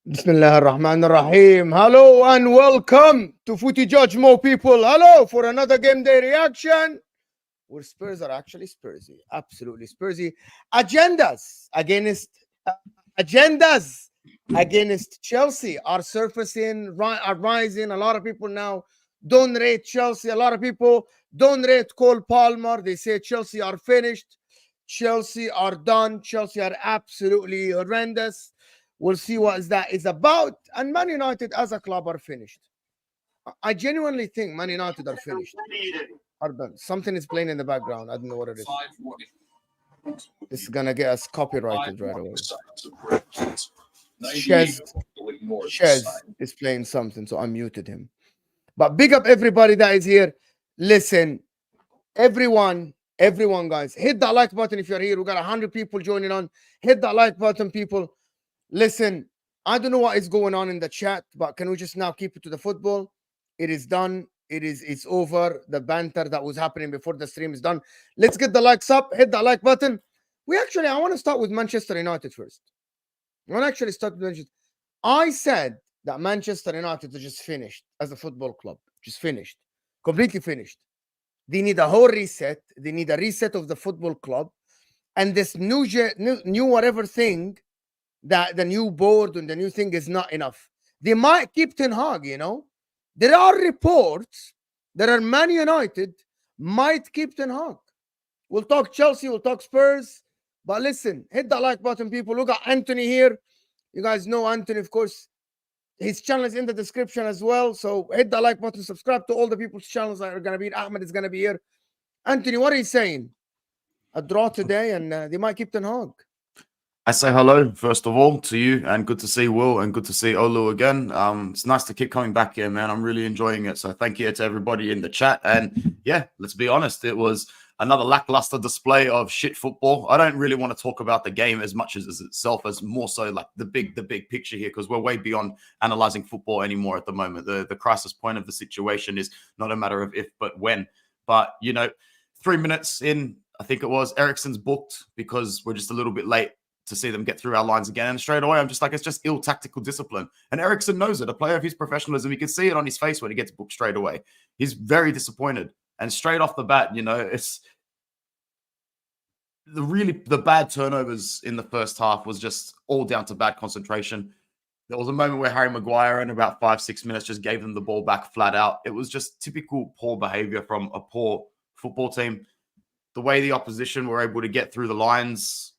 Bismillah ar-Rahman ar-Rahim. Hello and welcome to Footy Judge Mo people. Hello for another game day reaction. Where Spurs are actually Spursy. Absolutely Spursy. Agendas against Chelsea are surfacing, are rising. A lot of people now don't rate Chelsea. A lot of people don't rate Cole Palmer. They say Chelsea are finished. Chelsea are done. Chelsea are absolutely horrendous. We'll see what that is about. And Man United as a club are finished. I genuinely think Man United are finished. Are done. Something is playing in the background. I don't know what it is. This is going to get us copyrighted right away. Chez is playing something, so I muted him. But big up everybody that is here. Listen, everyone, guys, hit that like button if you're here. We got 100 people joining on. Hit that like button, people. Listen, I don't know what is going on in the chat, but can we just now keep it to the football? It is done. It's over. The banter that was happening before the stream is done. Let's get the likes up. Hit that like button. I want to start with Manchester United first. I said that Manchester United are just finished as a football club. Just finished. Completely finished. They need a whole reset. They need a reset of the football club. And this new whatever thing, that the new board and the new thing is not enough. They might keep Ten Hag, you know. There are reports that Man United might keep Ten Hag. We'll talk Chelsea, we'll talk Spurs. But listen, hit that like button, people. Look at Anthony here. You guys know Anthony, of course. His channel is in the description as well. So hit that like button, subscribe to all the people's channels that are going to be. Ahmed is going to be here. Anthony, what are you saying? A draw today and they might keep Ten Hag. I say hello, first of all, to you, and good to see Will and good to see Olu again. It's nice to keep coming back here, man. I'm really enjoying it. So thank you to everybody in the chat. And yeah, let's be honest, it was another lackluster display of shit football. I don't really want to talk about the game as much as itself, as more so like the big picture here, because we're way beyond analyzing football anymore at the moment. The crisis point of the situation is not a matter of if, but when. But, 3 minutes in, I think it was, Eriksen's booked because we're just a little bit late to see them get through our lines again. And straight away, I'm just like, it's just ill tactical discipline. And Eriksen knows it. A player of his professionalism, you can see it on his face when he gets booked straight away. He's very disappointed. And straight off the bat, it's the bad turnovers in the first half was just all down to bad concentration. There was a moment where Harry Maguire in about 5-6 minutes just gave them the ball back flat out. It was just typical poor behavior from a poor football team. The way the opposition were able to get through the lines,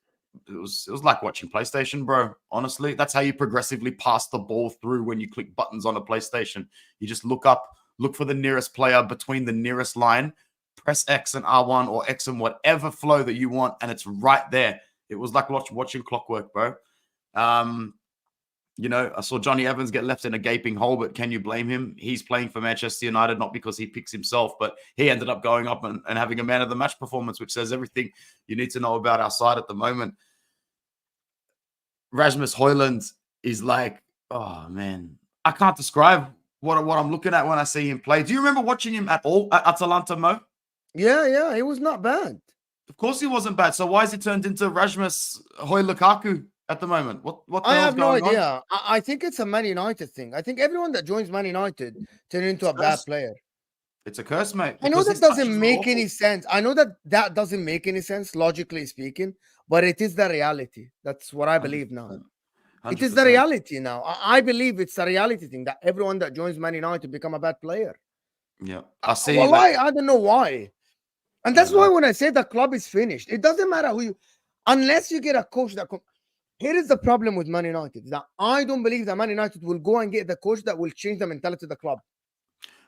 it was like watching PlayStation, bro. Honestly, that's how you progressively pass the ball through when you click buttons on a PlayStation. You just look up, look for the nearest player between the nearest line, press X and R1 or X and whatever flow that you want, and it's right there. It was like watching clockwork, bro. I saw Johnny Evans get left in a gaping hole, but can you blame him? He's playing for Manchester United, not because he picks himself, but he ended up going up and having a man of the match performance, which says everything you need to know about our side at the moment. Rasmus Højlund is like, oh man, I can't describe what I'm looking at when I see him play. Do you remember watching him at all at Atalanta, Mo? Yeah, he was not bad. Of course he wasn't bad. So why is he turned into Rasmus Højlund at the moment? What the I hell's have no going idea. on? I think it's a Man United thing. I think everyone that joins Man United turn into a bad player. It's a curse, mate. I know that doesn't make any sense. I know that doesn't make any sense, logically speaking, but it is the reality. That's what I believe now. 100%. It is the reality now. I believe it's a reality thing that everyone that joins Man United become a bad player. Yeah. I see. Well, I don't know why. And that's why when I say the club is finished, it doesn't matter who you, unless you get a coach that. Here is the problem with Man United, that I don't believe that Man United will go and get the coach that will change the mentality of the club.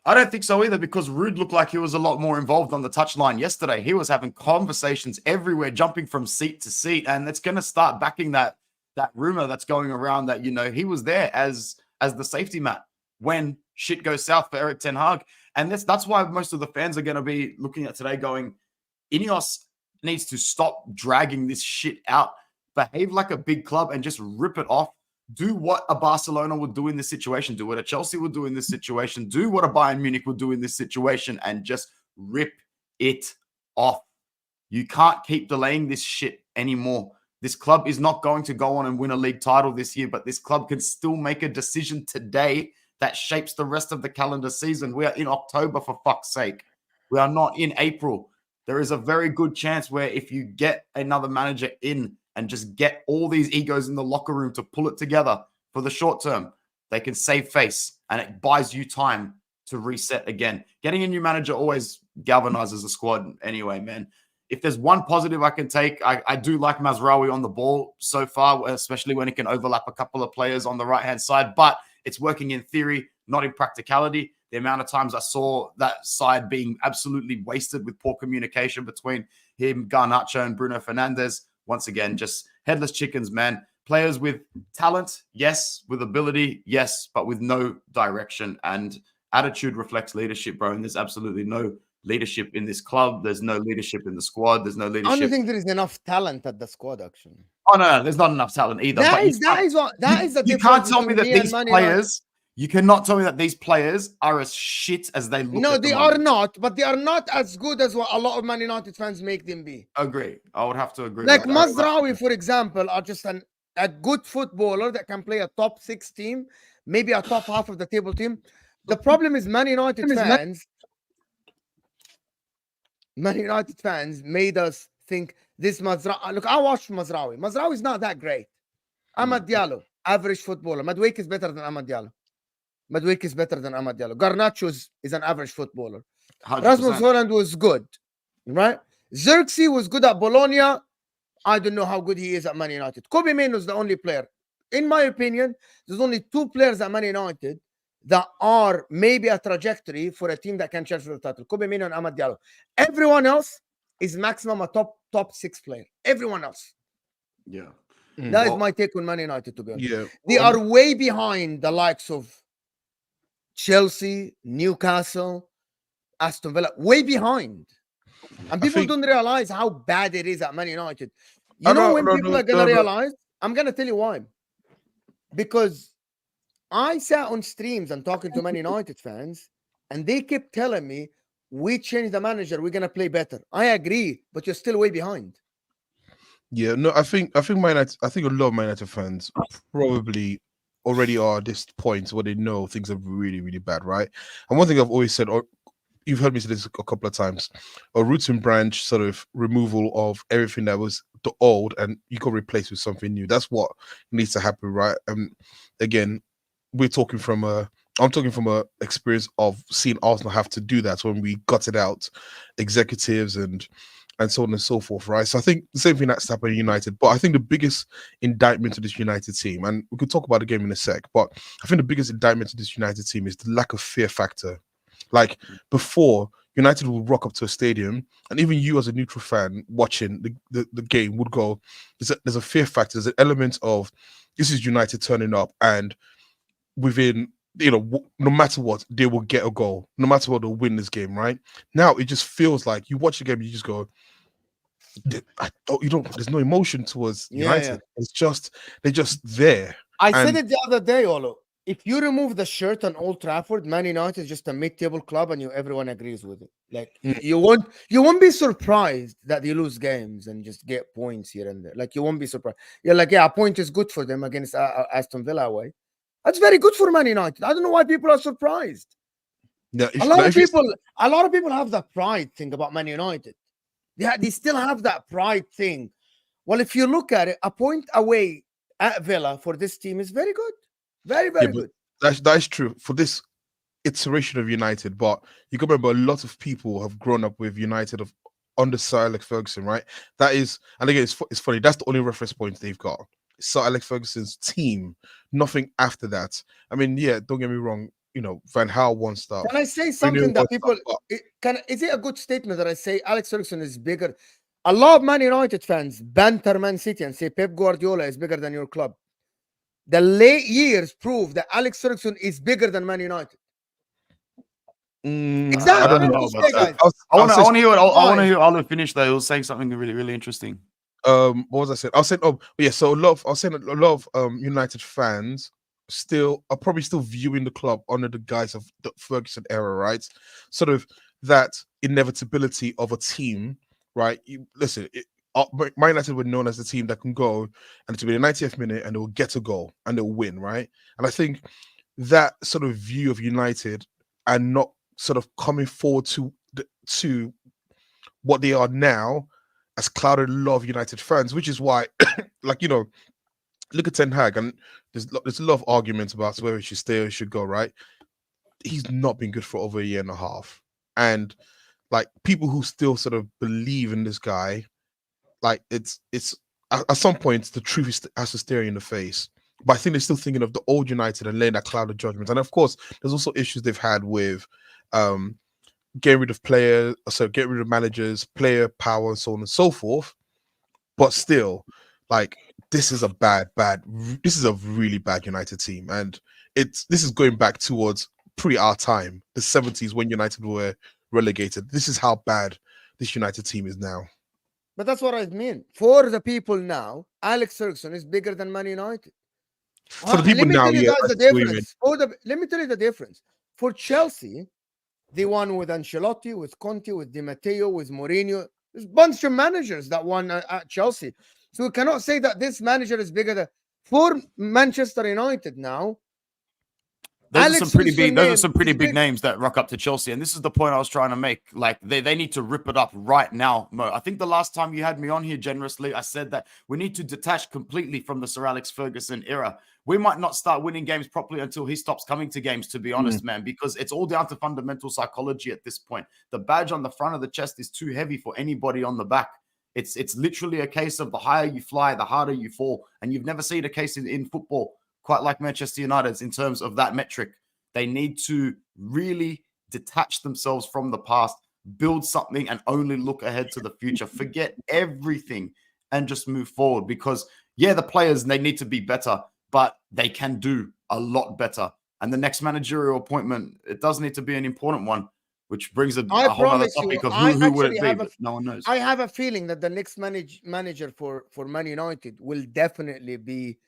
I don't think so either, because Ruud looked like he was a lot more involved on the touchline yesterday. He was having conversations everywhere, jumping from seat to seat, and it's going to start backing that rumor that's going around that, he was there as the safety mat when shit goes south for Erik ten Hag. And that's why most of the fans are going to be looking at today going, Ineos needs to stop dragging this shit out. Behave like a big club and just rip it off. Do what a Barcelona would do in this situation. Do what a Chelsea would do in this situation. Do what a Bayern Munich would do in this situation and just rip it off. You can't keep delaying this shit anymore. This club is not going to go on and win a league title this year, but this club can still make a decision today that shapes the rest of the calendar season. We are in October, for fuck's sake. We are not in April. There is a very good chance where if you get another manager in and just get all these egos in the locker room to pull it together for the short term, they can save face and it buys you time to reset again. Getting a new manager always galvanizes the squad anyway, man. If there's one positive I can take, I do like Mazraoui on the ball so far, especially when he can overlap a couple of players on the right-hand side, but it's working in theory, not in practicality. The amount of times I saw that side being absolutely wasted with poor communication between him, Garnacho, and Bruno Fernandes. Once again, just headless chickens, man. Players with talent, yes. With ability, yes. But with no direction. And attitude reflects leadership, bro. And there's absolutely no leadership in this club. There's no leadership in the squad. There's no leadership. I don't think there is enough talent at the squad, actually. Oh, no, there's not enough talent either. That is the you can't tell me that these players... You cannot tell me that these players are as shit as they look. No, they are not, but they are not as good as what a lot of Man United fans make them be. Agree. I would have to agree. Like Mazraoui, for example, are just a good footballer that can play a top 6 team, maybe a top half of the table team. The problem is Man United fans made us think this Mazraoui. Look, I watched Mazraoui. Mazraoui is not that great. Amad Diallo, average footballer. Madueke is better than Amad Diallo. Garnacho is an average footballer. 100%. Rasmus Højlund was good, right? Xerxes was good at Bologna. I don't know how good he is at Man United. Kobe Mainoo is the only player. In my opinion, there's only 2 players at Man United that are maybe a trajectory for a team that can challenge for the title. Kobe Mainoo and Amad Diallo. Everyone else is maximum a top 6 player. Everyone else. Yeah. That is my take on Man United, to be honest. Yeah. They are way behind the likes of Chelsea, Newcastle, Aston Villa, way behind. And people don't realize how bad it is at Man United. You know when people are going to realize? I'm going to tell you why. Because I sat on streams and talking to Man United fans, and they kept telling me, we changed the manager, we're going to play better. I agree, but you're still way behind. Yeah, no, I think Man United, I think a lot of Man United fans probably already are at this point where they know things are really, really bad, right? And one thing I've always said, or you've heard me say this a couple of times, a root and branch sort of removal of everything that was the old, and you can replace with something new. That's what needs to happen, right? Again, I'm talking from a experience of seeing Arsenal have to do that when we gutted out executives and so on and so forth, right? So I think the same thing that's happened in United, but I think the biggest indictment to this United team, and we could talk about the game in a sec, but I think the biggest indictment to this United team is the lack of fear factor. Like before, United would rock up to a stadium, and even you as a neutral fan watching the game would go, there's a fear factor, there's an element of this is United turning up, and within, no matter what, they will get a goal. No matter what, they'll win this game, right? Now it just feels like you watch the game, you just go, there's no emotion towards United. It's just, they're just there. I said it the other day, Olo. If you remove the shirt on Old Trafford, Man United is just a mid-table club, and everyone agrees with it. Like you won't be surprised that they lose games and just get points here and there. Like you won't be surprised. You're like, yeah, a point is good for them against Aston Villa away. That's very good for Man United. I don't know why people are surprised. Yeah, a lot of people have that pride thing about Man United. They still have that pride thing. Well, if you look at it, a point away at Villa for this team is very good. Very, very good. That is true for this iteration of United. But you can remember a lot of people have grown up with United under Sir Alex Ferguson, right? That is, and again, it's funny. That's the only reference point they've got. Sir Alex Ferguson's team. Nothing after that. I mean, yeah, don't get me wrong. Van Gaal wants stuff. Can I say something that people is it a good statement that I say Alex Ferguson is bigger? A lot of Man United fans banter Man City and say Pep Guardiola is bigger than your club. The late years prove that Alex Ferguson is bigger than Man United. Exactly. I don't know about that. I want to hear Olo finish though. He was saying something really, really interesting. What was I saying? I was saying, so a lot of United fans are probably still viewing the club under the guise of the Ferguson era, right? Sort of that inevitability of a team, right? Man United were known as the team that can go and to be the 90th minute and they'll get a goal and they'll win, right? And I think that sort of view of United and not sort of coming forward to what they are now has clouded a lot of United fans, which is why, look at Ten Hag, and there's a lot of arguments about whether he should stay or he should go, right? He's not been good for over a year and a half. And like people who still sort of believe in this guy, like it's at some point the truth has to stare you in the face. But I think they're still thinking of the old United and laying that cloud of judgment. And of course, there's also issues they've had with getting rid of players, so getting rid of managers, player power, and so on and so forth. But still, like this is a really bad United team, and this is going back towards our time, the 70s when United were relegated. This is how bad this United team is now. But that's what I mean. For the people now, Alex Ferguson is bigger than Man United. For the people now, yeah. Let me tell you the difference. For Chelsea, they won with Ancelotti, with Conte, with Di Matteo, with Mourinho. There's a bunch of managers that won at Chelsea. So we cannot say that this manager is bigger than for Manchester United now. Those are some pretty big names that rock up to Chelsea. And this is the point I was trying to make. Like, they need to rip it up right now, Mo. I think the last time you had me on here generously, I said that we need to detach completely from the Sir Alex Ferguson era. We might not start winning games properly until he stops coming to games, to be honest, man, because it's all down to fundamental psychology at this point. The badge on the front of the chest is too heavy for anybody on the back. It's literally a case of the higher you fly, the harder you fall. And you've never seen a case in football quite like Manchester United's in terms of that metric. They need to really detach themselves from the past, build something, and only look ahead to the future. Forget everything and just move forward, because Yeah, the players, they need to be better, but they can do a lot better. And the next managerial appointment, it does need to be an important one, which brings a I whole other promise you, topic of I who would actually it be, have a but no one knows. I have a feeling that the next manager for Man United will definitely be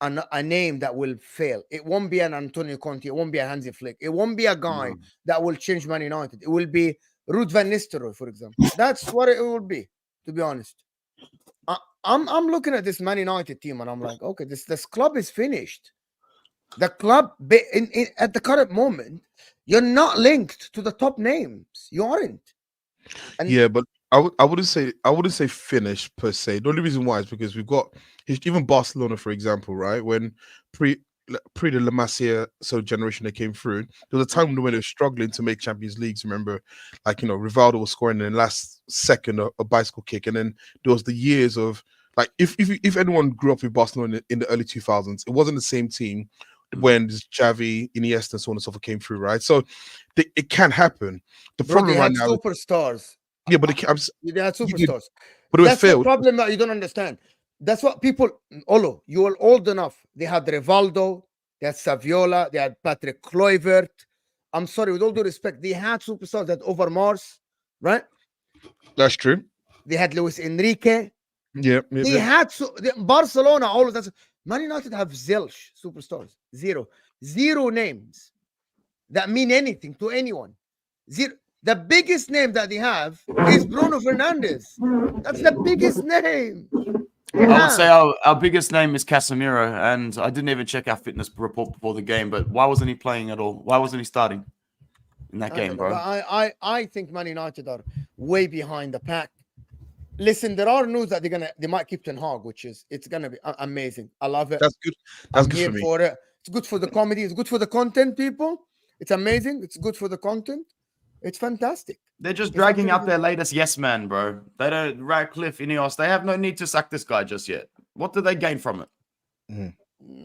a name that will fail. It won't be an Antonio Conte. It won't be a Hansi Flick. It won't be a guy that will change Man United. It will be Ruud van Nistelrooy, for example. That's what it will be, to be honest. I'm looking at this Man United team and I'm like, okay, this club is finished. The club at the current moment, you're not linked to the top names. You aren't. And yeah, but I wouldn't say finished per se. The only reason why is because we've got even Barcelona, for example, right? When pre the La Masia generation that came through, there was a time when they were struggling to make Champions Leagues. Remember, like Rivaldo was scoring in the last second a bicycle kick, and then there was the years of like if anyone grew up with Barcelona in the early 2000s, it wasn't the same team when Xavi, Iniesta, and so on and so forth came through, right? So it can happen. The problem they right had now, superstars. yeah, but They had superstars. but it That's the failed. problem that you don't understand. That's what people. Olo, you are old enough. They had Rivaldo, they had Saviola, they had Patrick Kluivert. I'm sorry, with all due respect, they had superstars that over Mars, right? That's true. They had Luis Enrique. Yeah, They had Barcelona. All of that. Man United have zilch superstars. Zero names that mean anything to anyone. Zero. The biggest name that they have is Bruno Fernandes. That's the biggest name. I would say our biggest name is Casemiro, and I didn't even check our fitness report before the game, but why wasn't he playing at all? Why wasn't he starting in that game, bro? I think Man United are way behind the pack. Listen, there are news that they might keep Ten Hag, it's gonna be amazing. I love it. That's good. That's I'm good here for me. for it. It's good for the comedy. It's good for the content, people. It's amazing. It's good for the content. It's fantastic. They're just dragging out their latest yes man, bro. They don't Radcliffe, Ineos. They have no need to sack this guy just yet. What do they gain from it?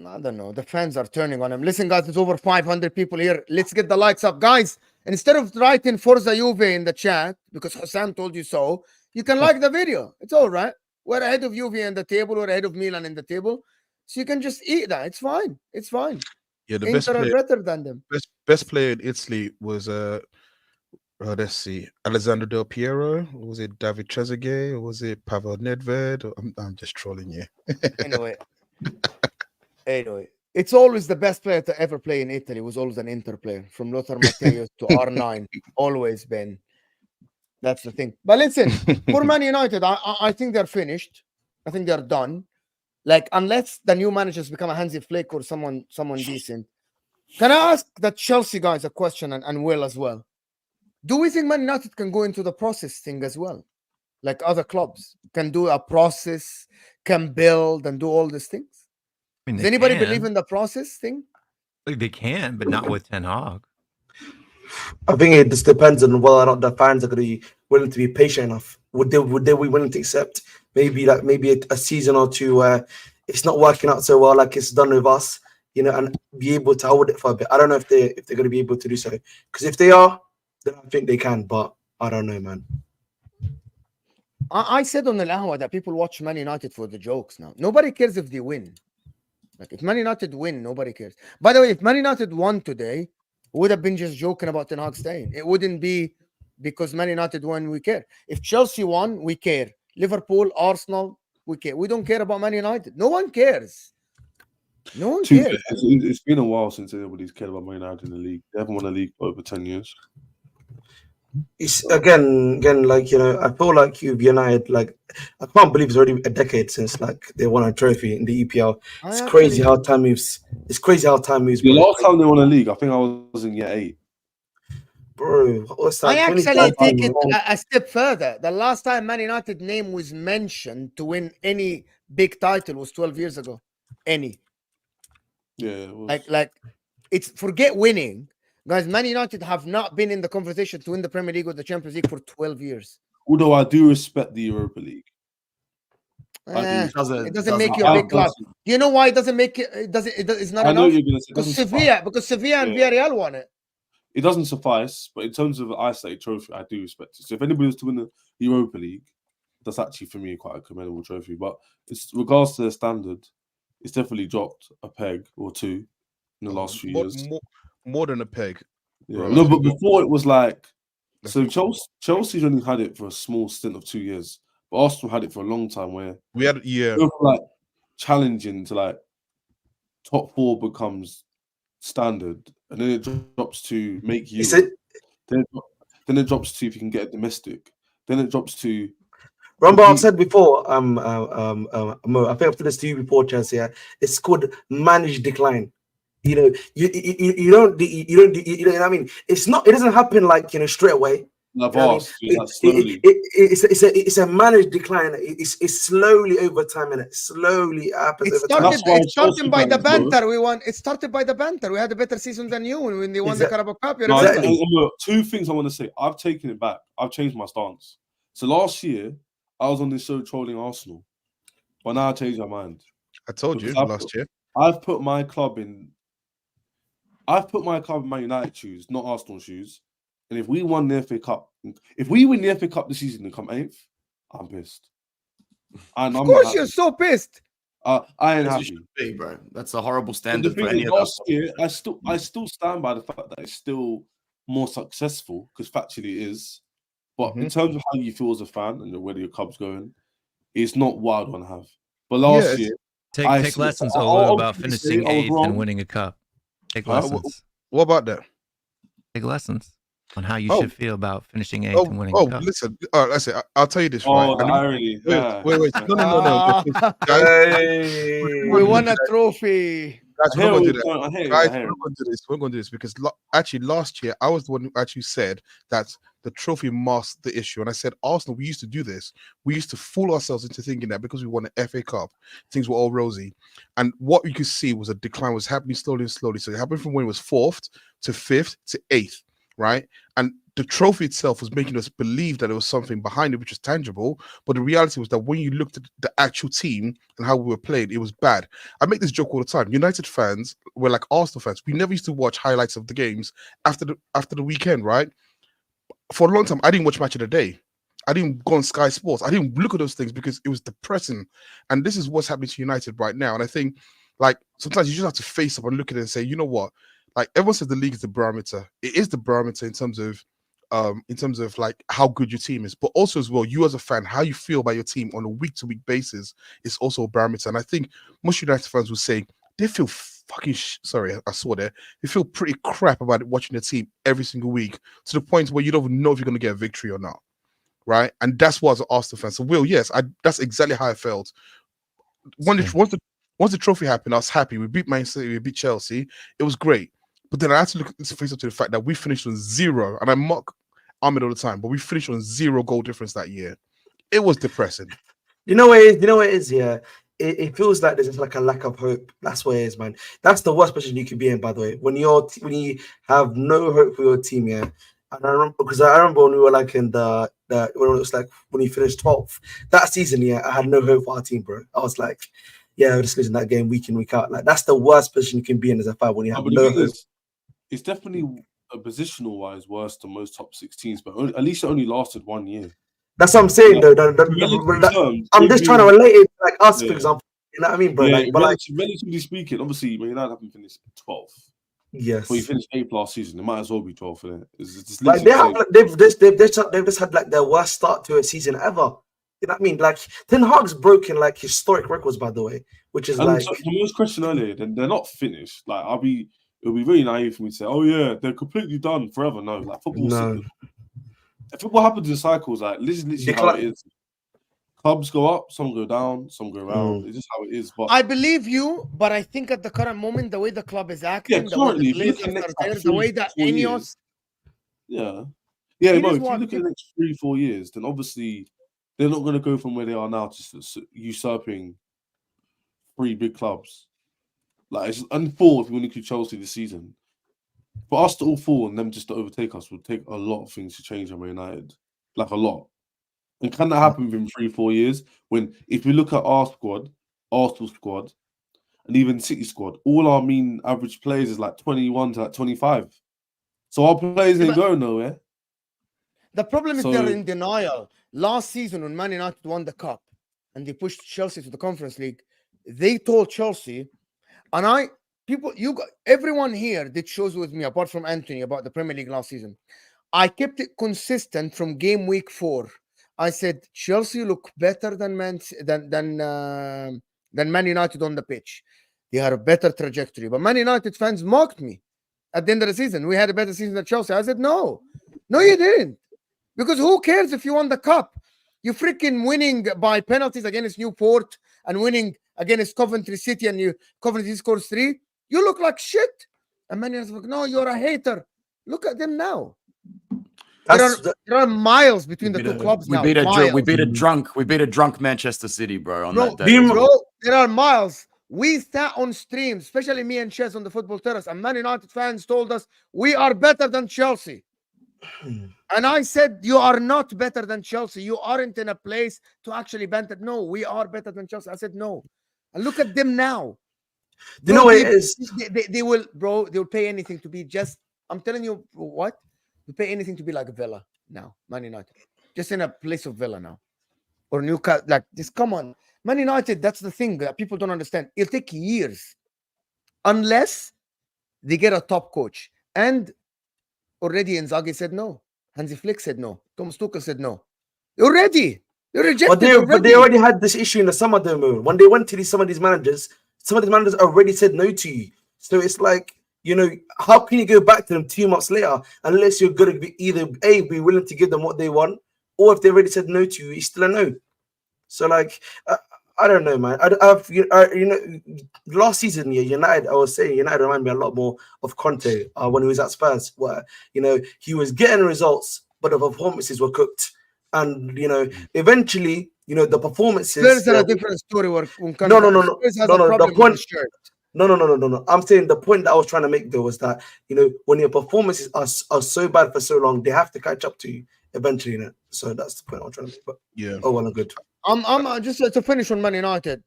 I don't know. The fans are turning on him. Listen, guys, it's over 500 people here. Let's get the likes up, guys. Instead of writing Forza Juve in the chat because HUSAM told you so, you can like the video. It's all right. We're ahead of Juve in the table. We're ahead of Milan in the table. So you can just eat that. It's fine. It's fine. Yeah, the Inter are better than them. Best player in Italy was let's see, Alessandro Del Piero, or was it David Trezeguet, or was it Pavel Nedved? I'm just trolling you. Anyway, it's always the best player to ever play in Italy. Was always an Inter player, from Lothar Matthäus to R9. Always been. That's the thing. But listen, for Man United, I think they're finished. I think they're done. Like, unless the new managers become a Hansi Flick or someone decent. Can I ask the Chelsea guys a question, and Will as well? Do we think Man United can go into the process thing as well? Like other clubs can do a process, can build and do all these things? I mean, Does anybody believe in the process thing? They can, but not with Ten Hag. I think it just depends on whether or not the fans are going to be willing to be patient enough. Would they be willing to accept maybe a season or two where it's not working out so well, like it's done with us, and be able to hold it for a bit? I don't know if they're going to be able to do so. Because if they are, then I think they can. But I don't know, man. I said on the Lahwa that people watch Man United for the jokes now. Nobody cares if they win. Like, if Man United win, nobody cares. By the way, if Man United won today, we would have been just joking about Ten Hag staying. It wouldn't be because Man United won, we care. If Chelsea won, we care. Liverpool, Arsenal, we care. We don't care about Man United. No one cares. No one cares. It's been a while since anybody's cared about Man United in the league. They haven't won a league for over 10 years. It's again, like, I feel like you've United, like, I can't believe it's already a decade since like they won a trophy in the EPL. It's crazy how time moves. It's crazy how time moves. The last time they won a league, I think I was in year 8. Bro, what's that? I actually take it a step further. The last time Man United name was mentioned to win any big title was 12 years ago. Any. Yeah, it was. Like it's forget winning. Guys, Man United have not been in the conversation to win the Premier League or the Champions League for 12 years. Although I do respect the Europa League. It doesn't make you a big club. Do you know why it doesn't make it? It's not enough. Because Sevilla and Villarreal won it. It doesn't suffice, but in terms of an isolated trophy, I do respect it. So if anybody was to win the Europa League, that's actually for me quite a commendable trophy. But it's regards to the standard, it's definitely dropped a peg or two in the last few years. More than a peg. Yeah, Bro, no, but before it was like so. That's- Chelsea's only had it for a small stint of 2 years, but Arsenal had it for a long time. Where we had they were, like challenging to like top 4 becomes standard, and then it drops to make you. Then it drops to if you can get a domestic. Then it drops to. Remember, I've said before. Mo, I think I've said this to you before, Chelsea. Yeah? It's called managed decline. You know, you don't you know what I mean. It's not. It doesn't happen like straight away. Slowly. It's a managed decline. It's slowly over time, and it slowly happens over time. It started by the banter. It started by the banter. We had a better season than you when they won the Carabao Cup. Exactly. Two things I want to say. I've taken it back. I've changed my stance. So last year, I was on this show trolling Arsenal, but now I changed my mind. I told you last year. I've put my club in Man United shoes, not Arsenal shoes. And if we won the FA Cup, if we win the FA Cup this season and come 8th, I'm pissed. Of course, you're so pissed. I ain't happy. Be, bro. That's a horrible standard for any of last year, I still stand by the fact that it's still more successful because factually it is. But in terms of how you feel as a fan and whether your club's going, it's not what I'd want to have. But last year, take lessons about finishing 8th and winning a cup. Take lessons. What about that? Take lessons on how you should feel about finishing 8th and winning a cup. Listen, listen, I'll tell you this, right? The irony. Wait. No. We won a trophy. Guys, we're not going to do this because actually last year I was the one who actually said that the trophy masked the issue, and I said Arsenal, we used to do this. We used to fool ourselves into thinking that because we won the FA Cup, things were all rosy, and what you could see was a decline was happening slowly. So it happened from when it was 4th to 5th to 8th, right? And the trophy itself was making us believe that there was something behind it, which was tangible. But the reality was that when you looked at the actual team and how we were played, it was bad. I make this joke all the time. United fans were like Arsenal fans. We never used to watch highlights of the games after the weekend, right? For a long time, I didn't watch Match of the Day. I didn't go on Sky Sports. I didn't look at those things because it was depressing. And this is what's happening to United right now. And I think, like, sometimes you just have to face up and look at it and say, you know what? Like, everyone says the league is the barometer. It is the barometer in terms of like how good your team is, but also as well, you as a fan, how you feel about your team on a week-to-week basis is also a barometer. And I think most United fans will say they feel fucking sorry, I saw there. They feel pretty crap about it, watching the team every single week to the point where you don't know if you're going to get a victory or not, right? And that's what as an Arsenal fan. So, Will, yes, that's exactly how I felt. Once the trophy happened, I was happy. We beat Man City, we beat Chelsea. It was great. But then I had to face up to the fact that we finished on 0, and I mock Ahmed all the time, but we finished on 0 goal difference that year. It was depressing. You know what it is, yeah. It feels like there's just like a lack of hope. That's what it is, man. That's the worst position you could be in, by the way. When you have no hope for your team, yeah. And I remember when we were like in the when it was like when we finished 12th that season, yeah, I had no hope for our team, bro. I was like, yeah, we're just losing that game week in, week out. Like, that's the worst position you can be in as a fan when you have no hope. It's definitely positional wise worse than most top 6 teams, but at least it only lasted 1 year. That's what I'm saying, though. I'm just trying to relate it to like us, for example. You know what I mean, bro? Yeah, relatively speaking, obviously, Man United haven't finished 12th. Yes, but we finished 8th last season. It might as well be 12th, isn't it? It's like they've just had like their worst start to a season ever. You know what I mean? Like Ten Hag's broken like historic records, by the way, which is like. So, the most question earlier, they're not finished. Like it'll be really naive for me to say, oh yeah, they're completely done forever. No, like football. No. Football happens in cycles. Like literally how it is. Clubs go up, some go down, some go around. It's just how it is. But I believe you, but I think at the current moment, the way the club is acting, currently, the way that Ineos, Mo, if you look at the next 3-4 years, then obviously they're not going to go from where they are now to usurping 3 big clubs. Like it's and 4 if we want to include Chelsea this season. For us to all 4 and them just to overtake us would take a lot of things to change at Man United, like a lot. And can that happen within 3-4 years? When if we look at our squad, Arsenal squad, and even City squad, all our mean average players is like 21 to like 25. So our players ain't going nowhere. The problem is So- they're in denial. Last season, when Man United won the cup and they pushed Chelsea to the Conference League, they told Chelsea, and everyone here did shows with me, apart from Anthony, about the Premier League last season. I kept it consistent from game week 4. I said Chelsea look better than Man United on the pitch. They have a better trajectory. But Man United fans mocked me at the end of the season. We had a better season than Chelsea. I said, no, you didn't. Because who cares if you won the cup? You freaking winning by penalties against Newport and winning against Coventry City, and Coventry scores 3. You look like shit. And Man United like, no, you're a hater. Look at them now. There are miles between the two clubs now. We beat a drunk Manchester City, bro, on that day. There are miles. We sat on stream, especially me and Ches on the Football Terrace, and Man United fans told us we are better than Chelsea. And I said, you are not better than Chelsea. You aren't in a place to actually banter. No, we are better than Chelsea. I said, no. And look at them now. You know what it is? They will pay anything to be just, I'm telling you what, they pay anything to be like Villa now, Man United. Just in a place of Villa now. Or Newcastle, like, just come on. Man United, that's the thing that people don't understand. It'll take years unless they get a top coach. And already Inzaghi said no. Hansi Flick said no. Thomas Tuchel said no. They're rejected. But they already had this issue in the summer, though. When they went to some of these managers already said no to you. So it's like, you know, how can you go back to them 2 months later unless you're going to be either be willing to give them what they want, or if they already said no to you, it's still a no. So like, I don't know, man. Last season, United, I was saying United reminded me a lot more of Conte when he was at Spurs, where, you know, he was getting results, but the performances were cooked. And, you know, eventually, you know, the performances... There's a different story. No. I'm saying the point that I was trying to make, though, was that, you know, when your performances are so bad for so long, they have to catch up to you eventually, you know. So that's the point I'm trying to make. But yeah. Oh, well and good. I'm just to finish on Man United.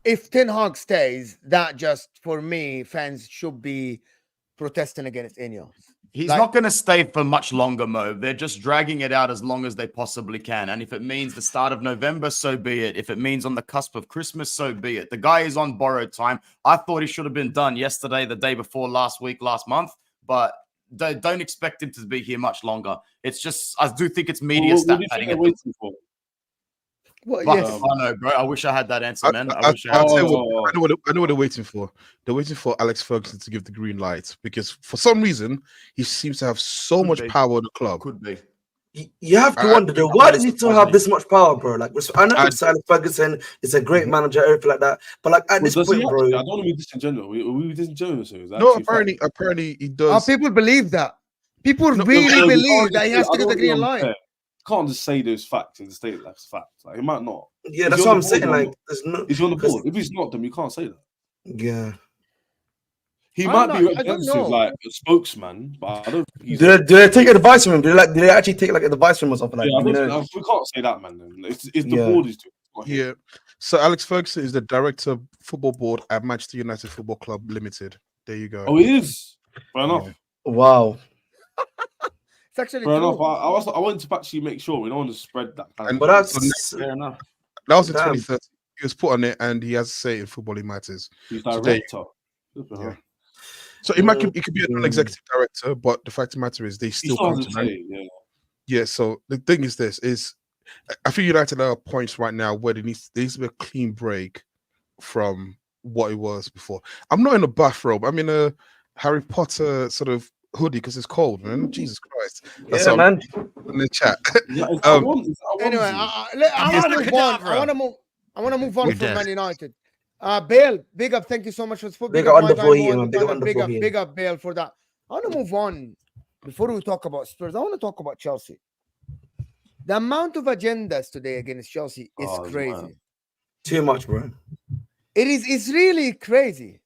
If Ten Hag stays, that just, for me, fans should be protesting against Ineos. He's not going to stay for much longer, Mo. They're just dragging it out as long as they possibly can. And if it means the start of November, so be it. If it means on the cusp of Christmas, so be it. The guy is on borrowed time. I thought he should have been done yesterday, the day before, last week, last month. But don't expect him to be here much longer. It's just, I do think it's media stat padding. Well, yes. I know, bro. I wish I had that answer, man. I know what they're waiting for. They're waiting for Alex Ferguson to give the green light, because for some reason he seems to have so much power in the club. Could be. You have to wonder, though, why does he still have this much power, bro? Like, I know Alex Ferguson is a great manager, everything like that, but like at this point, bro, I don't want to be disingenuous. We disingenuous. No, apparently he does. People believe that. People really believe that he has to get the green light. Can't just say those facts and state that's facts. Like, he might not. Yeah, that's what I'm saying. Like, there's no. Is he on the board? If he's not, then you can't say that. Yeah. He might be representative, like a spokesman, but I don't. Do they take advice from him? Do they actually take like advice from him or something like that? We can't say that, man. It's the board is doing. Yeah. So Alex Ferguson is the director of football board at Manchester United Football Club Limited. There you go. Oh, he is. Fair enough. Yeah. Wow. It's actually fair enough. I wanted to actually make sure we don't want to spread that. But that's fair enough. That was in 2013. He was put on it, and he has to say in Footballing Matters. He's director. Yeah. So he could be a non-executive director, but the fact of the matter is they still come to know. Yeah. So the thing is, I feel United are at points right now where there needs to be a clean break from what it was before. I'm not in a bathrobe. I'm in a Harry Potter sort of hoodie because it's cold, man. Jesus Christ. That's man. In the chat. Anyway, I want to move on from Man United. Bale, big up. Thank you so much for support. Big up Bale for that. I want to move on. Before we talk about Spurs, I want to talk about Chelsea. The amount of agendas today against Chelsea is crazy. Man. Too much, bro. It's really crazy.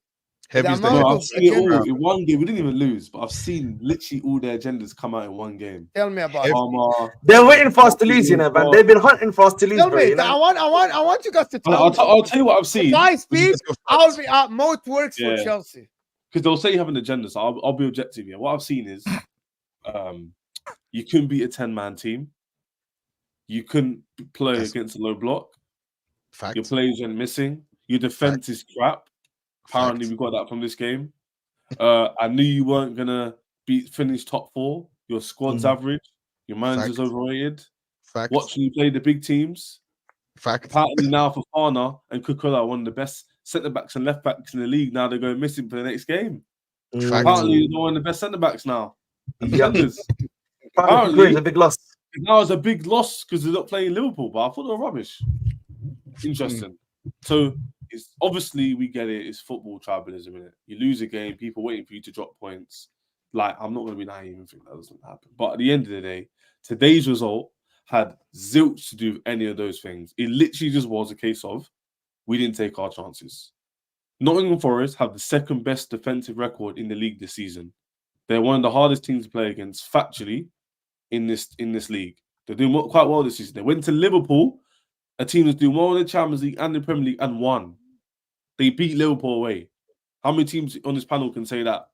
I've seen it all in one game. We didn't even lose, but I've seen literally all their agendas come out in one game. Tell me about it. They're waiting for us to lose, you know, man. They've been hunting for us to lose. Tell me, you know? I want you guys to tell me. I'll tell you what I've seen. If I speak, I'll be at Moat works for Chelsea. Because they'll say you have an agenda, so I'll be objective here. What I've seen is You couldn't beat a 10-man team. You couldn't play against a low block. Fact. Your players went missing. Your defense is crap. Apparently, we got that from this game. I knew you weren't gonna finish top 4. Your squad's average. Your manager's overrated. Fact. Watching you play the big teams. Fact. Apparently now Fofana and Kukola are one of the best centre backs and left backs in the league. Now they're going missing for the next game. Fact. Apparently they're one of the best centre backs now. Apparently, Apparently, a big loss. Now it's a big loss because they're not playing Liverpool, but I thought they were rubbish. Interesting. So it's obviously we get it. It's football tribalism, in it. You lose a game, people waiting for you to drop points. Like, I'm not going to be naive and think that doesn't happen. But at the end of the day, today's result had zilch to do with any of those things. It literally just was a case of we didn't take our chances. Nottingham Forest have the second best defensive record in the league this season. They're one of the hardest teams to play against factually in this league. They're doing quite well this season. They went to Liverpool, a team that's doing well in the Champions League and the Premier League, and won. They beat Liverpool away. How many teams on this panel can say that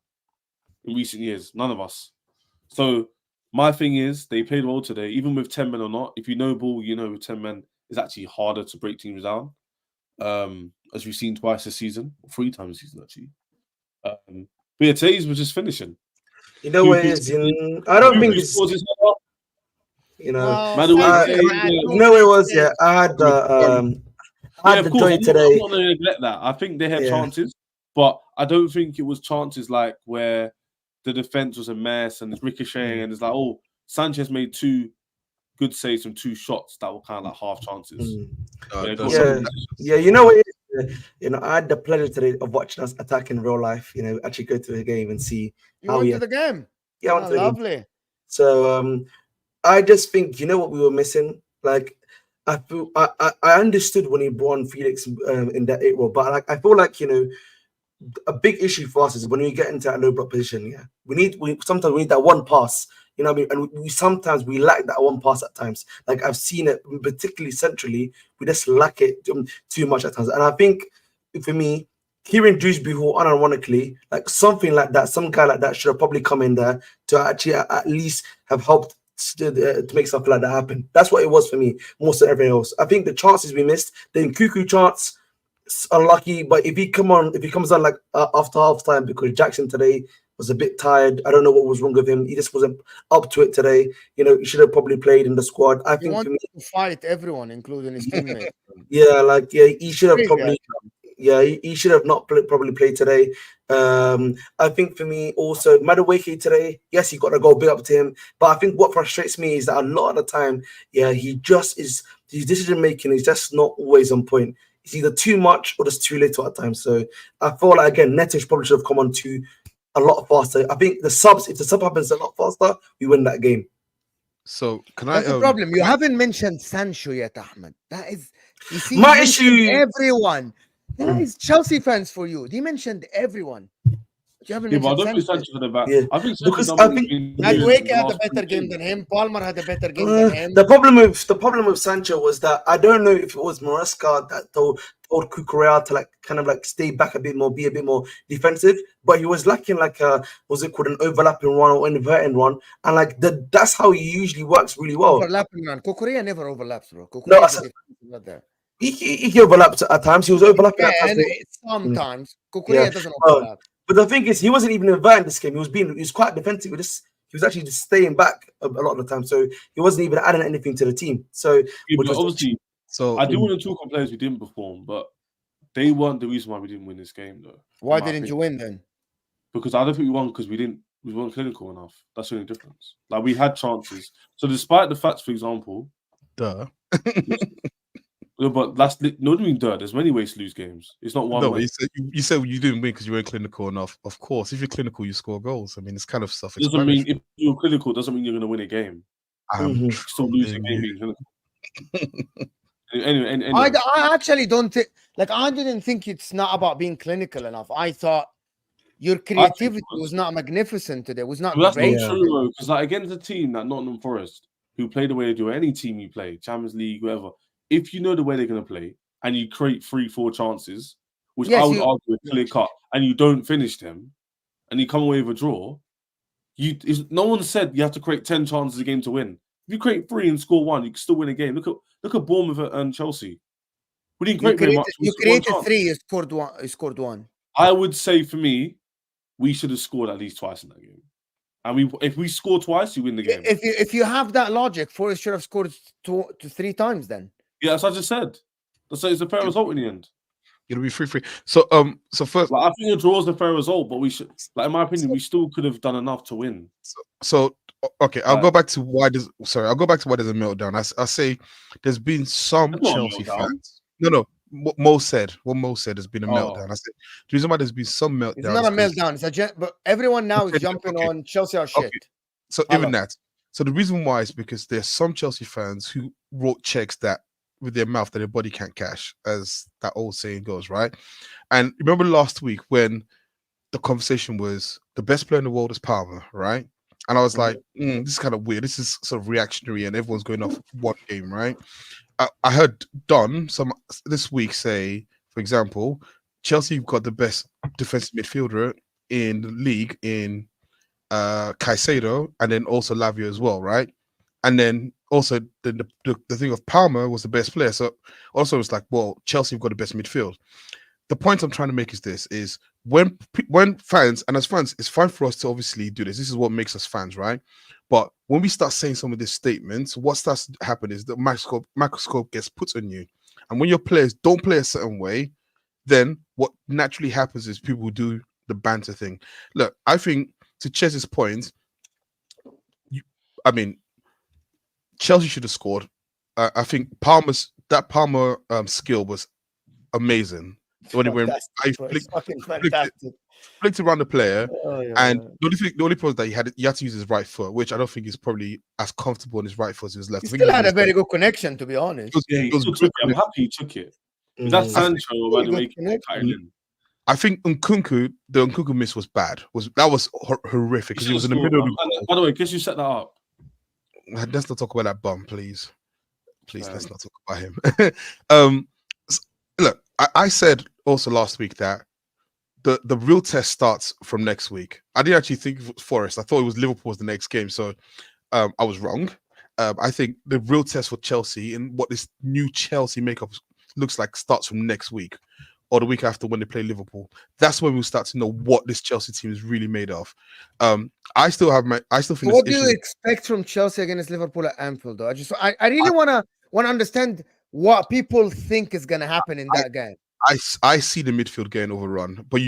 in recent years? None of us. So my thing is, they played well today, even with 10 men or not. If you know ball, you know with 10 men, it's actually harder to break teams down, as we've seen twice this season, or 3 times this season, actually. But yeah, today's was just finishing. You know what it is? I don't think it's... You know, you know what it was? Yeah, I had the joy today. I'm not going to neglect that. I think they had chances, but I don't think it was chances like where the defense was a mess and it's ricocheting and it's like, oh, Sanchez made 2 good saves from 2 shots that were kind of like half chances. You know what it is? You know, I had the pleasure today of watching us attack in real life. You know, actually go to the game and see how we went to the game. Yeah, I went to the lovely. Game. So I just think, you know what we were missing? Like, I understood when he brought on Felix in that 8 role, but like I feel like, you know, a big issue for us is when we get into that low block position. Yeah, sometimes we need that one pass. You know what I mean? And we sometimes lack that one pass at times. Like I've seen it, particularly centrally, we just lack it too much at times. And I think for me, hearing Dewsbury, who unironically, like something like that, some guy like that should have probably come in there to actually at least have helped to make something like that happen. That's what it was for me, more than everything else. I think the chances we missed, the Nkuku chance, unlucky. But if he comes on like after half time, because Jackson today was a bit tired. I don't know what was wrong with him. He just wasn't up to it today. You know, he should have probably played in the squad. I think for me, to fight everyone, including his teammates. He should have probably. Yeah, he should have not probably played today. I think for me also, Madueke today, yes, he got a goal, big up to him. But I think what frustrates me is that a lot of the time, his decision making is just not always on point. It's either too much or just too little at times. So I feel like, again, Neto probably should have come on to a lot faster. I think if the sub happens a lot faster, we win that game. So That's the problem. You haven't mentioned Sancho yet, Ahmed. That is, you see, my issue. Everyone. That is Chelsea fans for you. They mentioned everyone. You haven't mentioned but I don't think Sanchez for the back. Yeah. I think Madueke had a better game than him. Palmer had a better game than him. The problem with Sancho was that I don't know if it was Maresca that told Cucurella to stay back a bit more, be a bit more defensive, but he was lacking what's it called, an overlapping run or inverting run, and that's how he usually works really well. Overlapping run. Cucurella never overlaps, bro. Not there. He overlapped at times. He was overlapping at times. Sometimes. Cucurella doesn't overlap. But the thing is, he wasn't even inverting this game. He was quite defensive. He was actually just staying back a lot of the time. So he wasn't even adding anything to the team. So obviously, I do want to talk on players who didn't perform, but they weren't the reason why we didn't win this game, though. Why didn't you win then? Because I don't think we won because we weren't clinical enough. That's the only difference. Like, we had chances. So despite the facts, for example, but that's no mean dirt. There's many ways to lose games. It's not one way. You said you didn't win because you weren't clinical enough. Of course, if you're clinical, you score goals. I mean, it's kind of self-explanatory. Doesn't mean if you're clinical doesn't mean you're going to win a game. You still lose a game being clinical. Anyway. I actually don't think. I didn't think it's not about being clinical enough. I thought your creativity was not magnificent today. It was not great. That's not true, because against a team like Nottingham Forest, who play the way they do, any team you play, Champions League, whatever. If you know the way they're going to play and you create 3-4 chances, which I would argue are clear cut, and you don't finish them, and you come away with a draw, No one said you have to create 10 chances a game to win. If you create 3 and score 1, you can still win a game. Look at Bournemouth and Chelsea. We didn't create very much. You created 3. You scored 1. You scored 1. I would say for me, we should have scored at least twice in that game. And if we score twice, you win the game. If you have that logic, Forest should have scored 2 to 3 times then. Yeah, as I just said. It's a fair result in the end. It'll be 3-3. So first, I think a draw is a fair result, but we should, in my opinion, we still could have done enough to win. So okay, I'll go back to why there's a meltdown. I say there's been some Chelsea fans. No. What Mo said has been a meltdown. I said the reason why there's been some meltdown. It's not a meltdown. It's but everyone now is jumping on Chelsea are shit. So even that. So the reason why is because there's some Chelsea fans who wrote checks that with their mouth that their body can't cash, as that old saying goes, right? And remember last week when the conversation was the best player in the world is Palmer, right? And I was like, this is kind of weird. This is sort of reactionary, and everyone's going off one game, right? I heard Don this week say, for example, Chelsea got the best defensive midfielder in the league in Caicedo, and then also Lavia as well, right? And then also the thing of Palmer was the best player. So also it's like, well, Chelsea have got the best midfield. The point I'm trying to make is when fans, and as fans, it's fine for us to obviously do this. This is what makes us fans, right? But when we start saying some of these statements, what starts to happen is the microscope gets put on you. And when your players don't play a certain way, then what naturally happens is people do the banter thing. Look, I think to Ches's point, Chelsea should have scored. I think Palmer skill was amazing. When he went, I flicked around the player, and the only problem that he had to use his right foot, which I don't think is probably as comfortable on his right foot as his left. He still had a very good connection, to be honest. I'm happy he took it. That's Sancho, by the way. I think the Nkunku miss was bad. That was horrific because he was in the middle of the. By the way, guess you set that up. Let's not talk about that bum, please. Let's not talk about him. Look, I said also last week that the real test starts from next week. I didn't actually think it was Forest. I thought it was Liverpool was the next game, so I was wrong. I think the real test for Chelsea and what this new Chelsea makeup looks like starts from next week or the week after when they play Liverpool. That's when we'll start to know what this Chelsea team is really made of. I still think. What do you expect from Chelsea against Liverpool at Anfield, though? I really want to understand what people think is going to happen in that game. I see the midfield getting overrun, but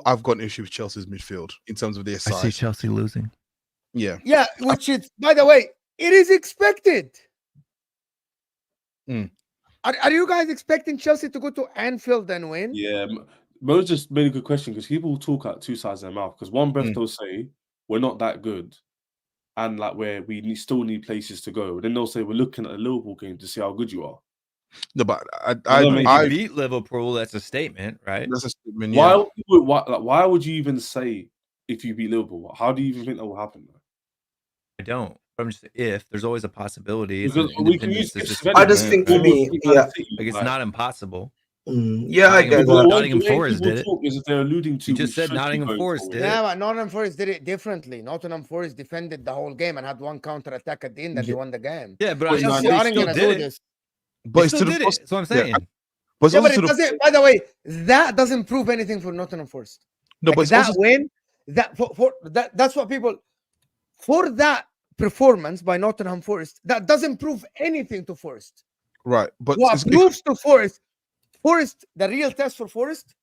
I've got an issue with Chelsea's midfield in terms of their size. I see Chelsea losing. Yeah, which is, by the way, it is expected. Are you guys expecting Chelsea to go to Anfield and win? Yeah, Mo just made a good question because people talk out two sides of their mouth. Because one breath they'll say we're not that good, and like we still need places to go. Then they'll say we're looking at the Liverpool game to see how good you are. No, but I beat Liverpool. That's a statement, right? That's a statement. Yeah. Why would you even say if you beat Liverpool? How do you even think that will happen? Though? I don't. I'm just there's always a possibility. I just think for me, it's not impossible. I get that. Nottingham Forest did it. Is they're alluding to you just said Nottingham Forest did it. Yeah, but Nottingham Forest did it differently. Nottingham Forest defended the whole game and had one counter attack at the end, and they won the game. Yeah, but Chelsea aren't going to do this. But still did it. That's what I'm saying. But it doesn't. By the way, that doesn't prove anything for Nottingham Forest. No, but that win, that's what people for that performance by Nottingham Forest. That doesn't prove anything to Forest. Right, but what proves to Forest, the real test for Forest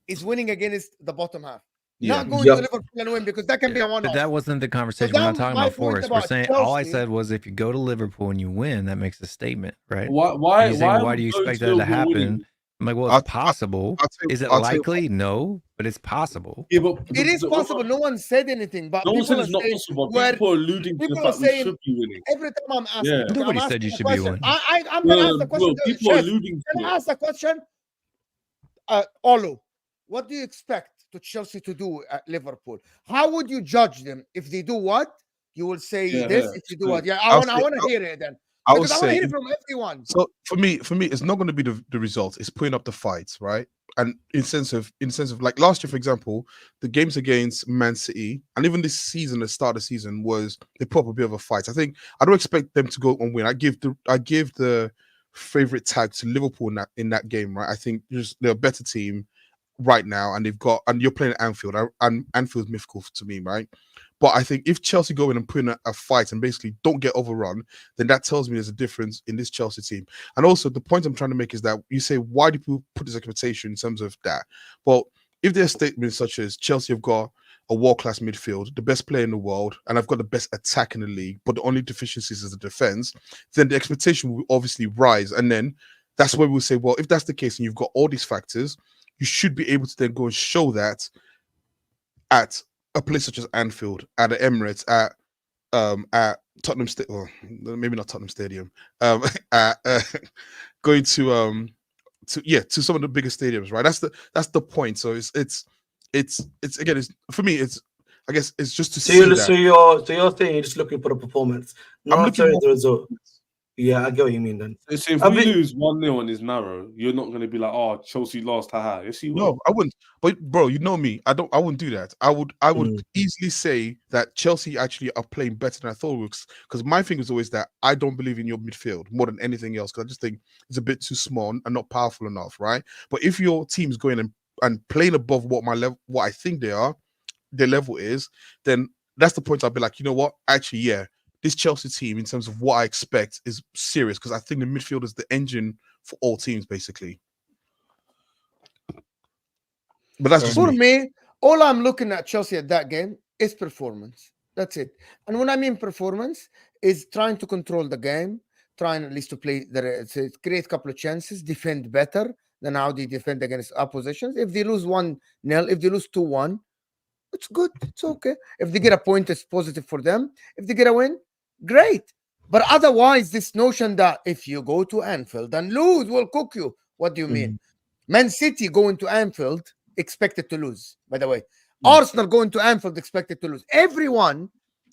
is winning against the bottom half. Not going to Liverpool and win, because that can be a one-off. But that wasn't the conversation. We're not talking about Forest. We're saying Chelsea, all I said was if you go to Liverpool and you win, that makes a statement, right? Why do you expect that to happen? Winning? I'm like, well, it's possible. Is it likely? No, but it's possible. Yeah, but it is possible. No one said anything, but no one said it's not possible. People are alluding to the fact we should be winning. Every time I'm asking, nobody said you should be winning. I'm going to ask the question. People are alluding to it. Ask the question. Olu, what do you expect to Chelsea to do at Liverpool? How would you judge them if they do what? You will say this. If you do what? Yeah, I want to hear it then. I would Because I want to say hear it from everyone. so. For me, it's not going to be the result. It's putting up the fights, right? And in sense of like last year, for example, the games against Man City and even this season, the start of the season was they put up a bit of a fight. I think I don't expect them to go and win. I give the favorite tag to Liverpool in that game, right? I think they're a better team right now, and you're playing at Anfield, and Anfield's mythical to me, right? But I think if Chelsea go in and put in a fight and basically don't get overrun, then that tells me there's a difference in this Chelsea team. And also the point I'm trying to make is that you say, why do people put this expectation in terms of that? Well, if there's statements such as Chelsea have got a world-class midfield, the best player in the world, and I've got the best attack in the league, but the only deficiencies is the defense, then the expectation will obviously rise. And then that's where we'll say, well, if that's the case and you've got all these factors, you should be able to then go and show that at a place such as Anfield, at the Emirates, at Tottenham Stadium, well, maybe not Tottenham Stadium, going to some of the bigger stadiums, right? That's the point. So it's again, for me, I guess it's just to see that. So you're saying you're just looking for the performance, not necessarily the result. Yeah, I get what you mean then. So if we lose 1-0 and it's narrow, you're not going to be like, oh, Chelsea lost, haha. Yes, you will. No, I wouldn't. But bro, you know me. I wouldn't do that. I would easily say that Chelsea actually are playing better than I thought because my thing is always that I don't believe in your midfield more than anything else because I just think it's a bit too small and not powerful enough, right? But if your team's going and playing above what I think their level is, then that's the point I'll be like, you know what? Actually, yeah. This Chelsea team, in terms of what I expect, is serious because I think the midfield is the engine for all teams, basically. But that's just for me. All I'm looking at Chelsea at that game is performance. That's it. And when I mean performance, is trying to control the game, trying at least to play create a couple of chances, defend better than how they defend against oppositions. If they lose 1-0, if they lose 2-1, it's good. It's okay. If they get a point, it's positive for them. If they get a win, great. But otherwise, this notion that if you go to Anfield and lose, we'll cook you. What do you mean? Man City going to Anfield expected to lose, by the way. Arsenal going to Anfield expected to lose. Everyone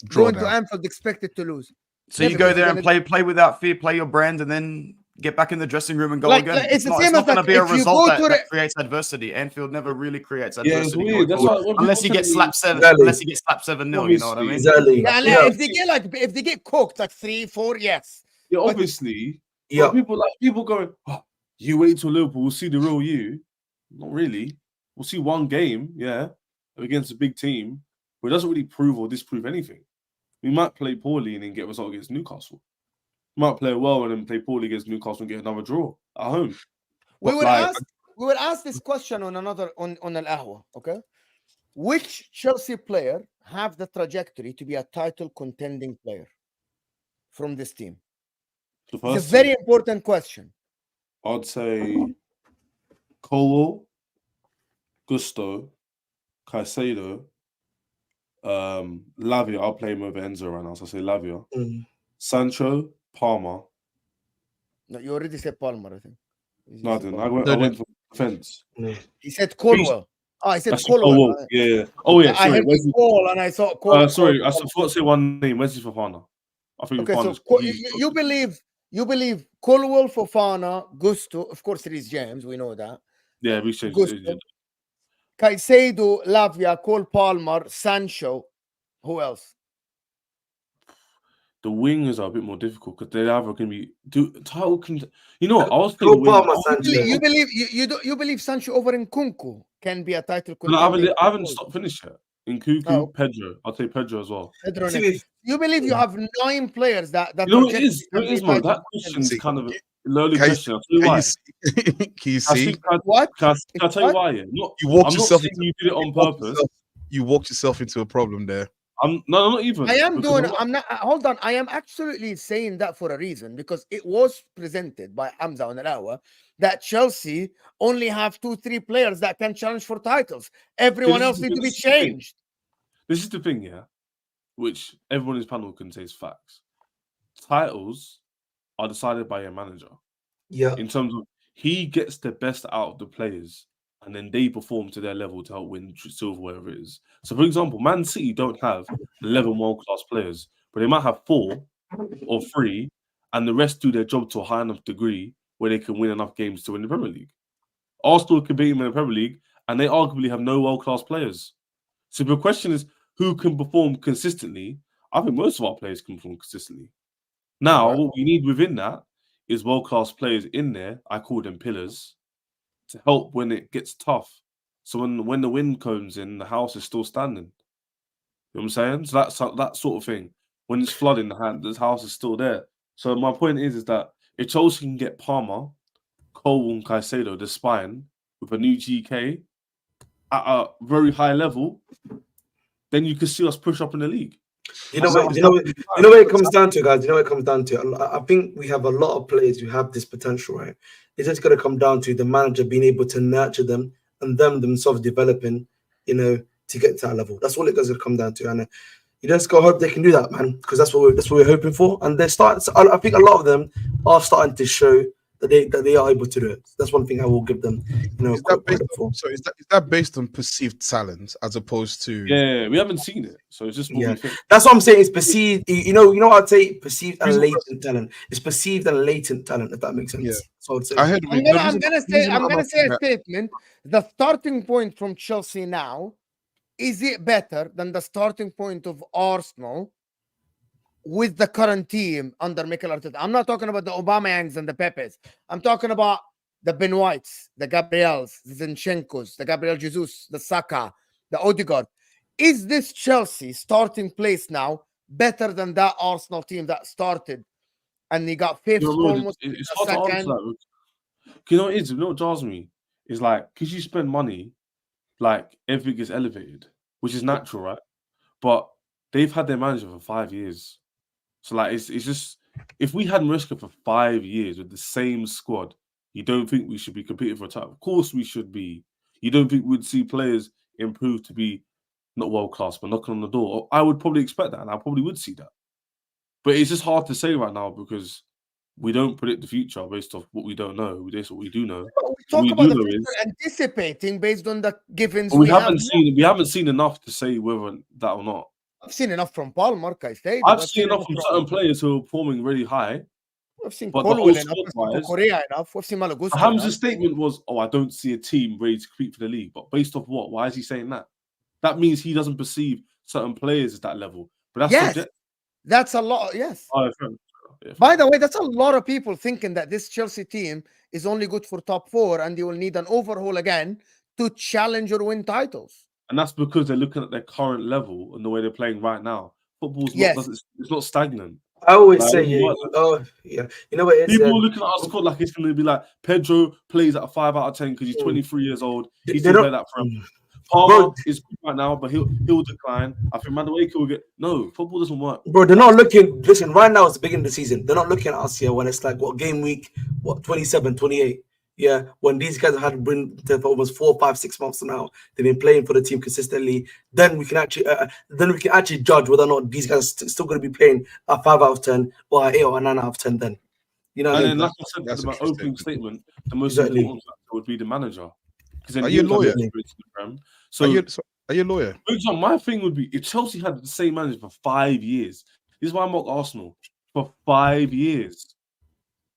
going to Anfield expected to lose. So you go there and play without fear, play your brand, and then get back in the dressing room and go again. It's the same not going to be a result that creates adversity. Anfield never really creates adversity. Yeah, it's weird. Unless you get slapped 7-0, you know what I mean? Exactly. Yeah, if they get cooked like 3-4, yes. Yeah, obviously. Yeah. People going, oh, you wait till Liverpool, we'll see the real you. Not really. We'll see one game, yeah, against a big team, but it doesn't really prove or disprove anything. We might play poorly and then get a result against Newcastle. Might play well and then play poorly against Newcastle and get another draw at home. We would ask this question on Al Ahwa, okay? Which Chelsea player have the trajectory to be a title contending player from this team? It's a very important question. I'd say Colwell, Gusto, Caicedo, Lavia. I'll play him over Enzo right now, so I say Lavia. Sancho, Palmer. No, you already said Palmer, I think. No, I didn't. I went for defense. He said Colwell. I said Colwell. Yeah. Oh, yeah. Sorry. I heard Cole and I thought Cole. Sorry, I forgot to say one name. Wesley Fofana. I think you believe Colwell, Fofana, Gusto, of course, Reece James. We know that. Yeah, we changed it. Caicedo, Lavia, Cole Palmer, Sancho. Who else? The wingers are a bit more difficult because they're either going to be title. You know what? I was thinking. You believe Sancho over in Nkunku can be a title contender? No, I haven't stopped finished yet. Nkunku, Pedro. I'll take Pedro as well. You believe you have 9 players that you know it is, man. That question's kind of a lowly question. I'll tell you why. Can you see? What? Can I tell you why? You did it on purpose. You walked yourself into a problem there. Not even. Hold on. I am absolutely saying that for a reason because it was presented by Hamza on Al-Awa that Chelsea only have 2-3 players that can challenge for titles. Everyone else needs to be changed. This is the thing, yeah, which everyone in this panel can say is facts. Titles are decided by your manager. Yeah. In terms of he gets the best out of the players. And then they perform to their level to help win silver, whatever it is. So, for example, Man City don't have 11 world-class players, but they might have 4 or 3, and the rest do their job to a high enough degree where they can win enough games to win the Premier League. Arsenal can beat them in the Premier League, and they arguably have no world-class players. So the question is, who can perform consistently? I think most of our players can perform consistently. Now, what we need within that is world-class players in there. I call them pillars, to help when it gets tough. So when the wind comes in, the house is still standing. You know what I'm saying? So that's that sort of thing. When it's flooding, the house is still there. So my point is that if Chelsea can get Palmer, Cole and Caicedo, the spine, with a new GK at a very high level, then you can see us push up in the league. You know what it comes down to, guys. You know what it comes down to. I think we have a lot of players who have this potential, right? It's just going to come down to the manager being able to nurture them and them themselves developing, you know, to get to that level. That's all it does come down to, and you just gotta hope they can do that, man, because that's what we're hoping for. And they're starting. So I think a lot of them are starting to show that they are able to do it. That's one thing I will give them. You know, is that based on perceived talent as opposed to? Yeah, we haven't seen it, so it's just what we think. That's what I'm saying. It's perceived. You know what I'd say? Perceived and latent talent. It's perceived and latent talent, if that makes sense. Yeah. So I'd say. I'm gonna say a statement. The starting point from Chelsea now, is it better than the starting point of Arsenal with the current team under Mikel Arteta? I'm not talking about the Aubameyangs and the Pepes. I'm talking about the Ben Whites, the Gabriels, the Zinchenkos, the Gabriel Jesus, the Saka, the Odegaard. Is this Chelsea starting place now better than that Arsenal team that started and he got fifth almost? It's hard to answer that. You know what it is? You know what jars me? It's like, because you spend money, like everything gets elevated, which is natural, right? But they've had their manager for 5 years. So like it's just, if we had Mariska for 5 years with the same squad, you don't think we should be competing for a title? Of course we should be. You don't think we'd see players improve to be not world class, but knocking on the door? I would probably expect that, and I probably would see that. But it's just hard to say right now because we don't predict the future based off what we don't know. That's what we do know. We talk about the future anticipating based on the givens we haven't seen. We haven't seen enough to say whether that or not. I've seen enough from Palmer, Caicedo. I've seen enough from certain players who are performing really high. I've seen Colwell enough. I've seen Korea enough. I've seen Malagusta. Hamza's statement was, "Oh, I don't see a team ready to compete for the league." But based off what? Why is he saying that? That means he doesn't perceive certain players at that level. But that's subjective. That's a lot. Yes. Oh, by the way, that's a lot of people thinking that this Chelsea team is only good for top four and they will need an overhaul again to challenge or win titles. And that's because they're looking at their current level and the way they're playing right now. Football's it's not stagnant. I always say, you know what it is? People looking at our squad like it's going to be like Pedro plays at a 5 out of 10 because he's 23 years old. He's going to play that forever. Palmer is good right now, but he'll decline. I think Madueke will get football doesn't work. Bro, they're not looking. Listen, right now it's the beginning of the season. They're not looking at us here when it's like game week 27, 28. Yeah, when these guys have been there for almost 4, 5, 6 months now, they've been playing for the team consistently. Then we can actually judge whether or not these guys are still going to be playing a 5 out of 10 or an 8 or a 9 out of 10. Then, you know. And then, like I said, that's my opening statement. The most important factor would be the manager. Are you a lawyer? So, are you a lawyer? My thing would be if Chelsea had the same manager for 5 years. This is why I mock Arsenal for 5 years.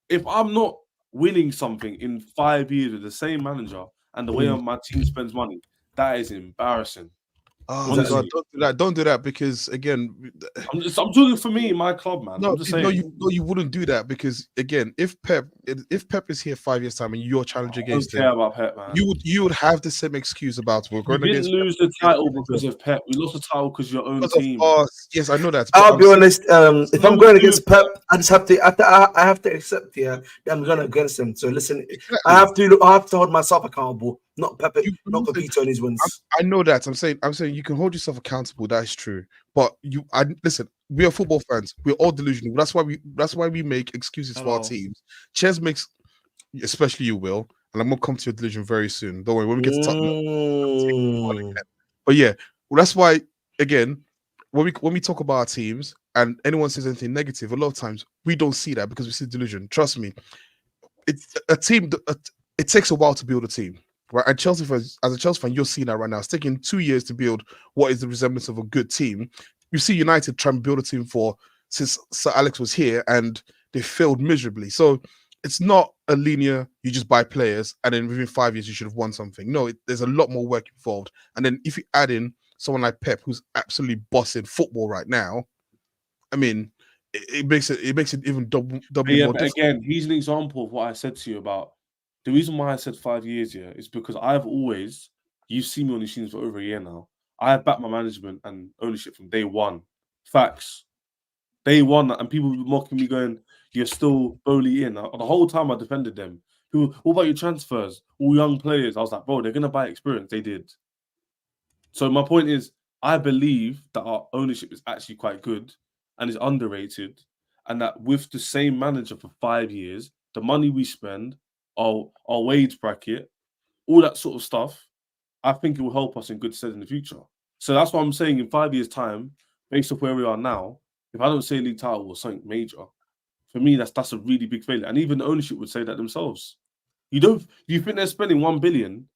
If I'm not winning something in 5 years with the same manager and the way my team spends money, that is embarrassing. Oh, God, don't do that because again, I'm talking for me, my club, man. No, I'm just saying. You wouldn't do that because again, if Pep is here 5 years time and you're challenging against him, about Pep, man. You would have the same excuse about we're going against. We didn't lose the title because of Pep. We lost the title because your own team. Yes, I know that. I'll be honest. If I'm going against Pep, I just have to. I have to accept. Yeah, I'm going against him. So listen, exactly. I have to hold myself accountable. Not Pep, not compete on his wins. I know that. I'm saying you can hold yourself accountable. That is true. But listen. We are football fans. We're all delusional. That's why we make excuses for our teams. Ches makes, especially you, Will, and I'm gonna come to your delusion very soon. Don't worry. When we get to Tottenham, but yeah, that's why again, when we talk about our teams and anyone says anything negative, a lot of times we don't see that because we see delusion. Trust me, it's a team. It takes a while to build a team. Right, and Chelsea fans, as a Chelsea fan, you're seeing that right now. It's taking 2 years to build what is the resemblance of a good team. You see United try and build a team since Sir Alex was here, and they failed miserably. So it's not a linear, you just buy players and then within 5 years you should have won something. No, there's a lot more work involved. And then if you add in someone like Pep, who's absolutely bossing football right now, I mean, it makes it even double but more but again, he's an example of what I said to you about the reason why I said 5 years here is because you've seen me on these teams for over a year now. I have backed my management and ownership from day one. Facts. Day one, and people mocking me going, you're still Bowley in. The whole time I defended them. People, what about your transfers? All young players. I was like, bro, they're going to buy experience. They did. So my point is, I believe that our ownership is actually quite good and is underrated. And that with the same manager for 5 years, the money we spend, our wage bracket, all that sort of stuff, I think it will help us in good stead in the future. So that's what I'm saying in 5 years' time, based off where we are now, if I don't say league title or something major, for me, that's a really big failure. And even the ownership would say that themselves. You think they're spending 1 billion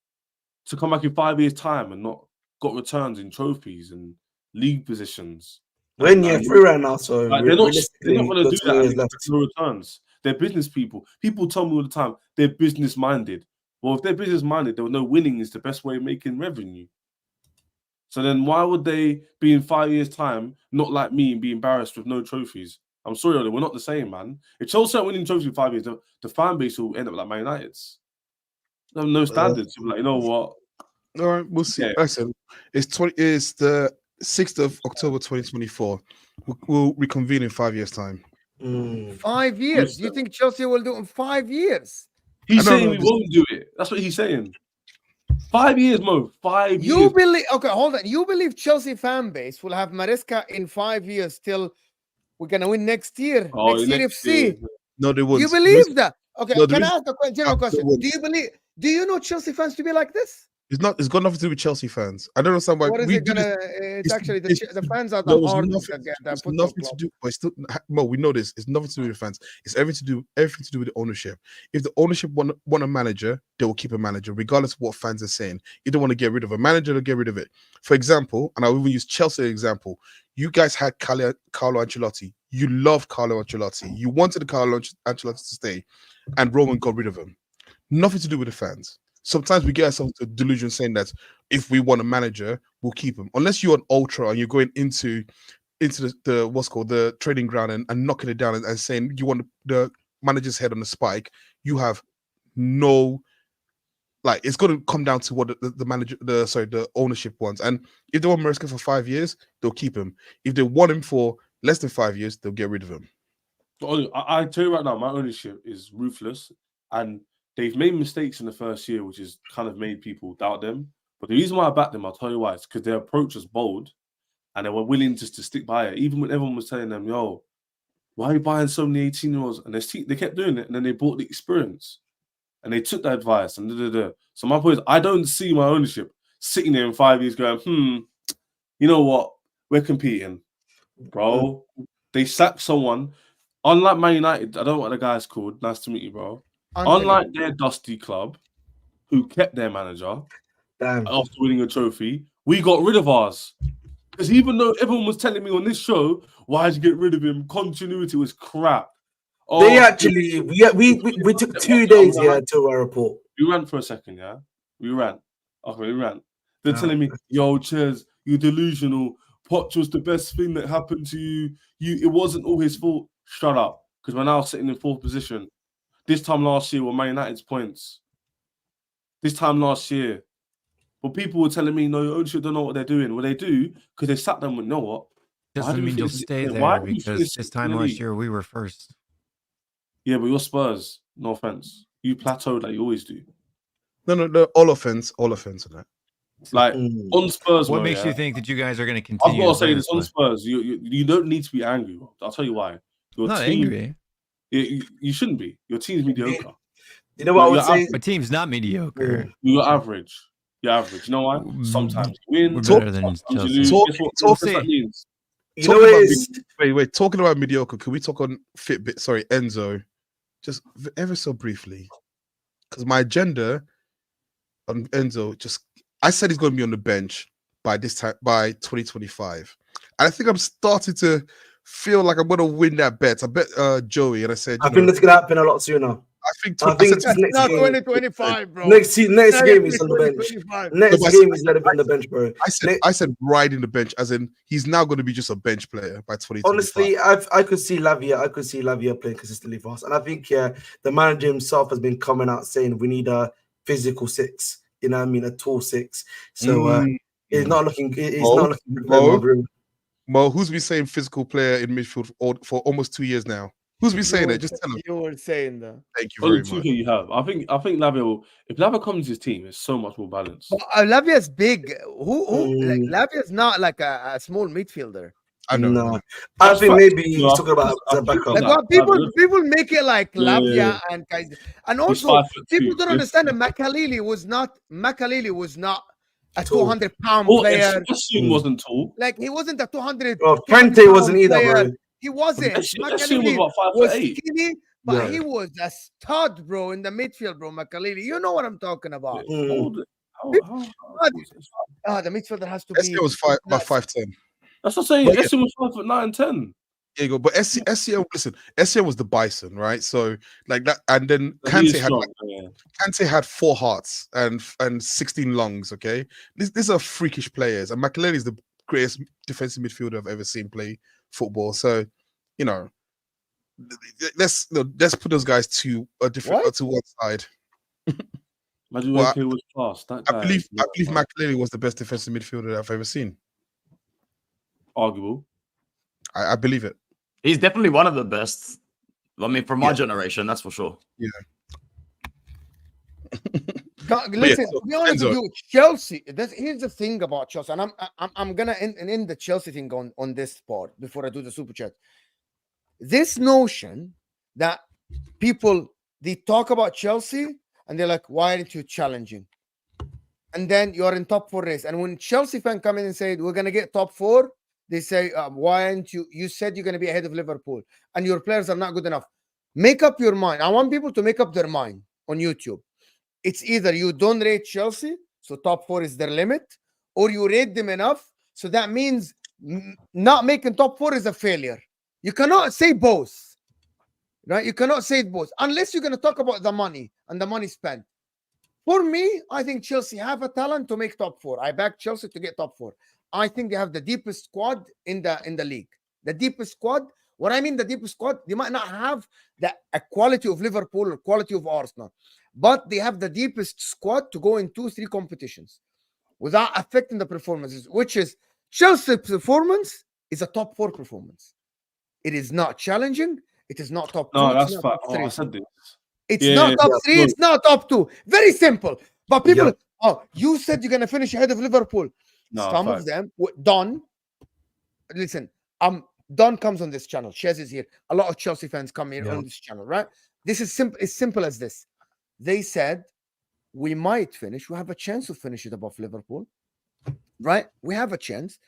to come back in 5 years' time and not got returns in trophies and league positions? We're in year 3 right now, so like, they're not going to do that and no returns. They're business people. People tell me all the time they're business minded. Well, if they're business minded, they'll know winning is the best way of making revenue. So then why would they be in 5 years' time, not like me, and be embarrassed with no trophies? I'm sorry, we're not the same, man. If Chelsea are winning trophies in 5 years, the fan base will end up like Man United's. They have no standards. Like, you know what? All right, we'll see. Yeah. Like I said, it's the 6th of October 2024. We'll reconvene in 5 years' time. 5 years? You think Chelsea will do it in 5 years? He's saying we won't do it. That's what he's saying. 5 years, Mo. 5 years. You believe? Okay, hold on. You believe Chelsea fan base will have Maresca in 5 years till we're gonna win next year? Next year FC. No, they won't. You believe that? Okay, No, can I ask a general question? Do you know Chelsea fans to be like this? It's got nothing to do with Chelsea fans. I don't understand why. What is it gonna? It's actually the fans are the hard. It's nothing to do. But still, Mo, we know this. It's nothing to do with the fans. It's everything to do with the ownership. If the ownership want a manager, they will keep a manager, regardless of what fans are saying. If they want to get rid of a manager, they'll get rid of it. For example, and I'll even use Chelsea example. You guys had Carlo Ancelotti. You loved Carlo Ancelotti. You wanted Carlo Ancelotti to stay, and Roman got rid of him. Nothing to do with the fans. Sometimes we get ourselves to a delusion saying that if we want a manager, we'll keep him. Unless you're an ultra and you're going into the what's called the training ground and knocking it down and saying you want the manager's head on the spike, you have no, like, it's going to come down to what the ownership wants. And if they want Maresca for 5 years, they'll keep him. If they want him for less than 5 years, they'll get rid of him. I tell you right now, my ownership is ruthless, and they've made mistakes in the first year, which has kind of made people doubt them. But the reason why I backed them, I'll tell you why, it's because their approach was bold and they were willing just to stick by it. Even when everyone was telling them, yo, why are you buying so many 18-year-olds? And they kept doing it, and then they bought the experience. And they took that advice. And So my point is, I don't see my ownership sitting there in 5 years going, you know what? We're competing. Bro, they sacked someone. Unlike Man United, I don't know what the guy's called. Nice to meet you, bro. Unlike their dusty club, who kept their manager after winning a trophy, we got rid of ours. Because even though everyone was telling me on this show, why'd you get rid of him? Continuity was crap. Oh, we took 2 days to a report. We ran for a second, yeah? We ran. They're telling me, yo, Ches, you're delusional. Poch was the best thing that happened to you. It wasn't all his fault. Shut up. Because we're now sitting in 4th position. This time last year were Man United's points. This time last year. But people were telling me, no, your ownership don't know what they're doing. Well, they do, because they sat them with, you know what? Doesn't mean you'll stay there, because this time last year we were first. Yeah, but you're Spurs. No offense. You plateaued like you always do. No, all offense in that. Like, on Spurs, what makes you think that you guys are going to continue? I've got to say this, on Spurs, you don't need to be angry. I'll tell you why. Your not team, angry. You shouldn't be. Your team's mediocre. You know what I would say? My team's not mediocre. You're average. You're average. You know why? Sometimes you win. We're better than Chelsea. That means. You know what it is? Wait. Talking about mediocre, can we talk on Fitbit? Sorry, Enzo. Just ever so briefly. Because my agenda on Enzo, I said he's going to be on the bench by this time, by 2025. And I think I'm starting to feel like I'm gonna win that bet. I bet Joey, and I said, I think it's gonna happen a lot sooner. I think it's said, next not game. 2025, bro. Next game is on the bench. Next game is gonna be on the bench, bro. I said riding the bench, as in he's now going to be just a bench player by 2025. Honestly, I could see Lavia playing consistently for us, and I think the manager himself has been coming out saying we need a physical 6. You know what I mean, a tall 6. So it's not looking. It's not looking good. Mo, who's been saying physical player in midfield for almost 2 years now? Who's been saying it? Just tell him. You were saying that. Thank you very much. You have. I think Lavia. If Lavia comes to his team, it's so much more balanced. Lavia's big. Like, Lavia's not like a small midfielder. I know. No. I think maybe he's talking about the backup. Like, people make it like Lavia and guys, and also people don't understand that Makaleli was not a 200-pound player. Aston wasn't tall. Like, he wasn't a 200. Oh, Kante wasn't either, bro. He wasn't. Makaleli was skinny, but he was a stud, bro, in the midfield, bro. Makaleli, you know what I'm talking about. The midfielder has to be. Was about 5'10". That's what I'm saying. Aston was 5'9" 10. There you go. But SCM, listen, SCM was the bison, right? So like that, and then Kante had 4 hearts and 16 lungs. Okay, these are freakish players, and Makaleli is the greatest defensive midfielder I've ever seen play football. So, you know, let's put those guys to one side. Imagine when he was class. I believe Makaleli was the best defensive midfielder I've ever seen. Arguable. I believe it. He's definitely one of the best. I mean, from my generation, that's for sure. Yeah. Listen, to be honest with you, Chelsea. Here's the thing about Chelsea, and I'm gonna end the Chelsea thing on this part before I do the super chat. This notion that they talk about Chelsea and they're like, "Why aren't you challenging?" And then you're in top 4 race, and when Chelsea fan come in and say, "We're gonna get top 4," they say, "Why aren't you? You said you're gonna be ahead of Liverpool, and your players are not good enough." Make up your mind. I want people to make up their mind on YouTube. It's either you don't rate Chelsea, so top 4 is their limit, or you rate them enough, so that means not making top 4 is a failure. You cannot say both, right? You cannot say both unless you're going to talk about the money and the money spent. For me, I think Chelsea have a talent to make top 4. I back Chelsea to get top 4. I think they have the deepest squad in the league. The deepest squad. What I mean, the deepest squad, they might not have the quality of Liverpool or quality of Arsenal, but they have the deepest squad to go in 2-3 competitions without affecting the performances, which is Chelsea's performance is a top 4 performance. It is not challenging. It is not top 2. No, that's fact. I said this. It's not top 3. It's not top 2. Very simple. But people, you said you're going to finish ahead of Liverpool. No, some of them, Don, listen, Don comes on this channel. Chez is here. A lot of Chelsea fans come here on this channel, right? This is simple. It's simple as this. They said, we might finish. We have a chance to finish it above Liverpool, right? We have a chance.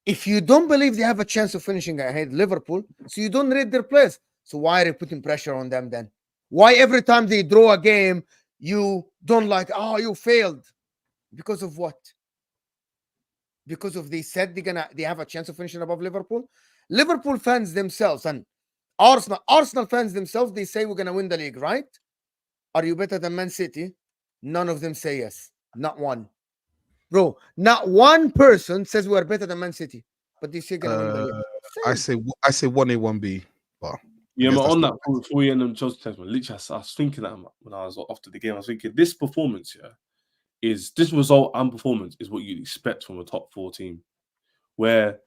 If you don't believe they have a chance of finishing ahead of Liverpool, so you don't rate their players. So why are you putting pressure on them then? Why every time they draw a game, you don't like, you failed? Because of what? Because of they said they have a chance of finishing above Liverpool? Liverpool fans themselves and Arsenal fans themselves, they say we're gonna win the league, right? Are you better than Man City? None of them say yes. Not one. Bro, not one person says we're better than Man City. But they say gonna win the league. I say 1A, 1B. Well, yeah, but on that before we end on Chelsea testament, literally, I was thinking that when I was after the game, I was thinking this performance this result and performance is what you'd expect from a top 4 team, where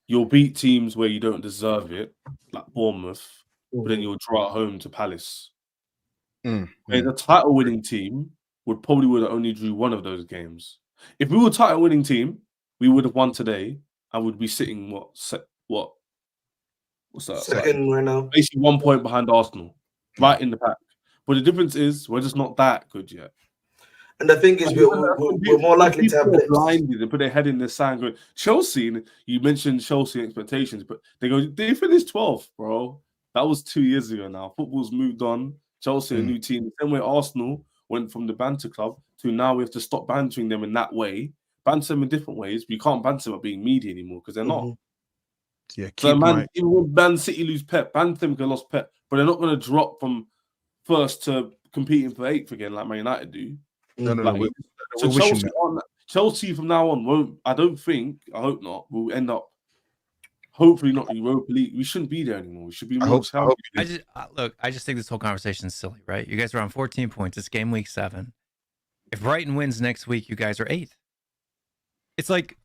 you'll beat teams where you don't deserve it, like Bournemouth, but then you'll draw at home to Palace. The title-winning team would have only drew one of those games. If we were a title-winning team, we would have won today and would be sitting what's that? Second right now. Basically 1 point behind Arsenal, right in the pack. But the difference is we're just not that good yet. And the thing is, we're more likely to have blinded and put their head in the sand. Going Chelsea, you mentioned Chelsea expectations, but they finished 12th, bro. That was 2 years ago now. Football's moved on. Chelsea, a new team. The same way Arsenal went from the banter club to now we have to stop bantering them in that way. Banter them in different ways. We can't banter them at being media anymore because they're not. Yeah, So keep even when Man City lose Pep, Man City lost Pep, but they're not going to drop from first to competing for 8th again like Man United do. No, Like, so Chelsea from now on won't. I don't think. I hope not. We'll end up. Hopefully not in Europa League. We shouldn't be there anymore. We should be more. I just think this whole conversation is silly, right? You guys are on 14 points. It's game week 7. If Brighton wins next week, you guys are 8th. It's like,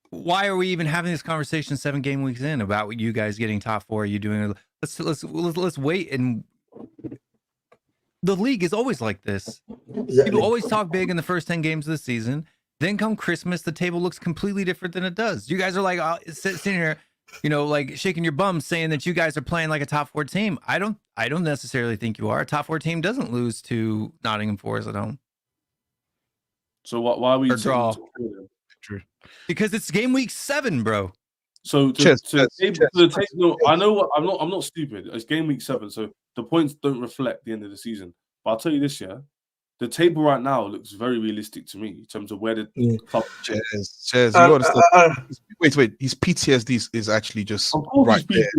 why are we even having this conversation 7 game weeks in about you guys getting top 4? Are you doing? Let's wait. And the league is always like this. Exactly. People always talk big in the first 10 games of the season. Then come Christmas, the table looks completely different than it does. You guys are like sitting here, like shaking your bum, saying that you guys are playing like a top 4 team. I don't necessarily think you are. A top 4 team doesn't lose to Nottingham Forest at home. So why are we draw? Because it's game week 7, bro. So I know what I'm not stupid. It's game week 7, so the points don't reflect the end of the season. But I'll tell you this, yeah. The table right now looks very realistic to me in terms of where the club is. Wait. His PTSD is actually just right there.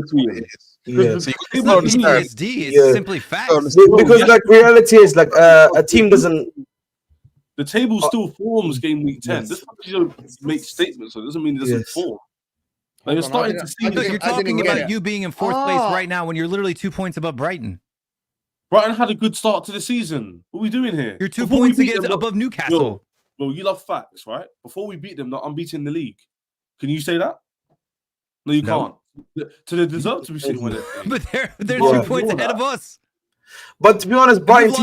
Yeah. So it's not PTSD. It's simply facts. Because like reality is like a team doesn't. The table still forms game week 10. Yes. This doesn't make statements, so it doesn't mean it doesn't form. Like you're starting to see. You're talking about you being in 4th place right now when you're literally 2 points above Brighton. Brighton had a good start to the season. What are we doing here? You're 2 points above Newcastle. Well, you love facts, right? Before we beat them, they're unbeaten in the league. Can you say that? No, you can't. So they deserve to be sitting with it. But they're 2 points ahead of us. But to be honest, Brighton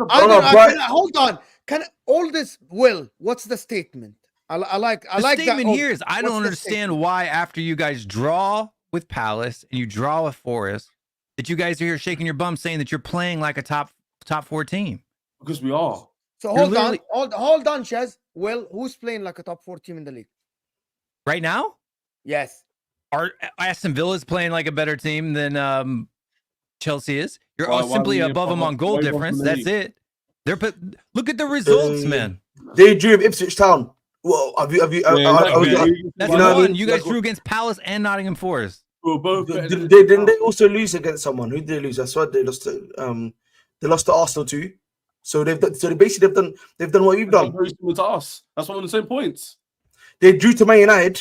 hold on. Can all this? Will, what's the statement? I like the statement that. here is I don't understand why after you guys draw with Palace and you draw with Forest, that you guys are here shaking your bum saying that you're playing like a top 4 team. Because we are. So hold on, Chez. Well, who's playing like a top 4 team in the league? Right now? Yes. Aston Villa is playing like a better team than Chelsea is. You're all simply above them on goal difference. That's it. Look at the results, man. They drew Ipswich Town. Well, that's one. You guys drew against Palace and Nottingham Forest. Didn't they also lose against someone? Who did they lose? I swear they lost to Arsenal too. So they've done what you've done. Very similar to us. That's one of the same points. They drew to Man United.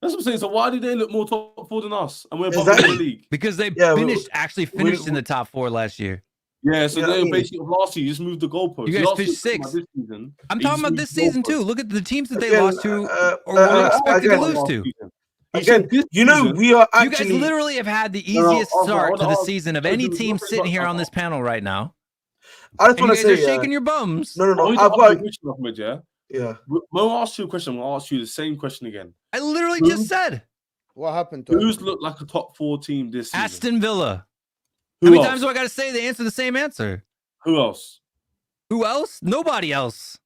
That's what I'm saying. So why did they look more top 4 than us? And we're above the league because they finished in the top 4 last year. Yeah, so they basically last year you just moved the goalpost. You guys finished 6th. I'm talking about this season too. Look at the teams that they lost to or were expected to lose to. Again, we are actually. You guys literally have had the easiest start to the season of any team sitting here on this panel right now. I just want to say, you're shaking your bums. No. I've got a question, Ahmed, yeah. When I ask you a question, I'm gonna ask you the same question again. I literally just said. What happened to who's looked like a top 4 team this season? Aston Villa. How many times do I got to say they answer the same answer? Who else? Who else? Nobody else.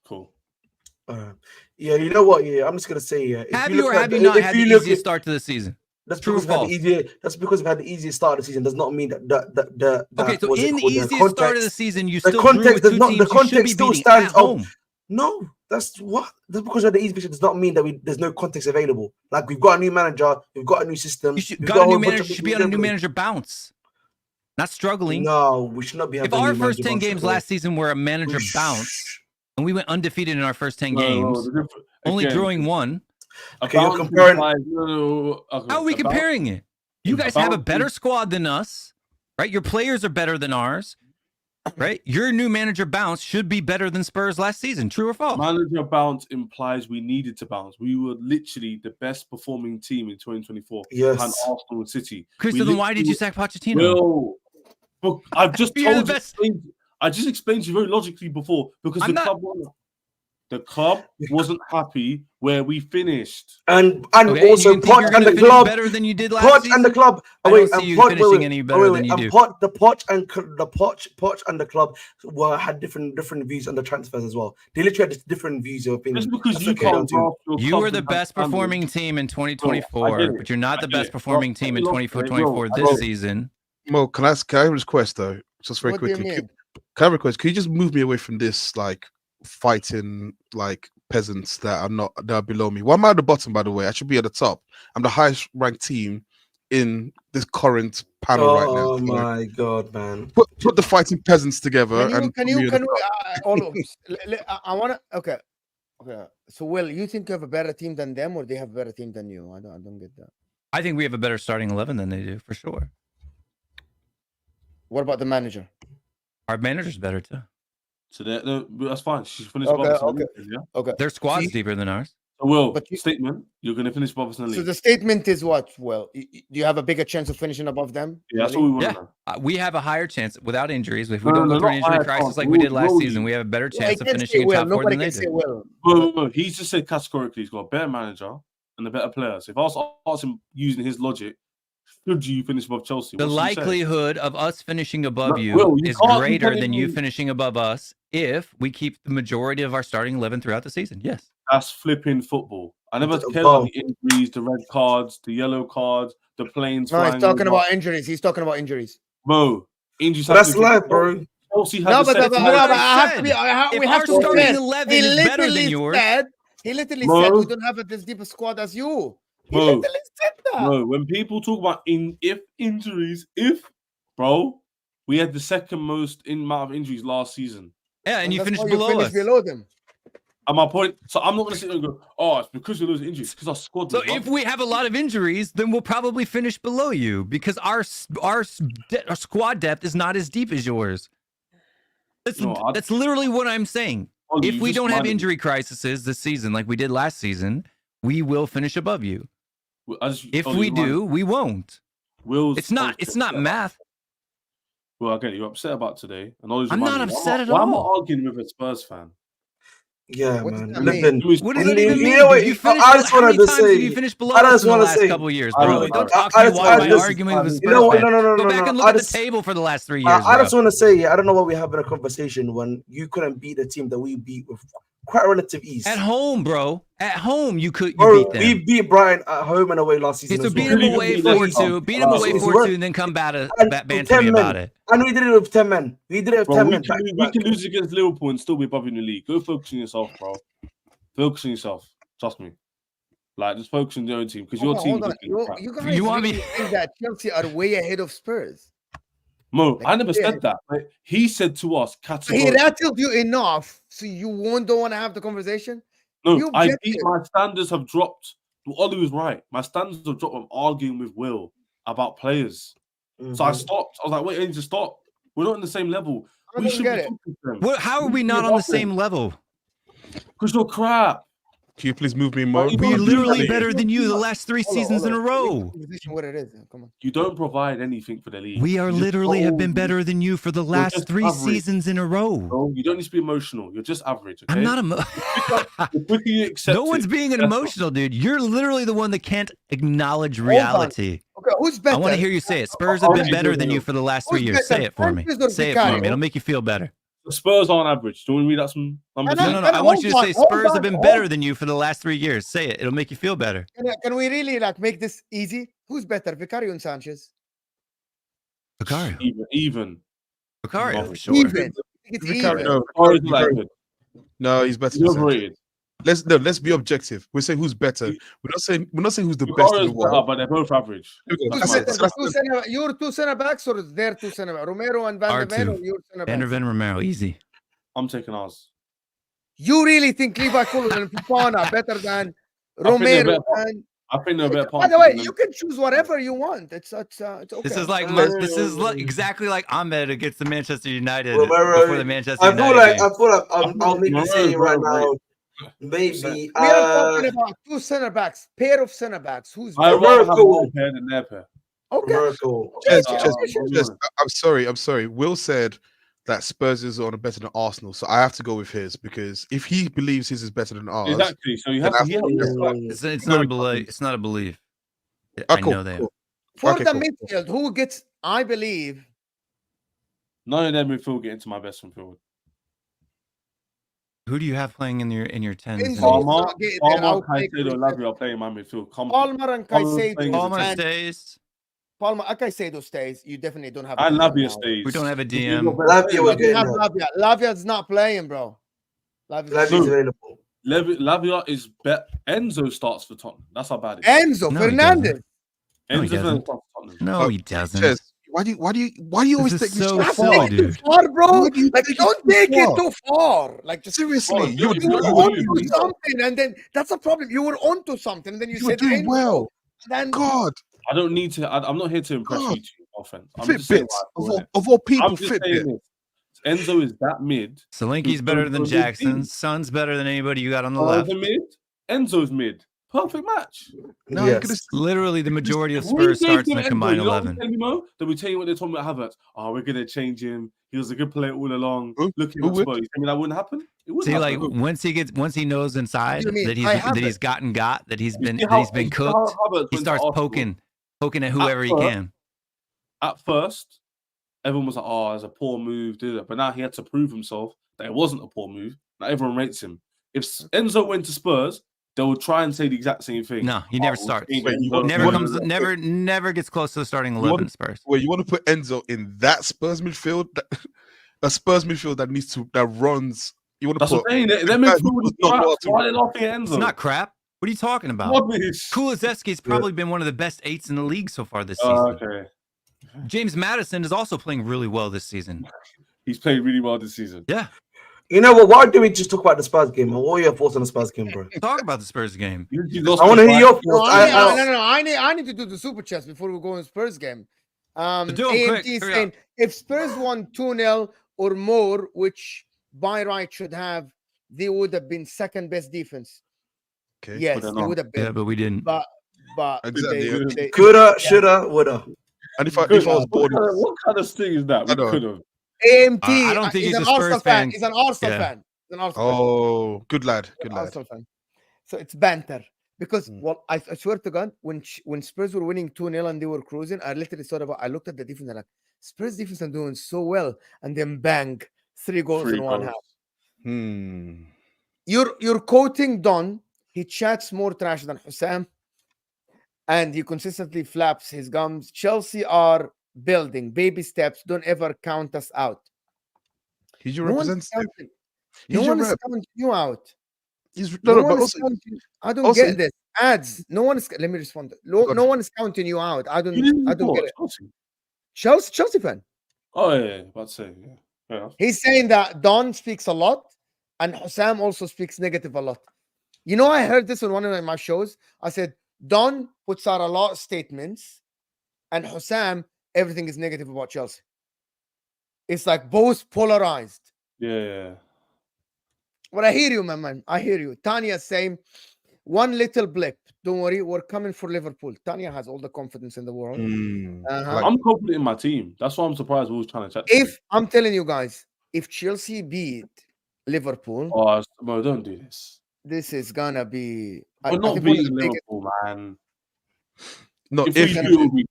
Cool. Yeah, you know what? Yeah, I'm just gonna say. Have you or have you not had the easiest start to the season? That's true. That's because we've had the easiest start of the season. Does not mean that. Okay, so in the easiest start of the season, you still the context still stands out. No, that's because of the easy position does not mean that there's no context available. Like we've got a new manager, we've got a new system. You should be on a new manager bounce, not struggling. No, we should not be. If our first 10 games last season were a manager bounce, and we went undefeated in our first 10 games, only drawing 1. Okay, you're comparing. How are we comparing it? You guys have a better squad than us, right? Your players are better than ours. Right, your new manager bounce should be better than Spurs last season. True or false? Manager bounce implies we needed to bounce. We were literally the best performing team in 2024. Yes, and Arsenal and City. Chris, then why did you sack Pochettino? Well, I've just told you. I just explained to you very logically before because the club wasn't happy where we finished, and also Poch and the club better than you did last season. And the club. Poch any better than you do. Poch and the club had different views on the transfers as well. They literally had different views of opinion. Just because you can't. You were the best performing team in 2024, but you're not the best performing team in 24-24 this season. Mo, can I request though, just very quickly? Can I request? Can you just move me away from this like fighting like peasants that are below me. Why am I at the bottom, by the way? I should be at the top. I'm the highest ranked team in this current panel right now. Oh So my god, man! put the fighting peasants together. Can you all of I want to okay. So Will, you think you have a better team than them, or they have a better team than you? I don't get that. I think we have a better starting 11 than they do, for sure. What about the manager? Our manager's better too. So that's fine. She's finished above us in the league, yeah. Okay. Their squad's deeper than ours. So Will, But statement, you're going to finish above us in the So league. the statement is what? Well, do you have a bigger chance of finishing above them? Yeah, that's what we want Yeah, to know. we have a higher chance without injuries. If we No, don't no, go through an not injury higher crisis chance. like we did last Will season, you? we have a better Yeah, I chance of can't finishing say in Will. top four Nobody than they can say do. Will. But he's just said categorically he's got a better manager and a better player. So if I was asking him using his logic, should you finish above Chelsea? The What should you say? likelihood of us finishing above No, you Will, you is can't be greater telling than you me- finishing above us if we keep the majority of our starting 11 throughout the season. Yes. That's flipping football. I never cared Bro. about the injuries, the red cards, the yellow cards, the planes. No, he's flying talking over. about injuries. He's talking about injuries. Bro, injuries. But that's happen to- life, bro. Chelsea had No, the but second what I I have to said. be. If We our have to be starting fair. 11 He is better than literally yours- said. He literally Bro. said we don't have as deep a squad as you. He Bro. literally said that. No, when people talk about injuries, bro, we had the second most amount of injuries last season. Yeah, and you that's finished why you below us. below them. And my point, so I'm not going to sit there and go, oh, it's because you're losing injuries, because our squad. So if we have a lot of injuries, then we'll probably finish below you because our squad depth is not as deep as yours. That's literally what I'm saying. If we don't have injury crises this season like we did last season, we will finish above you. If we do, we won't. It's not math. Well, I get it. You're upset about today. And all I'm not upset at why am I all. arguing with a Spurs fan? Yeah, What does man. that Listen, mean? What does that even You mean? know what? Did you finish, I just how many wanted to times did you say- finish below I us just in the wanna last say- couple of years, I bro? don't- Don't I- talk to me why am I arguing with a Spurs No, fan. no, no, no, Go no, back no. and look I at just- the table for the last 3 years, I bro. just want to say, I don't know why we're having a conversation when you couldn't beat the team that we beat with quite relative ease. At home, bro. At home, you beat Bro, them. we beat Brighton at home and away last season. Okay, so as beat well. them away Beat 4-2. Beat them away It's 4-2, worth- and then come back to And banter 10 me men. about it. And we did it with 10 men. We did it with Bro, 10 we men. can lose against Liverpool and still be above in the league. Go focus on yourself, bro. Focus on yourself. Trust me. Like, just focus on your own team because your team. Hold on. You guys You want really me- think that Chelsea are way ahead of Spurs? Mo, Like, I never yeah. said that. Like, he said to us, He categorically. rattled you enough, so you don't want to have the conversation. No, You I objected. beat my standards have dropped. Ollie was right. My standards have dropped. I'm arguing with Will about players. So I stopped. I was like, wait, I need to stop. We're not in the same level. I We don't should get be it. talking to them. How are we not on the same level? Because you're crap. Can you please move me more? Well, We're Bro, literally you- better than you the last 3 Hold on, seasons in a hold on. row. Make the conversation what it is. Come on. You don't provide anything for the league. We are You just literally have been hold- better than you for the last just 3 average. seasons in a row. Bro, you don't need to be emotional. You're just average. Okay? I'm not The quicker you accept No one's it, being that's emotional, dude. You're literally the one that can't acknowledge reality. Okay, who's better? I want to hear you say it. Spurs have been Okay, better good than deal. you for the last Who's 3 years. Say better, it for me. Sanchez or Say it for Vicario? me. It'll make you feel better. The Spurs aren't average. Do you want me to read out some numbers? And No, no, And I want you to hold say on, hold Spurs have on, been hold better on. than you for the last 3 years. Say it. It'll make you feel better. Can we really make this easy? Who's better, Vicario and Sanchez? Vicario. Even. Vicario, for sure. Even. I think it's Vicario, even. no, Spurs Vicario- like good. no, he's better. You're than Sanchez. overrated. Let's be objective. We're saying who's better. We're not saying who's the best in Vicario's the world. better, but they're both average. Okay, Who's that's better? it. The So that's two your two center backs or their two center backs? Romero and Van Our der Ven two. or your center Van der backs? Ven Romero, easy. I'm taking ours. You really think Levi Cullen and Fofana are better than they're Romero better. and I think they're better. by the way, you can choose whatever you want. It's okay. This is like exactly like Ahmed against the Manchester United Romero, before the Manchester I feel United like game. I'll make you say it right now. Maybe we are talking about two center backs, pair of center backs. Who's I better? rather have Romero. one pair than their pair. Okay. Romero. Just, I'm sorry. Will said that Spurs is on better than Arsenal, so I have to go with his because if he believes his is better than ours, Exactly. So you have to hear it. It's not a belief. It's not a belief. I cool, know that. cool. For Okay, the cool. midfield, who gets, I believe, None of them midfield get into my best midfield. Who do you have playing in your tens? Enzo. Palmer, not getting there. I'll take Caicedo, it. Lavia are playing my midfield. Palmer and Caicedo. Palmer and stays. Palmer, Caicedo stays. You definitely don't have. a And DM Lavia now. stays. We don't have a Because DM. you've got Lavia better will We get players. have in Lavia. Lavia's not playing, bro. Lavia's available. Lavia is better. Enzo starts for Tottenham. That's how bad it is. Enzo No, he Fernandez. No, he Enzo doesn't. Fernandez starts for Tottenham. No, he doesn't. Ches, why do you always This take is this so too That's silly, far? taking it dude. too far, bro. Why do you Like, take it don't too take it far? too far. Like, just Seriously, Bro, you you were you- onto you- something, and then that's a problem. You were onto something, and then you were said doing Enzo, well. Then God, I don't need to. I'm not here to impress God. you two. Offense. I'm just saying Fitbits what I of feel, innit? all people, I'm just saying Fitbit. this. Enzo is that mid. Solanke's better than Jackson. Son's better than anybody you got on the left. Mid. Enzo's mid. Perfect match. No, you're Yes. gonna Literally, the majority of We Spurs gave starts in them a Enzo. combined You know what I'm 11. telling you, Mo? Then we tell you what they're talking about Havertz. Oh, we're gonna change him. He was a good player all along. Who? Looking Who at would? Spurs. You think that wouldn't happen? It wouldn't See, like happen. once he knows inside you mean? that I he's have that it. he's gotten that he's You been see how- cooked, you see how Havertz he went to starts Arsenal? poking at whoever he first, can. At first, everyone was like, "Oh, it's a poor move," but now he had to prove himself that it wasn't a poor move. Now everyone rates him. If Enzo went to Spurs, they would try and say the exact same thing. No, he never we'll starts. change Wait, you Enzo. want- Never you comes, want- never gets close to the starting You 11 want- at Spurs. Wait, you want to put Enzo in that Spurs midfield? A Spurs midfield that runs. You want to That's put? what I'm saying. Their guy midfield who is does not crap. know how to Why are they run. laughing at Enzo? It's not crap. What are you talking about? Rubbish. Kulusevski's probably been one of the best 8s in the league so far this season. Okay. James Madison is also playing really well this season. He's played really well this season. Yeah, You know what? Why do we just talk about the Spurs game? What are your thoughts on the Spurs game, bro? talk about the Spurs game. You I want to hear your No, thoughts. I need to do the super chats before we go in Spurs game. So do 'em AMT quick, is hurry saying up. if Spurs won 2-0 or more, which by right should have, they would have been second best defense. Okay. Yes, But they're they not. would have been. Yeah, but we didn't. But Exactly. they Coulda, shoulda, woulda. And if I was bored, What kind of thing is that? I We know. could have. AMT. I don't think he's he's an a Spurs Arsenal fan. He's an Arsenal Yeah. fan. He's an Arsenal fan. oh, good lad, good lad. Arsenal fan. So it's banter because Mm. well, I swear to God, when Spurs were winning 2-0 and they were cruising, I literally thought about. I looked at the defense and like Spurs defense are doing so well, and then bang, 3 goals Three in one goals. half. Hmm. You're quoting Don. He chats more trash than HUSAM, and he consistently flaps his gums. Chelsea are building baby steps. Don't ever count us out. He's your No one's representative. counting. He's No your one is rep. counting you out. He's No no, one but is also, counting. I don't also- get this. Ads. No one is. Let me respond. No Go on. one is counting you out. I don't. You didn't I don't get it. report. Chelsea fan. Oh yeah, about to say. Yeah. Fair enough. He's saying that Don speaks a lot, and HUSAM also speaks negative a lot. You know, I heard this on one of my shows. I said Don puts out a lot of statements, and HUSAM everything is negative about Chelsea. It's like both polarized. Yeah. But I hear you, my man. I hear you. Tanya saying one little blip. Don't worry, we're coming for Liverpool. Tanya has all the confidence in the world. Hmm. Uh-huh. I'm confident in my team. That's why I'm surprised we was trying to chat. If I'm telling you guys, if Chelsea beat Liverpool, Mo, don't do this. this is gonna be. We're not one of beating the biggest- Liverpool, man. No, If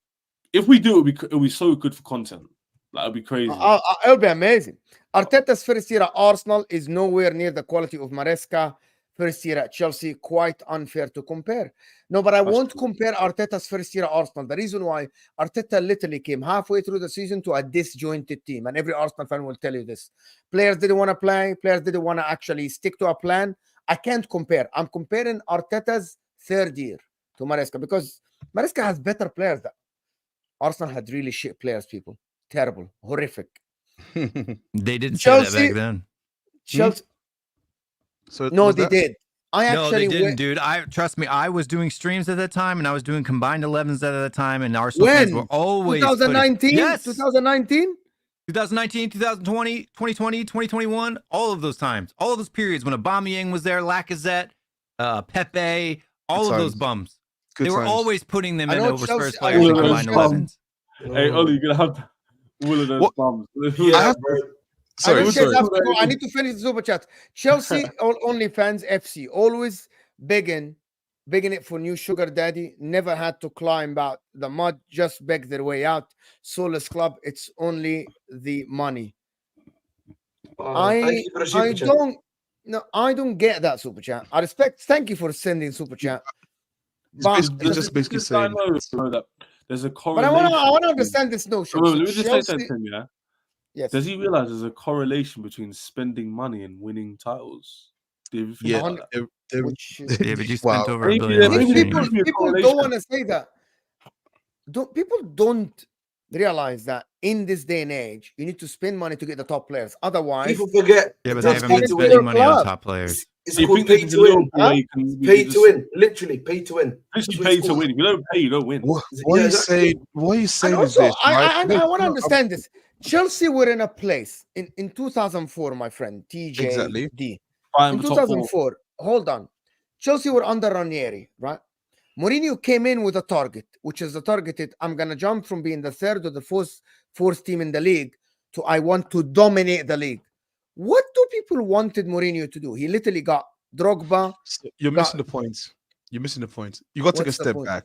if we do, it'll be so good for content. Like it'll be crazy. It'll be amazing. Arteta's first year at Arsenal is nowhere near the quality of Maresca. First year at Chelsea, quite unfair to compare. No, but I That's won't true. compare Arteta's first year at Arsenal. The reason why Arteta literally came halfway through the season to a disjointed team, and every Arsenal fan will tell you this. Players didn't want to play. Players didn't want to actually stick to a plan. I can't compare. I'm comparing Arteta's third year to Maresca because Maresca has better players. Arsenal had really shit players, people. Terrible, horrific. They didn't say that Chelsea- back then. Chelsea. so No, was they that- did. I No, actually they didn't, went- dude. Trust me. I was doing streams at that time, and I was doing combined 11s at that time, and Arsenal fans When? were always putting- 2019. Yes, 2019. 2019, 2020, 2020, 2021, all of those times, all of those periods when Aubameyang was there, Lacazette, Pepe, all Good of those times. bums. Good They were times. always putting them I in know over Chelsea- Spurs I players know in combined those 11s. Hey, Ollie, you're gonna have all of those What- bums. Yeah, have- bro. Sorry, I, don't sorry. care, after- I need to finish the super chat. Chelsea OnlyFans FC always begging it for new sugar daddy. Never had to climb out the mud. Just beg their way out. Soulless club. It's only the money. Thank you for the super chat. I don't get that super chat. I respect. Thank you for sending super chat. But, It's just basically This guy saying. knows that there's a but correlation. I want to understand this notion. Let So me just say Chelsea- something to him, yeah. yes. Does he realize there's a correlation between spending money and winning titles? If you think Yeah, about that. Which is, Yeah, but you wow. spent over $1 Maybe billion. there- last maybe year. there could be a people don't correlation. want to say that. People don't realize that in this day and age, you need to spend money to get the top players. Otherwise, People forget. Yeah, but it's they not haven't pay been to spending spending win. money on club. top players. It's So you called think pay this is to a win. Liverpool where you can Pay to win. Literally, pay to win. Literally what pay it's to called. win. If you don't pay, you don't win. What Yeah, are you exactly. saying? What are you saying And is also, this, right? I No, want to no, understand this. Chelsea were in a place in 2004, my friend, TJD. Exactly. Fighting In for top 2004, hold on. Chelsea were under Ranieri, right? Mourinho came in with a target, which is the targeted, I'm going to jump from being the third or the fourth team in the league to I want to dominate the league. What do people wanted Mourinho to do? He literally got Drogba. So you're Got- missing the point. You're missing the point. You got to take a What's the step point? back.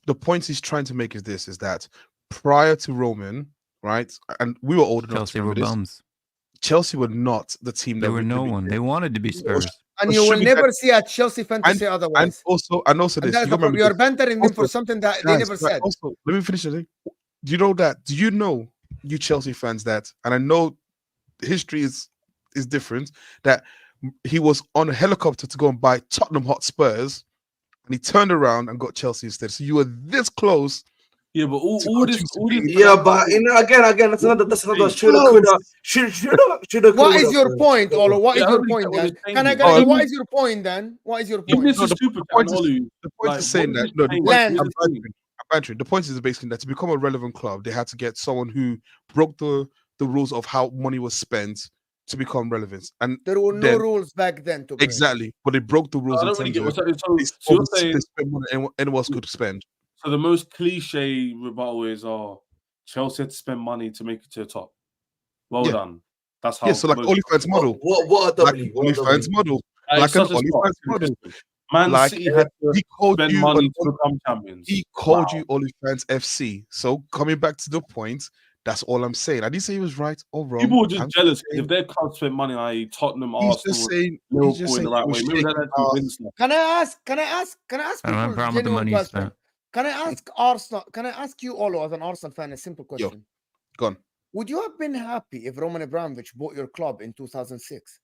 The point he's trying to make is this: is that prior to Roman, right? And we were old enough Chelsea to were remember this. bums. Chelsea were not the team They that were we no believed one. in. They wanted to be Spurs. And But you will should we never get- see a Chelsea fan to say And otherwise. also And this. that's You the got to problem. remember You're this. bantering them for Also, something that they Guys, never right, said. Also, let me finish this. Do you know that? Do you know, you Chelsea fans, that? And I know history is different. That he was on a helicopter to go and buy Tottenham Hotspurs, and he turned around and got Chelsea instead. So you were this close. Yeah, but all To this, continue to all this. be- Yeah, but again, that's another shoulda, coulda, shoulda. What is your point, Olo? What is Yeah, I your don't point get what then? he's Can I saying. get Oh, what is your point then? What is your Even point? this is the super point chat, is- Olu. The point Like, is saying what that is no, this the change? point, Land. I'm bantering. The point is basically that to become a relevant club, they had to get someone who broke the rules of how money was spent to become relevant. And There were no then- rules back then to break. exactly, but they broke the rules I in don't really terms get of what's happening. they So you're saying spend money anyone else could spend. so the most cliche rebuttal is, Chelsea had to spend money to make it to the top. Well Yeah. done. That's how. Yeah, so like most- OnlyFans model, What a like W? an What a OnlyFans W? model, Like, like an such a spot. OnlyFans model. Man Like City had to he called spend you money an to become champions. He called Wow. you OnlyFans FC. So coming back to the point, that's all I'm saying. I didn't say he was right or wrong. People were just I'm jealous saying if their club spent money, i.e., Tottenham, he's Arsenal, just saying Liverpool in the right he was way. Maybe that shaking actually ass. wins stuff. Can I ask I don't have a people a problem with the genuine money you question? spent. Can I ask Arsenal? Can I ask you, Olo, as an Arsenal fan, a simple question? Gone. Would you have been happy if Roman Abramovich bought your club in 2006?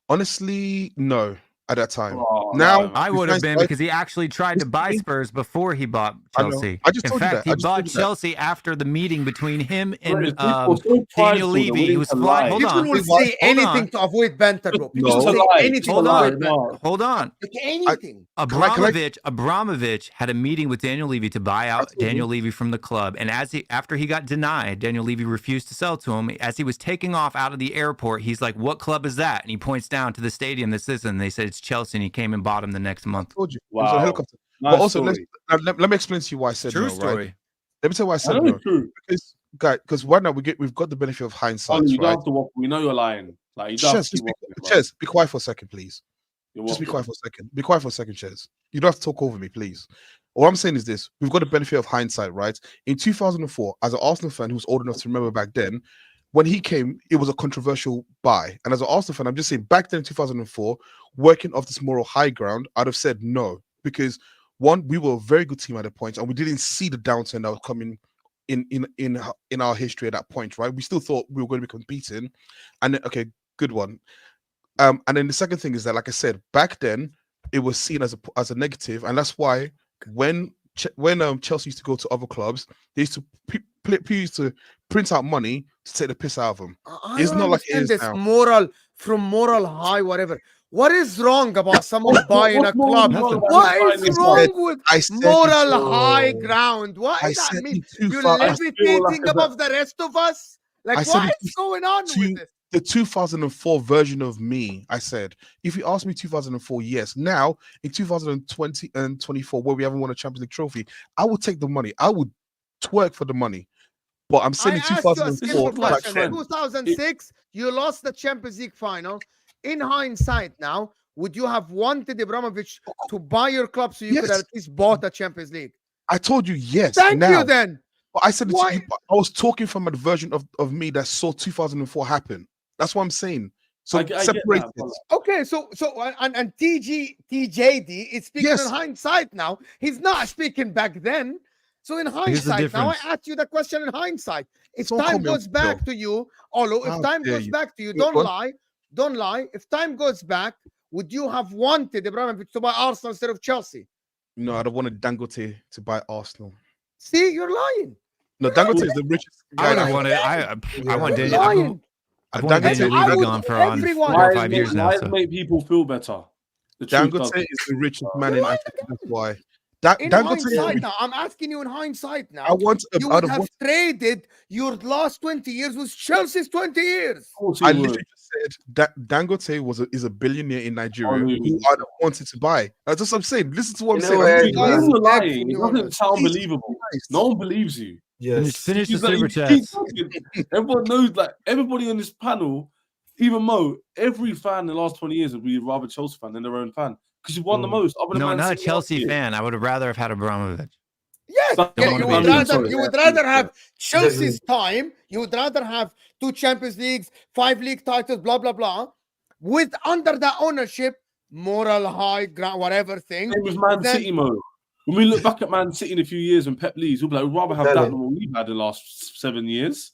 Honestly, no. At that time. Oh, Now no, man. I would have been hindsight, because he actually tried to buy Spurs before he bought I know. Chelsea. I just In told you fact, that. I he just bought told you that. Chelsea after the meeting between him Bro, and people are so Daniel prideful, they're Levy. He willing was to flying. lie. Hold People on. will What? say Hold anything on. to avoid banter, bro. People No. will say Lie. anything Hold to on. avoid banter. Hold on. Like anything. Can I- Abramovich had a meeting with Daniel Levy to buy out Absolutely. Daniel Levy from the club. And after he got denied, Daniel Levy refused to sell to him. As he was taking off out of the airport, he's like, "What club is that?" And he points down to the stadium that says, and they said it's Chelsea, and he came and bought him the next month. told you. It was a Wow. helicopter. Nice But also, story. let me explain to you why I said True no, story. right? Let me tell you why I I said know no. it's true. Because right now we've got the benefit of hindsight, Ollie, you don't right? have to walk. We know you're lying. Like you don't have Ches, to just keep walking, bro. Ches, be quiet for a second, please. You're Just be walking. quiet for a second. Be quiet for a second, Ches. You don't have to talk over me, please. All I'm saying is this: we've got the benefit of hindsight, right? In 2004, as an Arsenal fan who's old enough to remember back then, when he came, it was a controversial buy. And as an Arsenal fan, I'm just saying, back then in 2004, working off this moral high ground, I'd have said no, because one, we were a very good team at the point, and we didn't see the downturn that was coming in our history at that point, right? We still thought we were going to be competing, and then, okay, good one. And then the second thing is that, like I said, back then it was seen as a negative, and that's why when Chelsea used to go to other clubs, they used to people used to print out money to take the piss out of them. I It's don't not like it understand is this now. moral high, whatever. What is wrong about someone buying a What's more club? wrong about What buying is this wrong club? with I said moral it's- high ground? What I does that said mean? in You're 2000 levitating above the rest of us? I Like, said what in is going on with this? the 2004 version of me, I said, if you ask me 2004, yes. Now, in 2020 and 24, where we haven't won a Champions League trophy, I would take the money. I would twerk for the money. But I'm saying I in asked you a 2004, simple back question. then, 2006, you lost the Champions League final. In hindsight now, would you have wanted Abramovich to buy your club so you could Yes. have at least bought a Champions League? I told you yes. Thank now. you then. But I said it to Why- you, but I was talking from a version of me that saw 2004 happen. That's what I'm saying. So I get separate that, it. but Okay, so and TJD is speaking Yes. in hindsight now. He's not speaking back then. So in hindsight, now I difference. asked you the question in hindsight. If Don't call time me a goes back weirdo. to you, Olo, if How time dare goes you. back to you, Go don't on. lie. Don't lie. If time goes back, would you have wanted Abramovich to buy Arsenal instead of Chelsea? No, I'd have wanted Dangote to buy Arsenal. See, you're lying. No, Dangote is the richest I guy. would have wanted. I want Daniel. I've wanted Daniel Dangote- Levy gone for on 4 or 5 years now. Why So. make people feel better? The truth Dangote does. is the richest man You're in lying Africa. That's why. In Dangote. hindsight now, I'm asking you in hindsight now. I want. You I'd would have have wanted, traded your last 20 years with Chelsea's 20 years. Of course I he would. literally just said that Dangote is a billionaire in Nigeria Oh, who I'd have wanted to buy. That's just what I'm saying. Listen to what I'm You saying. know I'm what, being guys, honest. You're lying. Excellent, It you're doesn't sound Jesus believable. Christ. No one believes you. Yes. Finish the He's like, super you chats. keep talking. Everyone knows, like everybody on this panel, even Mo, every fan in the last 20 years would be rather a Chelsea fan than their own fan because you won the most. Other than No, Man not a City Chelsea last year. fan. I would have rather have had Abramovich. Yes, Don't yeah, wanna you be would a rather Chelsea you would fan. rather have Chelsea's time. You would rather have 2 Champions Leagues, 5 league titles, blah blah blah, with under that ownership, moral high ground, whatever thing. Same with Man Then- City, Mo. When we look back at Man City in a few years when Pep leaves, we'll be like, we'd rather have that Exactly. than what we've had in the last 7 years.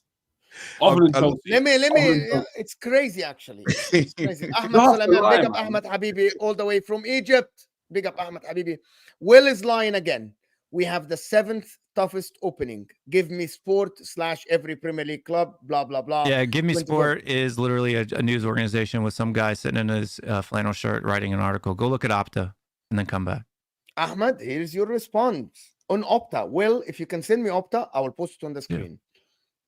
Other than Chelsea. Let me. Other than Chelsea. It's crazy actually. It's crazy. Ahmed have to Sulaiman, lie, big up man. Ahmed Habibi, all the way from Egypt. Big up Ahmed Habibi. Will is lying again. We have the 7th toughest opening. Give me sport / every Premier League club. Blah blah blah. Yeah, Give Me 24. Sport is literally a news organization with some guy sitting in his flannel shirt writing an article. Go look at Opta and then come back. Ahmed, here's your response on Opta. Will, if you can send me Opta, I will post it on the screen.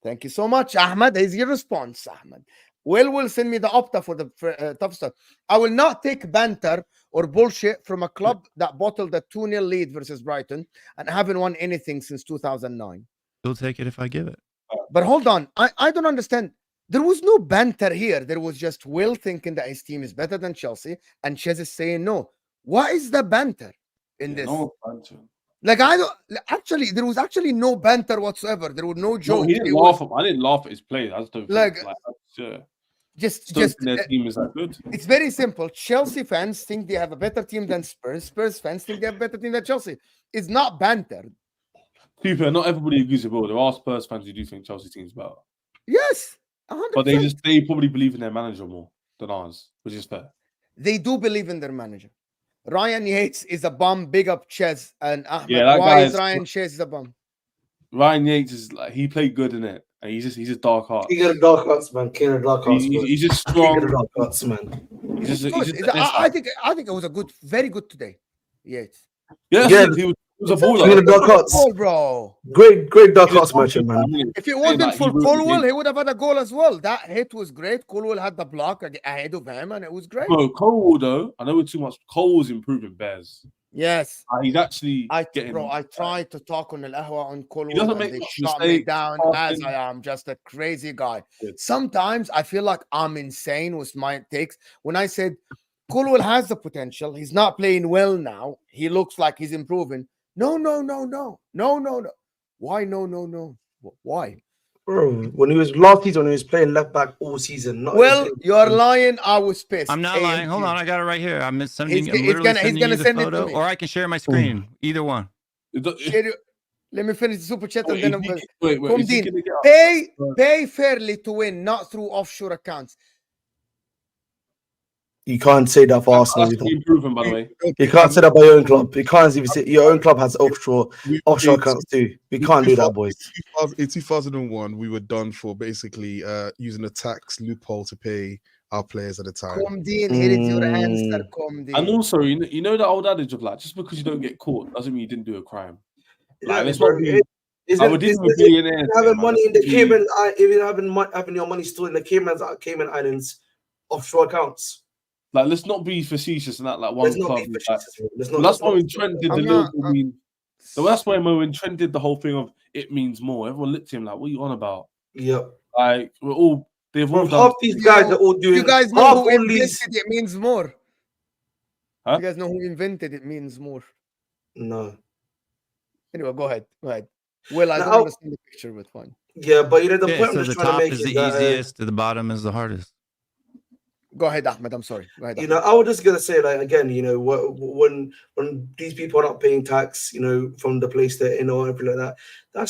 Thank you so much, Ahmed. Here's your response, Ahmed. Will send me the Opta for the tough stuff. I will not take banter or bullshit from a club that bottled a 2-0 lead versus Brighton and haven't won anything since 2009. You'll take it if I give it. But hold on, I don't understand. There was no banter here. There was just Will thinking that his team is better than Chelsea, and Ches is saying no. What is the banter in this? No banter. Like I don't actually. There was actually no banter whatsoever. There was no No, joke. he didn't It was laugh at. I didn't laugh at his play. I just don't Like- think, yeah. just Their team is that good. It's very simple. Chelsea fans think they have a better team than Spurs. Spurs fans think they have a better team than Chelsea. It's not banter. People, not everybody agrees with Will. There are Spurs fans who do think Chelsea team's better, Yes, 100%. but they probably believe in their manager more than ours, which is fair. They do believe in their manager. Ryan Yates is a bum. Big up Ches and Ahmed. Yeah, that Why guy is is- Ryan Yates a bum? Ryan Yates is like he played good in it, and he's just dark heart. King of the dark arts, man. King of the dark arts. He's just King of the strong. dark arts, man. He's just Good. I think it was a good, very good today. Yates. yeah, Yeah. he was a King of baller. the dark arts. Oh, bro. Great dark He was arts merchant, man. If it wasn't like, for he really Colwell, did. he would have had a goal as well. That hit was great. Colwell had the block ahead of him, and it was great. Bro, Cole though, I know we're too much. Cole's improving Bears. Yes. He's actually I getting. tried to talk on Al Ahwa on Colwell, doesn't and make they much shut me mistakes, down as passing. I am just a crazy guy. Good. Sometimes I feel like I'm insane with my takes. When I said Colwell has the potential, he's not playing well now. He looks like he's improving. No. Why no? Why? Bro, when he was last season, when he was playing left back all season. Not Well, even- you're lying. I was pissed. I'm not lying. Hold on, I got it right here. I'm sending. He's I'm literally gonna sending you the send it to photo, me. or I can share my screen. Either one. Share it. Let me finish the super chat and Wait, then is I'm he- going. wait, Come is he Dean, gonna get up? Pay fairly to win, not through offshore accounts. You can't say that for Arsenal. That's improving, by the way. You can't say that by your own club. You can't even say your own club has offshore accounts too. We can't do that, boys. In 2001, we were done for basically using a tax loophole to pay our players at the time. Come Dean, here is your answer. Come Dean. And also, you know the old adage of like, just because you don't get caught doesn't mean you didn't do a crime. Like, Yeah, let's bro, not be. I would is be billionaires. having man. money in the Be- Cayman, even having your money stored in the Cayman Islands offshore accounts. Like, let's not be facetious and that. Like one Let's not club. be is like, facetious, bro. Let's well, not. that's why when Trent did the I'm not- Liverpool meme. So that's why when Trent did the whole thing of it means more. Everyone looked at him like, "What are you on about?" Yep. Like we're all. They've all Bro, half done. these guys are all doing. You guys know half who all invented these. it means more. Huh? You guys know who invented it means more. No. Anyway, go ahead. Well, I Now, don't understand the picture, but fine. Yeah, but you know the Yeah, point I'm so just the trying to top make is is the that, easiest, to the bottom is the hardest. Go ahead, Ahmed. I'm sorry. Go ahead. you know, I was just gonna say, like, again, you know, when these people are not paying tax, you know, from the place they're in or everything like that,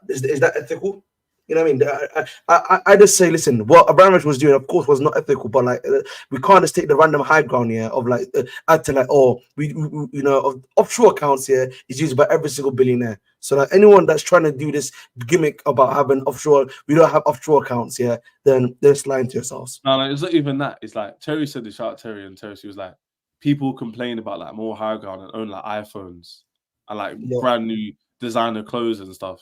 is that ethical? You know what I mean? I just say, listen, what Abramovich was doing, of course, was not ethical, but like we can't just take the random high ground here of like add to like, oh, we you know, of offshore accounts here is used by every single billionaire. So like anyone that's trying to do this gimmick about having offshore, we don't have offshore accounts here, then they're just lying to yourselves. No, it's not even that. It's like Terry said this, shout out Terry, and Terry, she was like, people complain about like more high ground and own like iPhones and like brand new designer clothes and stuff.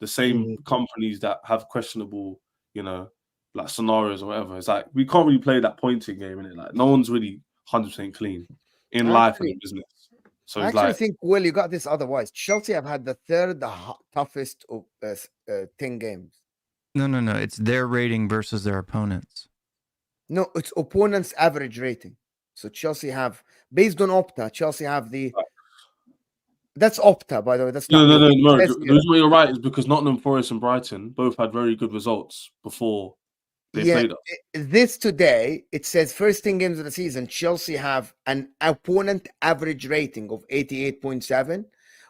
The same companies that have questionable, you know, like scenarios or whatever. It's like we can't really play that pointing game in it. Like no one's really 100% clean in life and in business. So I it's actually like, think, well, you got this otherwise. Chelsea have had the third toughest of 10 games. No. It's their rating versus their opponents. No, it's opponents' average rating. So Chelsea have, based on Opta, Chelsea have the. That's Opta, by the way. That's not no. me. The reason why you're right is because Nottingham Forest and Brighton both had very good results before they played us. This today, it says first 10 games of the season, Chelsea have an opponent average rating of 88.7,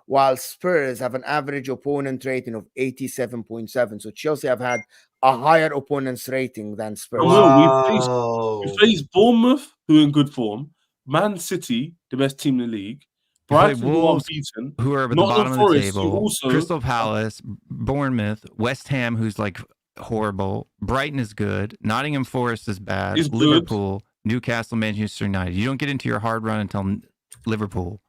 while Spurs have an average opponent rating of 87.7. So Chelsea have had a higher opponent's rating than Spurs. We faced Bournemouth, who are in good form, Man City, the best team in the league, Brighton, Wolves, unbeaten, who are at the bottom of the table, Crystal Palace, Bournemouth, West Ham, who's like horrible, Brighton is good, Nottingham Forest is bad, Liverpool, Newcastle, Manchester United. You don't get into your hard run until Liverpool.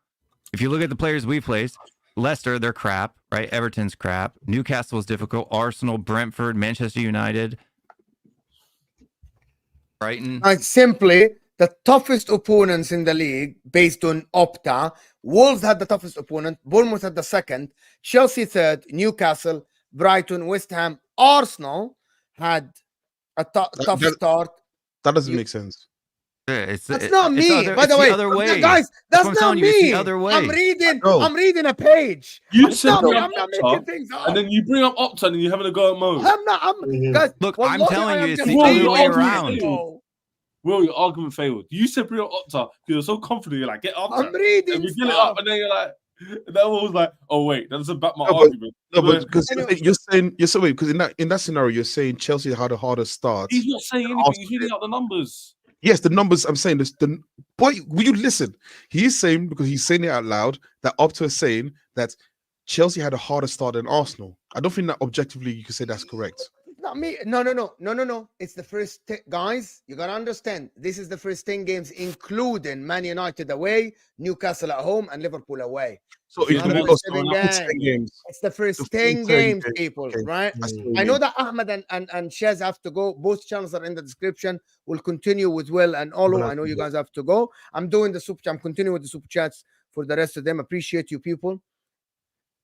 If you look at the players we placed, Leicester, they're crap, right? Everton's crap. Newcastle is difficult. Arsenal, Brentford, Manchester United, Brighton. Simply, the toughest opponents in the league based on Opta. Wolves had the toughest opponent. Bournemouth had the second. Chelsea third. Newcastle, Brighton, West Ham, Arsenal had a tough start. That doesn't make sense. That's not me, by the way. Guys, that's not me. I'm reading a page. I'm not making things up. And then you bring up Opta and you're having a go at Mo. Guys, look, I'm telling you, it's the other way around. Will, your argument failed. You said bring up Opta because you're so confident. You're like, get Opta. I'm reading. And we get it up, and then you're like, that one was like, oh wait, that doesn't back my argument. But because because in that scenario, you're saying Chelsea had a harder start. He's not saying anything. He's reading out the numbers. Yes, the numbers. I'm saying this. The boy, will you listen? He's saying, because he's saying it out loud, that Opta is saying that Chelsea had a harder start than Arsenal. I don't think that objectively you can say that's correct. Not me. No. It's the first guys. You gotta understand. This is the first 10 games, including Man United away, Newcastle at home, and Liverpool away. So it's the first 10 games, people. Right? I know that Ahmed and Chez have to go. Both channels are in the description. We'll continue with Will and Olu. I know you guys have to go. I'm doing the super. I'm continuing with the super chats for the rest of them. Appreciate you, people.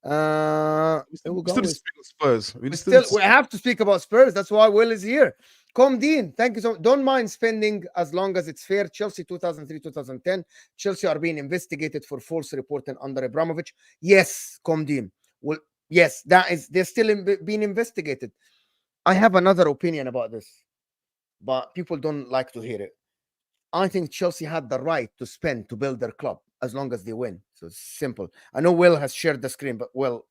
We have to speak about Spurs. That's why Will is here. Dean, thank you so much. Don't mind spending as long as it's fair. Chelsea 2003-2010. Chelsea are being investigated for false reporting under Abramovich. Yes, Dean. Well, yes, they're still being investigated. I have another opinion about this, but people don't like to hear it. I think Chelsea had the right to spend to build their club as long as they win. So it's simple. I know Will has shared the screen, but Will,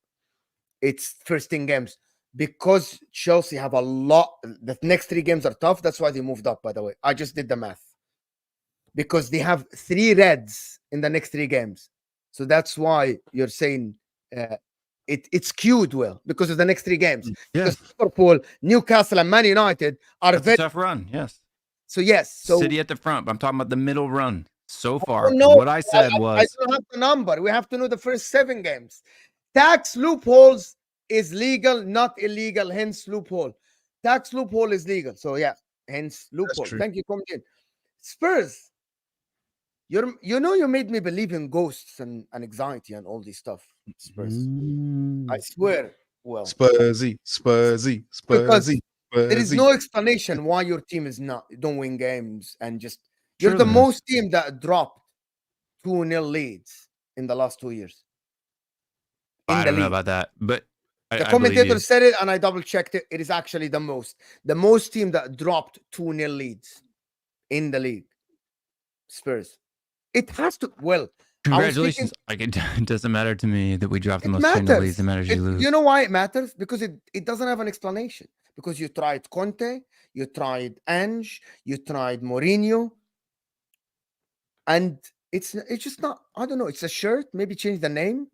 it's first 10 games. Because Chelsea have a lot, the next 3 games are tough. That's why they moved up, by the way. I just did the math. Because they have 3 reds in the next 3 games. So that's why you're saying it's skewed, Will, because of the next 3 games. Yes. Because Liverpool, Newcastle, and Man United are a tough run, yes. So yes. So City at the front, but I'm talking about the middle run. So far, what I said was I don't have the number. We have to know the first 7 games. Tax loopholes is legal, not illegal, hence loophole. Tax loophole is legal. So yeah, hence loophole. Thank you, Comedian. Spurs, you made me believe in ghosts and anxiety and all this stuff. Spurs. I swear. Well, Spursy. Because there is no explanation why your team don't win games and just you're the most team that dropped 2-0 leads in the last 2 years. I don't know about that, but the commentator said it, and I double checked it. It is actually the most team that dropped 2-0 leads in the league. Spurs. It has to. Well, Congratulations. Like it doesn't matter to me that we dropped the It most penalties. matters. It matters you lose. You know why it matters? Because it doesn't have an explanation. Because you tried Conte, you tried Ange, you tried Mourinho, and it's just not. I don't know. It's a shirt. Maybe change the name,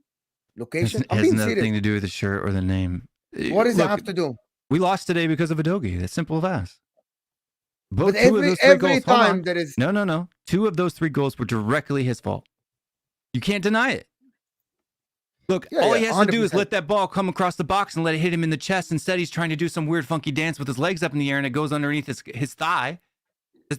location. It I'm has being nothing serious. to do with the shirt or the name. What does it Look, have to do? we lost today because of Udogie. That's simple as that. But Two of those three every goals. Hold time on. there is No. 2 of those 3 goals were directly his fault. You can't deny it. Look, all he has to do is 100%. let that ball come across the box and let it hit him in the chest. Instead, he's trying to do some weird funky dance with his legs up in the air and it goes underneath his thigh.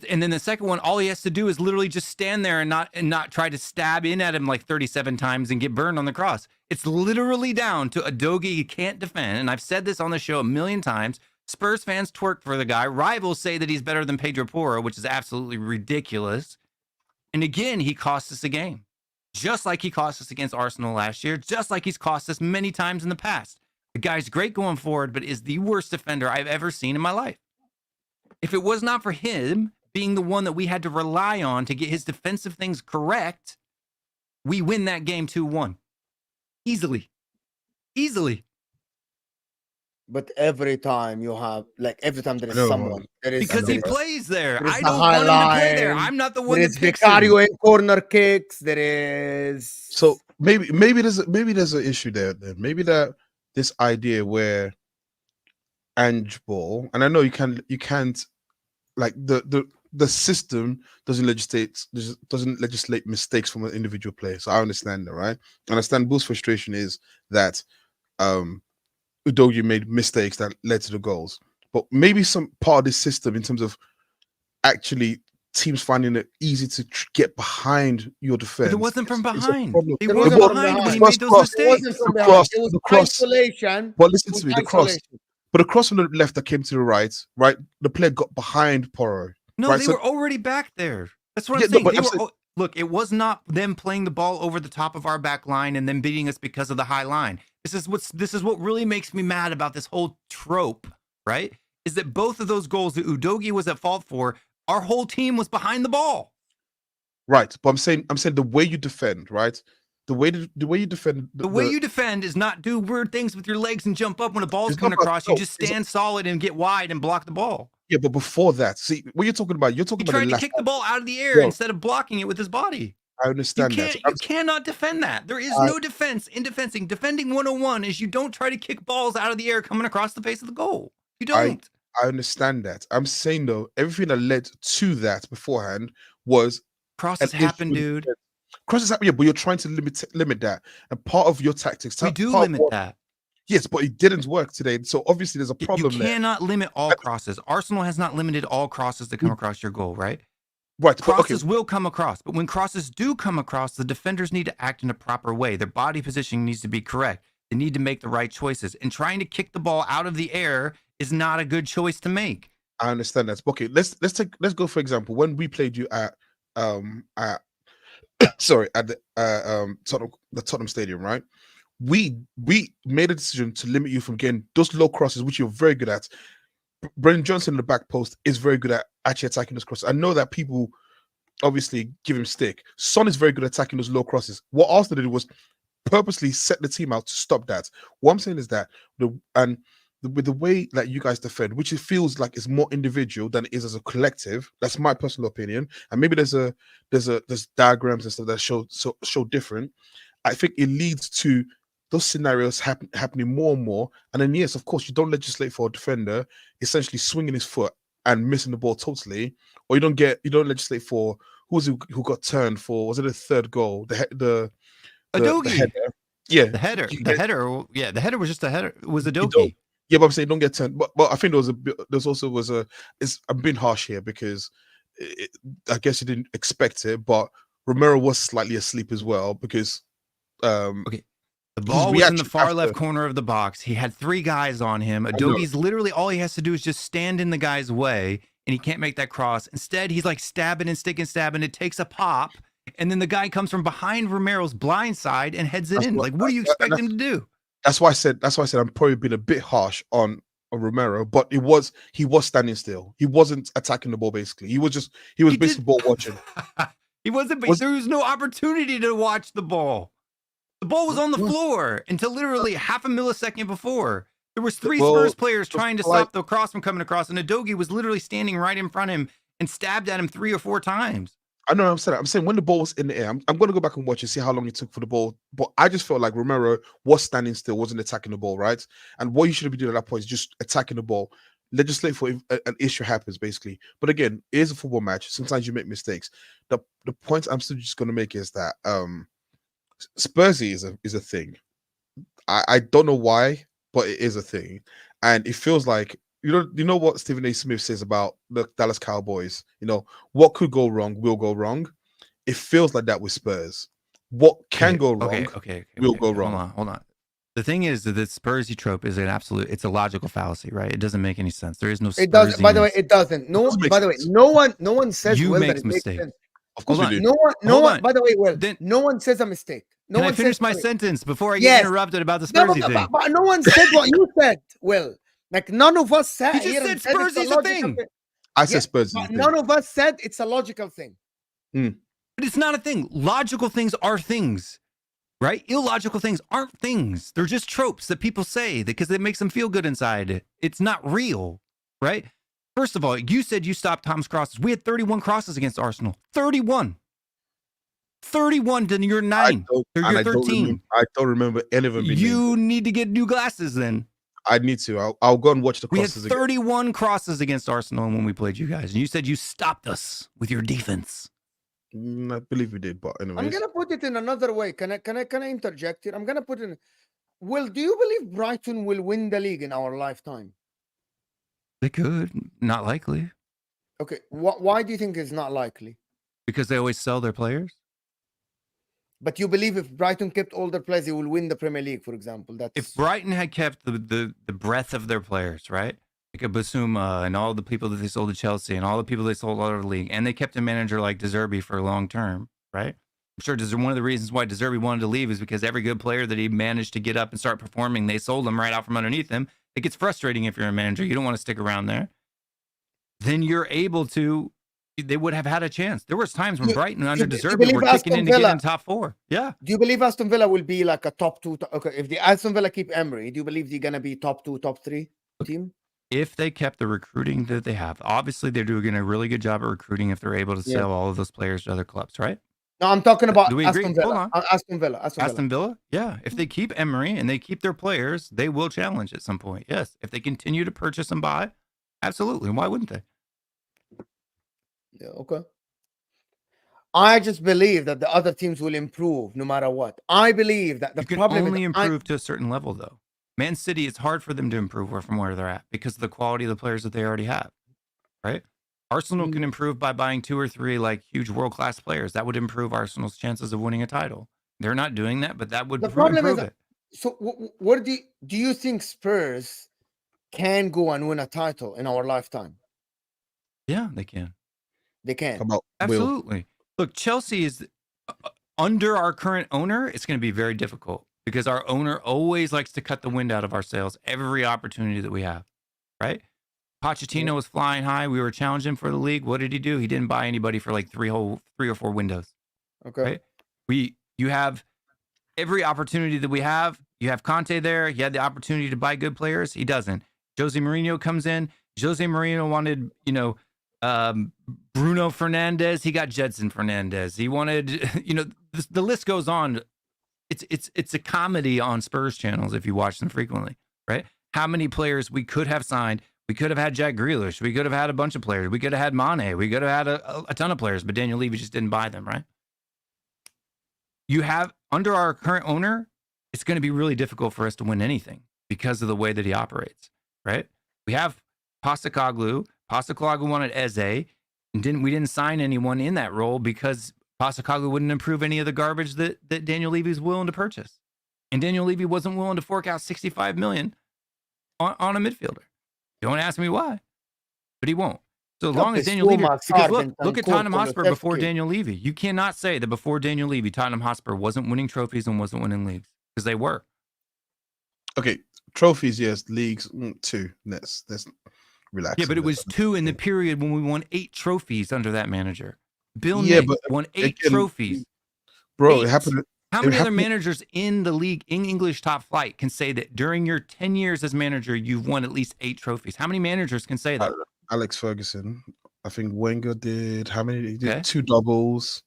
And then the second one, all he has to do is literally just stand there and not try to stab in at him like 37 times and get burned on the cross. It's literally down to Udogie he can't defend. And I've said this on the show a million times. Spurs fans twerk for the guy. Rivals say that he's better than Pedro Porro, which is absolutely ridiculous. And again, he cost us a game. Just like he cost us against Arsenal last year, just like he's cost us many times in the past. The guy's great going forward, but is the worst defender I've ever seen in my life. If it was not for him being the one that we had to rely on to get his defensive things correct, we win that game 2-1. Easily. But every time you have, like, every time there is someone, there is Because he plays there. there is I the don't want him to play there. line, I'm not the one there that is picks him. Vicario in corner kicks. There is So maybe there's an issue there. Then maybe that this idea where Ange Ball, and I know you can't like the system doesn't legislate mistakes from an individual player. So I understand that, right? I understand Bull's frustration is that Udogie made mistakes that led to the goals. But maybe some part of this system in terms of actually teams finding it easy to get behind your defense. But it wasn't from behind. He It wasn't wasn't from behind when he behind. made those mistakes. It wasn't from The behind. cross- It was the cross- isolation. But listen It was to me, the cross. isolation. But the cross from the left that came to the right, the player got behind Porro. No, right? they So- were already back there. That's what Yeah, I'm no, saying. but They I'm were, saying- look, it was not them playing the ball over the top of our back line and then beating us because of the high line. This is what really makes me mad about this whole trope, right? Is that both of those goals that Udogie was at fault for, our whole team was behind the ball. Right, but I'm saying the way you defend, right? The way you defend. The way you defend is not do weird things with your legs and jump up when a ball's It's coming not about- across. You no, just it's- stand solid and get wide and block the ball. Yeah, but before that, see what you're talking about. You're talking He about tried the to last. kick the ball out of the air Bro. instead of blocking it with his body. I understand You that. can't. You cannot defend that. There is no defense in defending. Defending 101 is you don't try to kick balls out of the air coming across the face of the goal. You don't. I understand that. I'm saying though, everything that led to that beforehand was Crosses an issue happen, with dude. defense. Crosses happen, yeah, but you're trying to limit that. And part of your tactics, We do part of limit what- that. Yes, but it didn't work today. So obviously there's a problem You there. cannot limit all crosses. Arsenal has not limited all crosses that come across your goal, right? Right, but okay. Crosses will come across, but when crosses do come across, the defenders need to act in a proper way. Their body positioning needs to be correct. They need to make the right choices. And trying to kick the ball out of the air is not a good choice to make. I understand that. Okay, let's go for example. When we played you at sorry, at the Tottenham Stadium, right? We made a decision to limit you from getting those low crosses, which you're very good at. Brendan Johnson in the back post is very good at actually attacking those crosses. I know that people obviously give him stick. Son is very good at attacking those low crosses. What Arsenal did was purposely set the team out to stop that. What I'm saying is that with the way that you guys defend, which it feels like is more individual than it is as a collective. That's my personal opinion. And maybe there's diagrams and stuff that show different. I think it leads to those scenarios happening more and more. And then yes, of course, you don't legislate for a defender essentially swinging his foot and missing the ball totally, or you don't legislate for who got turned for, was it a third goal? The Udogie. header. Yeah, The header was just a header. It was You Udogie. don't- yeah, but I'm saying don't get turned. But I think I'm being harsh here because I guess you didn't expect it, but Romero was slightly asleep as well because Okay. The ball was in the far left corner of the box. He had 3 guys on him. Udogie's literally all he has to do is just stand in the guy's way, and he can't make that cross. Instead, he's like stabbing and sticking, stabbing. It takes a pop, and then the guy comes from behind Romero's blind side and heads it in. Like, what do you expect him to do? That's why I said I'm probably being a bit harsh on Romero, but he was standing still. He wasn't attacking the ball. Basically, he was basically ball watching. He wasn't. There was no opportunity to watch the ball. The ball was on the floor until literally half a millisecond before. There was 3 Spurs players trying to stop the cross from coming across, and Udogie was literally standing right in front of him and stabbed at him 3 or 4 times. I know what I'm saying. I'm saying when the ball was in the air, I'm going to go back and watch and see how long it took for the ball. But I just felt like Romero was standing still, wasn't attacking the ball, right? And what you should be doing at that point is just attacking the ball. Legislate for an issue happens, basically. But again, it is a football match. Sometimes you make mistakes. The point I'm still just going to make is that Spursy is a thing. I don't know why, but it is a thing. And it feels like, you know what Stephen A. Smith says about the Dallas Cowboys, what could go wrong will go wrong. It feels like that with Spurs. What can go wrong will go wrong. Hold on. The thing is that the Spursy trope is it's a logical fallacy, right? It doesn't make any sense. There is no Spursiness. It doesn't. By the way, it doesn't. No. By the way, no one says you well make that it mistakes. makes sense. Of course we do. No one. By the way, well, no one says a mistake. No Can one I finish says, my sentence before I get interrupted about the Spursy thing? But no one said what you said. Well, like none of us said. You just said Spursy's a thing. I said Spurs. But none of us said it's a logical thing. But it's not a thing. Logical things are things, right? Illogical things aren't things. They're just tropes that people say because it makes them feel good inside. It's not real, right? First of all, you said you stopped Tom's crosses. We had 31 crosses against Arsenal. 31. 31 to your 9. You're 13. I don't remember any of them. You need to get new glasses then. I need to. I'll go and watch the crosses. We had 31 crosses against Arsenal when we played you guys. And you said you stopped us with your defense. I believe we did, but anyways. I'm gonna put it in another way. Can I interject here? I'm gonna put in. Well, do you believe Brighton will win the league in our lifetime? They could. Not likely. Okay. Why do you think it's not likely? Because they always sell their players. But you believe if Brighton kept all their players, they will win the Premier League, for example. If Brighton had kept the breadth of their players, right? Like a Basuma and all the people that they sold to Chelsea and all the people they sold out of the league, and they kept a manager like De Zerbi for a long term, right? I'm sure one of the reasons why De Zerbi wanted to leave is because every good player that he managed to get up and start performing, they sold him right out from underneath him. It gets frustrating if you're a manager. You don't want to stick around there. Then you're able to. They would have had a chance. There was times when Brighton under De Zerbi were kicking in to get in top 4. Yeah. Do you believe Aston Villa will be like a top 2? Okay, if the Aston Villa keep Emery, do you believe they're gonna be top 2, top 3 team? If they kept the recruiting that they have, obviously they're doing a really good job at recruiting. If they're able to sell all of those players to other clubs, right? No, I'm talking about Do we Aston agree? Villa. Aston Villa. Aston Villa? Yeah. If they keep Emery and they keep their players, they will challenge at some point. Yes. If they continue to purchase and buy, absolutely. Why wouldn't they? Yeah, okay. I just believe that the other teams will improve no matter what. I believe that the problem only is improve to a certain level, though. Man City, it's hard for them to improve from where they're at because of the quality of the players that they already have, right? Arsenal can improve by buying 2 or 3 like huge world-class players. That would improve Arsenal's chances of winning a title. They're not doing that, but that would improve it. So what do you think Spurs can go and win a title in our lifetime? Yeah, they can. They can. Absolutely. Look, Chelsea is under our current owner. It's going to be very difficult because our owner always likes to cut the wind out of our sails every opportunity that we have, right? Pochettino was flying high. We were challenging for the league. What did he do? He didn't buy anybody for like 3 or 4 windows. Okay. Right? You have every opportunity that we have. You have Conte there. He had the opportunity to buy good players. He doesn't. Jose Mourinho comes in. Jose Mourinho wanted, Bruno Fernandes. He got Jedson Fernandes. He wanted, the list goes on. It's a comedy on Spurs channels if you watch them frequently, right? How many players we could have signed. We could have had Jack Grealish. We could have had a bunch of players. We could have had Mane. We could have had a ton of players, but Daniel Levy just didn't buy them, right? You have, under our current owner, it's going to be really difficult for us to win anything because of the way that he operates, right? We have Postecoglou. Postecoglou wanted Eze, and we didn't sign anyone in that role because Postecoglou wouldn't improve any of the garbage that Daniel Levy was willing to purchase. And Daniel Levy wasn't willing to fork out $65 million on a midfielder. Don't ask me why, but he won't. So as long as Daniel Levy, because look at Tottenham Hotspur before Daniel Levy. You cannot say that before Daniel Levy, Tottenham Hotspur wasn't winning trophies and wasn't winning leagues because they were. Okay, trophies, yes. Leagues, 2. Let's relax. Yeah, but it was 2 in the period when we won 8 trophies under that manager. Bill Yeah, Nick but won 8 again, trophies. bro, it 8. happened. How It many other happened. managers in the league, in English top flight, can say that during your 10 years as manager, you've won at least 8 trophies? How many managers can say that? Alex Ferguson. I think Wenger did. How many? He did Okay. 2 doubles.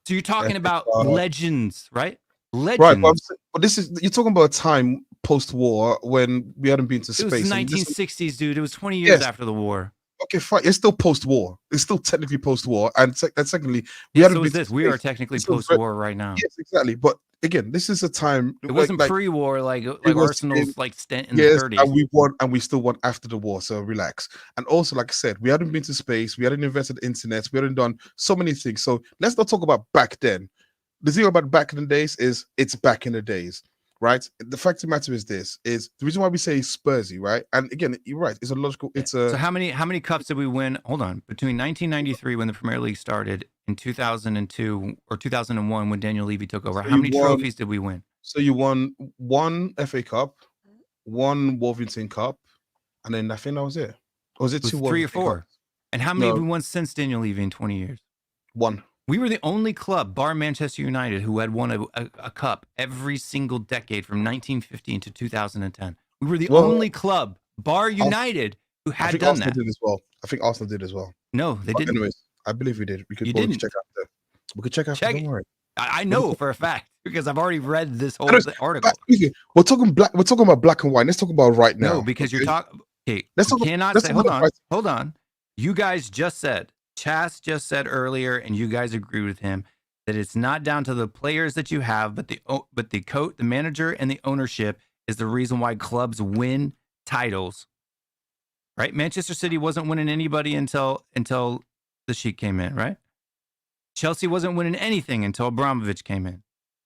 So you're talking FA about Cup. legends, right? Right, Legends. but this is you're talking about a time post-war when we hadn't been to It was the space. and this- 1960s, dude. It was 20 years Yes. after the war. Okay, fine. It's still post-war. It's still technically post-war, and secondly, we Yeah, hadn't so been is to this. We are space. technically So post-war right now. Yes, exactly. But again, this is a time. It wasn't like pre-war like was Arsenal's in- like stint in the yes, 30s. and we won, and we still won after the war. So relax. And also, like I said, we hadn't been to space. We hadn't invented the internet. We hadn't done so many things. So let's not talk about back then. The thing about back in the days is it's back in the days, right? The fact of the matter is this: is the reason why we say Spursy, right? And again, you're right. It's a logical. It's a. So how many cups did we win? Hold on. Between 1993 when the Premier League started and 2002 or 2001 when Daniel Levy took over, So how you many won- trophies did we win? So you won 1 FA Cup, 1 Worthington Cup, and then I think that was it. Or was it It was 2 3 or Worthington 4. Cups? And how many No. have we won since Daniel Levy in 20 years? 1. We were the only club, bar Manchester United, who had won a cup every single decade from 1915 to 2010. We were the Well, only club, bar United, who I had think done Arsenal that. did as well. I think Arsenal did as well. No, they But didn't. anyways, I believe we did. We could You well, we didn't. could check after. We could check after. Check Don't it. worry. I know for a fact because I've already read this whole Anyways, article. We're talking black. We're talking about black and white. Let's talk about right now. No, because you're okay? talking. Okay, Let's you talk- cannot let's say. talk Hold about on, right- hold on. You guys just said. Chas just said earlier, and you guys agree with him that it's not down to the players that you have, but the manager, and the ownership is the reason why clubs win titles. Right? Manchester City wasn't winning anybody until the Sheik came in. Right? Chelsea wasn't winning anything until Abramovich came in.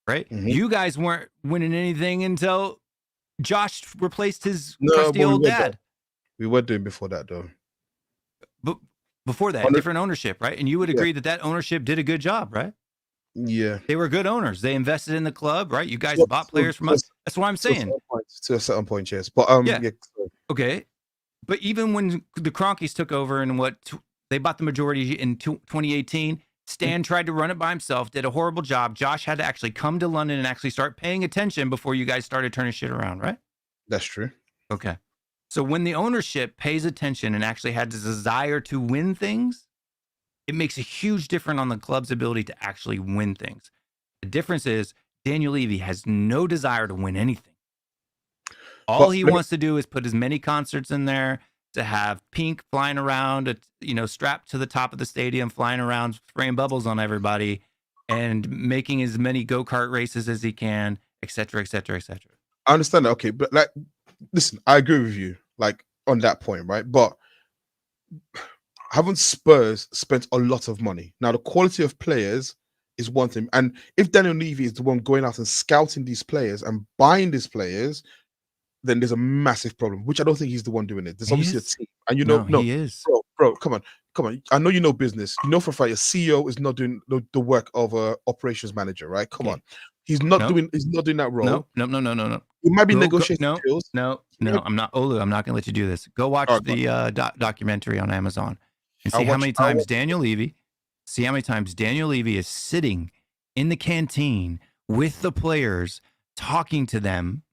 Right? Mhm. You guys weren't winning anything until Josh replaced his No, crusty but we old were dad. We were doing before that though. But before that, Owner- different ownership, right? And you would Yeah. agree that ownership did a good job, right? Yeah. They were good owners. They invested in the club, right? You guys Well, bought so- players from so- us. That's what I'm To a saying. certain point, to a certain point, yes. But Yeah. sorry. Okay. But even when the Cronkies took over and they bought the majority in 2018, Stan tried to run it by himself, did a horrible job. Josh had to actually come to London and actually start paying attention before you guys started turning shit around, right? That's true. Okay. So when the ownership pays attention and actually has a desire to win things, it makes a huge difference on the club's ability to actually win things. The difference is Daniel Levy has no desire to win anything. All But he let me- wants to do is put as many concerts in there, to have Pink flying around, strapped to the top of the stadium, flying around, spraying bubbles on everybody, and making as many go-kart races as he can, et cetera, et cetera, et cetera. I understand that. Okay, but like, listen, I agree with you, like on that point, right? But haven't Spurs spent a lot of money? Now, the quality of players is one thing, and if Daniel Levy is the one going out and scouting these players and buying these players, then there's a massive problem. Which I don't think he's the one doing it. There's He obviously is. a team, and He is. bro, come on. I know you know business. You know for a fact, a CEO is not doing the work of a operations manager, right? Come Okay. on, he's not No. doing that role. No. He might be Go- negotiating no, deals. No, Yeah. I'm not. Olu, I'm not going to let you do this. Go watch All right, the documentary on Amazon and I'll see how watch- many I'll times watch Daniel Levy is sitting in the canteen with the players, talking to them,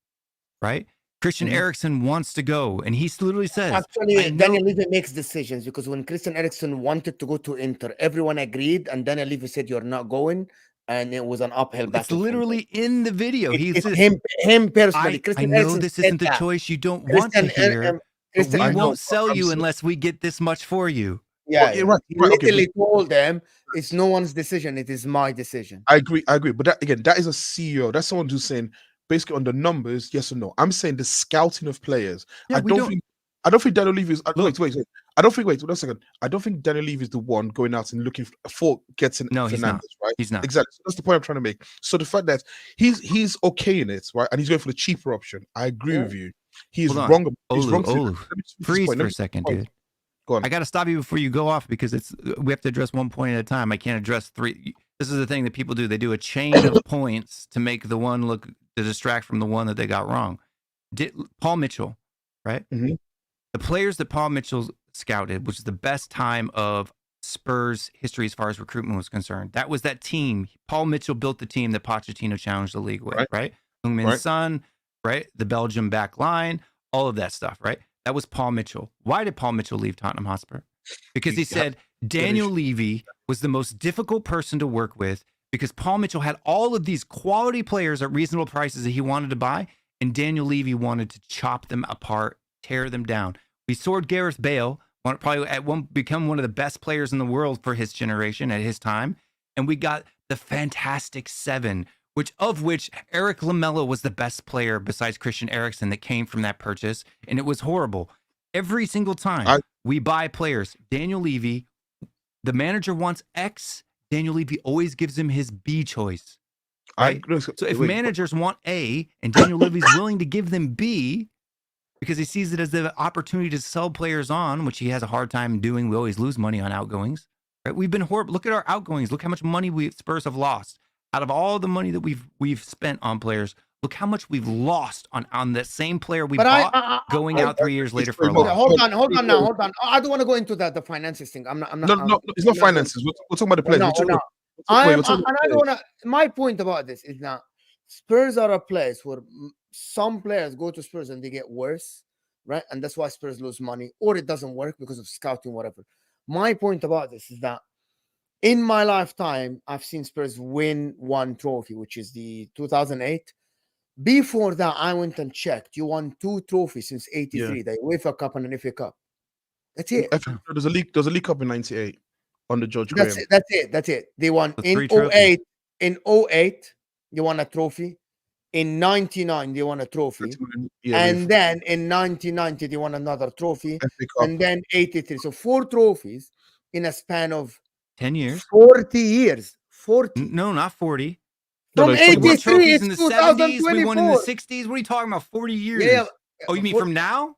right? Christian Mhm. Eriksen wants to go, and he literally says, Actually, I know- Daniel Levy makes decisions because when Christian Eriksen wanted to go to Inter, everyone agreed, and Daniel Levy said, "You're not going," and it was an uphill battle. it's from literally in the video. there. He It's says, him personally. I Christian know Eriksen this said isn't the that. choice you don't want to Christian hear, but Christian- we I know, won't sell I'm you saying- unless we get this much for you. Yeah, Well, you're right, He right, okay, literally told them, "It's no one's decision. It is my decision." I agree. But that again, that is a CEO. That's someone who's saying basically on the numbers, yes or no. I'm saying the scouting of players. Yeah, I we don't don't- think. I don't think Daniel Levy is. Look. Wait. I don't think. Wait, 1 second. I don't think Daniel Levy is the one going out and looking for getting No, he's not. Fernandes, right? He's not. Exactly. So that's the point I'm trying to make. So the fact that he's okay in it, right, and he's going for the cheaper option. I agree Yeah. with you. He's Hold on. wrong. He's Olu, wrong. to- Olu, let me finish this freeze point, for let a me- second, point. dude. Go on. I got to stop you before you go off because we have to address one point at a time. I can't address three. This is the thing that people do. They do a chain of points to make the one look to distract from the one that they got wrong. Paul Mitchell, right? Mhm. The players that Paul Mitchell scouted, which is the best time of Spurs history as far as recruitment was concerned. That was that team. Paul Mitchell built the team that Pochettino challenged the league with, right? Heung-min Right. Son, right? The Belgium back line, all of that stuff, right? That was Paul Mitchell. Why did Paul Mitchell leave Tottenham Hotspur? Because he said Daniel Levy was the most difficult person to work with because Paul Mitchell had all of these quality players at reasonable prices that he wanted to buy, and Daniel Levy wanted to chop them apart, tear them down. We soared Gareth Bale, probably become one of the best players in the world for his generation at his time, and we got the Fantastic Seven, which Eric Lamela was the best player besides Christian Eriksen that came from that purchase, and it was horrible. Every single time we buy players, Daniel Levy, the manager wants X, Daniel Levy always gives him his B choice. Right? So if managers want A and Daniel Levy's willing to give them B because he sees it as the opportunity to sell players on, which he has a hard time doing. We always lose money on outgoings. Right? We've been horrible. Look at our outgoings. Look how much money Spurs have lost. Out of all the money that we've spent on players, look how much we've lost on that same player we bought going out 3 years later for a loss. Hold on. I don't want to go into that, the finances thing. I'm not. No, it's not finances. We're talking about the players. My point about this is that Spurs are a place where some players go to Spurs and they get worse, right? And that's why Spurs lose money, or it doesn't work because of scouting, whatever. My point about this is that in my lifetime, I've seen Spurs win one trophy, which is the 2008. Before that, I went and checked. You won 2 trophies since '83, the UEFA Cup and an FA Cup. That's it. There's a league cup in '98 under George Graham. That's it. They won in 08. In 08, they won a trophy. In 99, they won a trophy. And then in 1990, they won another trophy. And then 83. So 4 trophies in a span of 10 years. 40 years. 40. No, not 40. From 83 in the 70s, we won in the 60s. What are you talking about? 40 years. Yeah. Oh, you mean from now?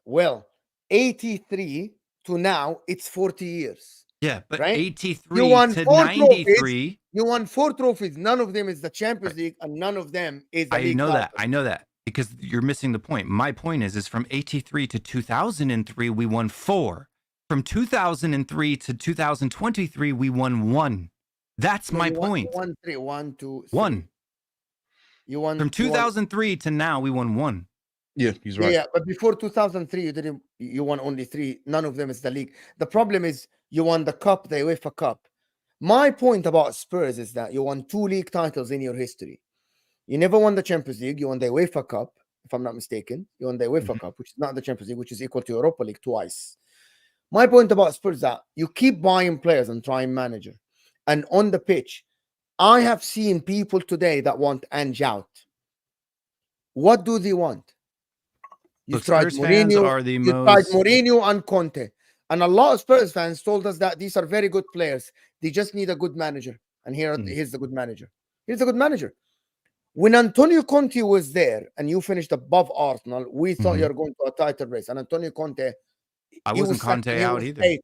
Well, 83 to now, it's 40 years. Yeah, but right? 83 to 93. You won 4 trophies. None of them is the Champions League, and none of them is the League Cup. I know that because you're missing the point. My point is from 83 to 2003, we won 4. From 2003 to 2023, we won 1. That's my point. You won 3. You won from 2003 to now. We won 1. Yeah, he's right. Yeah, but before 2003, you won only 3. None of them is the league. The problem is you won the cup, the UEFA Cup. My point about Spurs is that you won 2 league titles in your history. You never won the Champions League. You won the UEFA Cup, if I'm not mistaken. You won the UEFA Cup, which is not the Champions League, which is equal to Europa League twice. My point about Spurs is that you keep buying players and trying manager. And on the pitch, I have seen people today that want Ange out. What do they want? You tried Mourinho and Conte. And a lot of Spurs fans told us that these are very good players. They just need a good manager. And here's the good manager. Here's the good manager. When Antonio Conte was there and you finished above Arsenal, we thought you were going to a title race. And Antonio Conte, I wasn't Conte out either. 8th.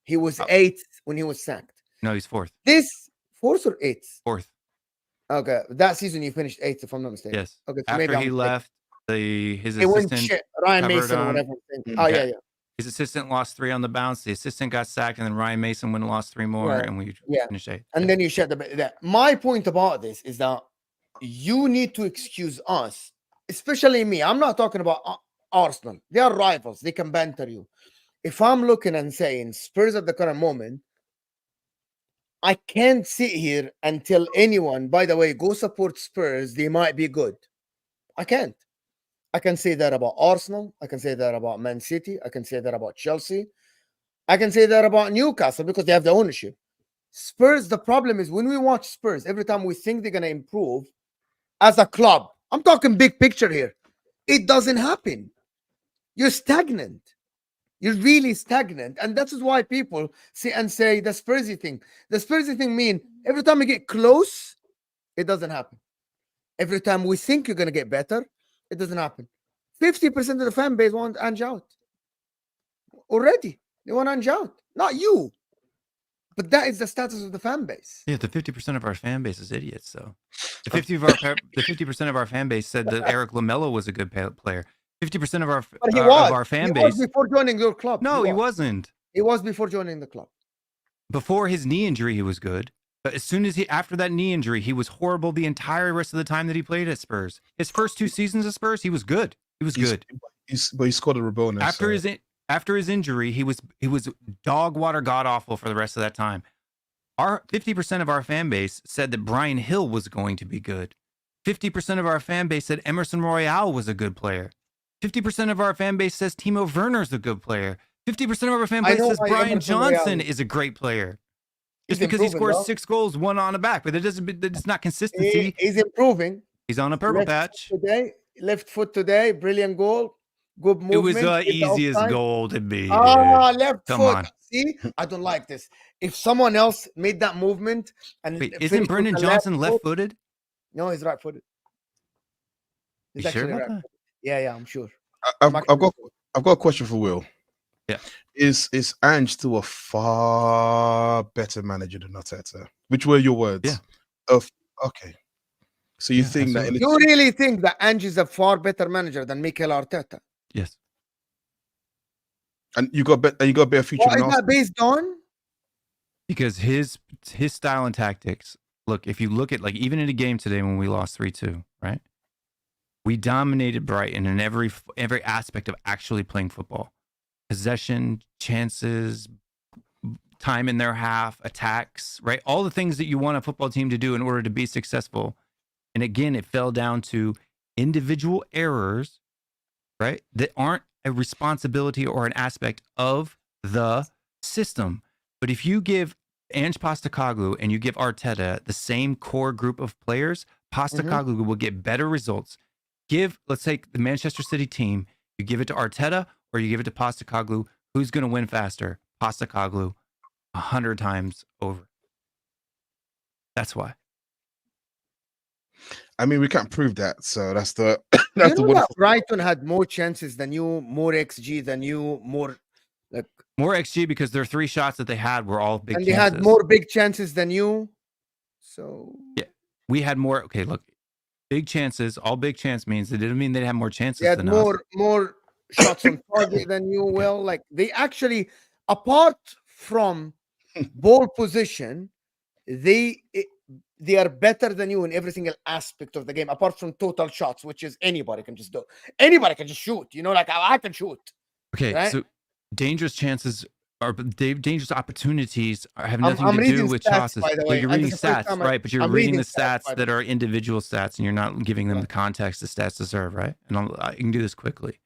He was 8th when he was sacked. No, he's 4th. This 4th or 8th? 4th. Okay, that season you finished 8th, if I'm not mistaken. Yes. Okay, so after he left, his assistant Ryan Mason or whatever. Oh yeah. His assistant lost 3 on the bounce. The assistant got sacked, and then Ryan Mason went and lost 3 more, and we finished 8th. And then you shut the. My point about this is that you need to excuse us, especially me. I'm not talking about Arsenal. They are rivals. They can banter you. If I'm looking and saying Spurs at the current moment, I can't sit here and tell anyone, by the way, go support Spurs. They might be good. I can't. I can say that about Arsenal. I can say that about Man City. I can say that about Chelsea. I can say that about Newcastle because they have the ownership. Spurs, the problem is when we watch Spurs, every time we think they're going to improve as a club, I'm talking big picture here, it doesn't happen. You're stagnant. You're really stagnant. And that's why people say the Spursy thing. The Spursy thing means every time we get close, it doesn't happen. Every time we think you're going to get better, it doesn't happen. 50% of the fan base want Ange out. Already. They want Ange out. Not you. But that is the status of the fan base. Yeah, the 50% of our fan base is idiots, though. The 50% of our fan base said that Eric Lamela was a good player. 50% of our fan base. Was before joining your club. No, he wasn't. He was before joining the club. Before his knee injury, he was good. But as soon as after that knee injury, he was horrible the entire rest of the time that he played at Spurs. His first 2 seasons at Spurs, he was good. He was good. But he scored a bonus. After his injury, he was dog water god awful for the rest of that time. Our 50% of our fan base said that Brian Hill was going to be good. 50% of our fan base said Emerson Royale was a good player. 50% of our fan base says Timo Werner's a good player. 50% of our fan base says Brian Johnson is a great player. Just because he scored 6 goals, 1 on the back, but it's not consistency. He's improving. He's on a purple patch. Left foot today, brilliant goal. Good movement. It was the easiest goal to be. Left Come foot. on. See, I don't like this. If someone else made that movement and wait, isn't Brendan Johnson left-footed? No, he's right-footed. He's You actually sure about right-footed. that? Yeah, I'm sure. I've got a question for Will. Yeah. Is Ange still a far better manager than Arteta? Which were your words? Yeah. Okay. So you think that you really think that Ange is a far better manager than Mikel Arteta? Yes. And you got a better future. What is that based on? Because his style and tactics. Look, if you look at even in a game today when we lost 3-2, right? We dominated Brighton in every aspect of actually playing football. Possession, chances, time in their half, attacks, right? All the things that you want a football team to do in order to be successful. And again, it fell down to individual errors, right? That aren't a responsibility or an aspect of the system. But if you give Ange Postecoglou and you give Arteta the same core group of players, Postecoglou will get better results. Let's take the Manchester City team. You give it to Arteta or you give it to Postecoglou. Who's going to win faster? Postecoglou 100 times over. That's why. I mean, we can't prove that, so that's the Brighton had more chances than you, more XG than you, more XG because their 3 shots that they had were all big. And chances. they had more big chances than you. So yeah, we had more. Okay, look, big chances. All big chance means it didn't mean they had more chances. They had than more shots on target than you. Well, they actually, apart from ball position, they are better than you in every single aspect of the game, apart from total shots, which is anybody can just do. Anybody can just shoot. I can shoot. Okay, right? So dangerous chances or dangerous opportunities have nothing to do with shots. Well, you're reading stats, right? But you're reading the stats that are individual stats, and you're not giving them the context the stats deserve, right? And I can do this quickly,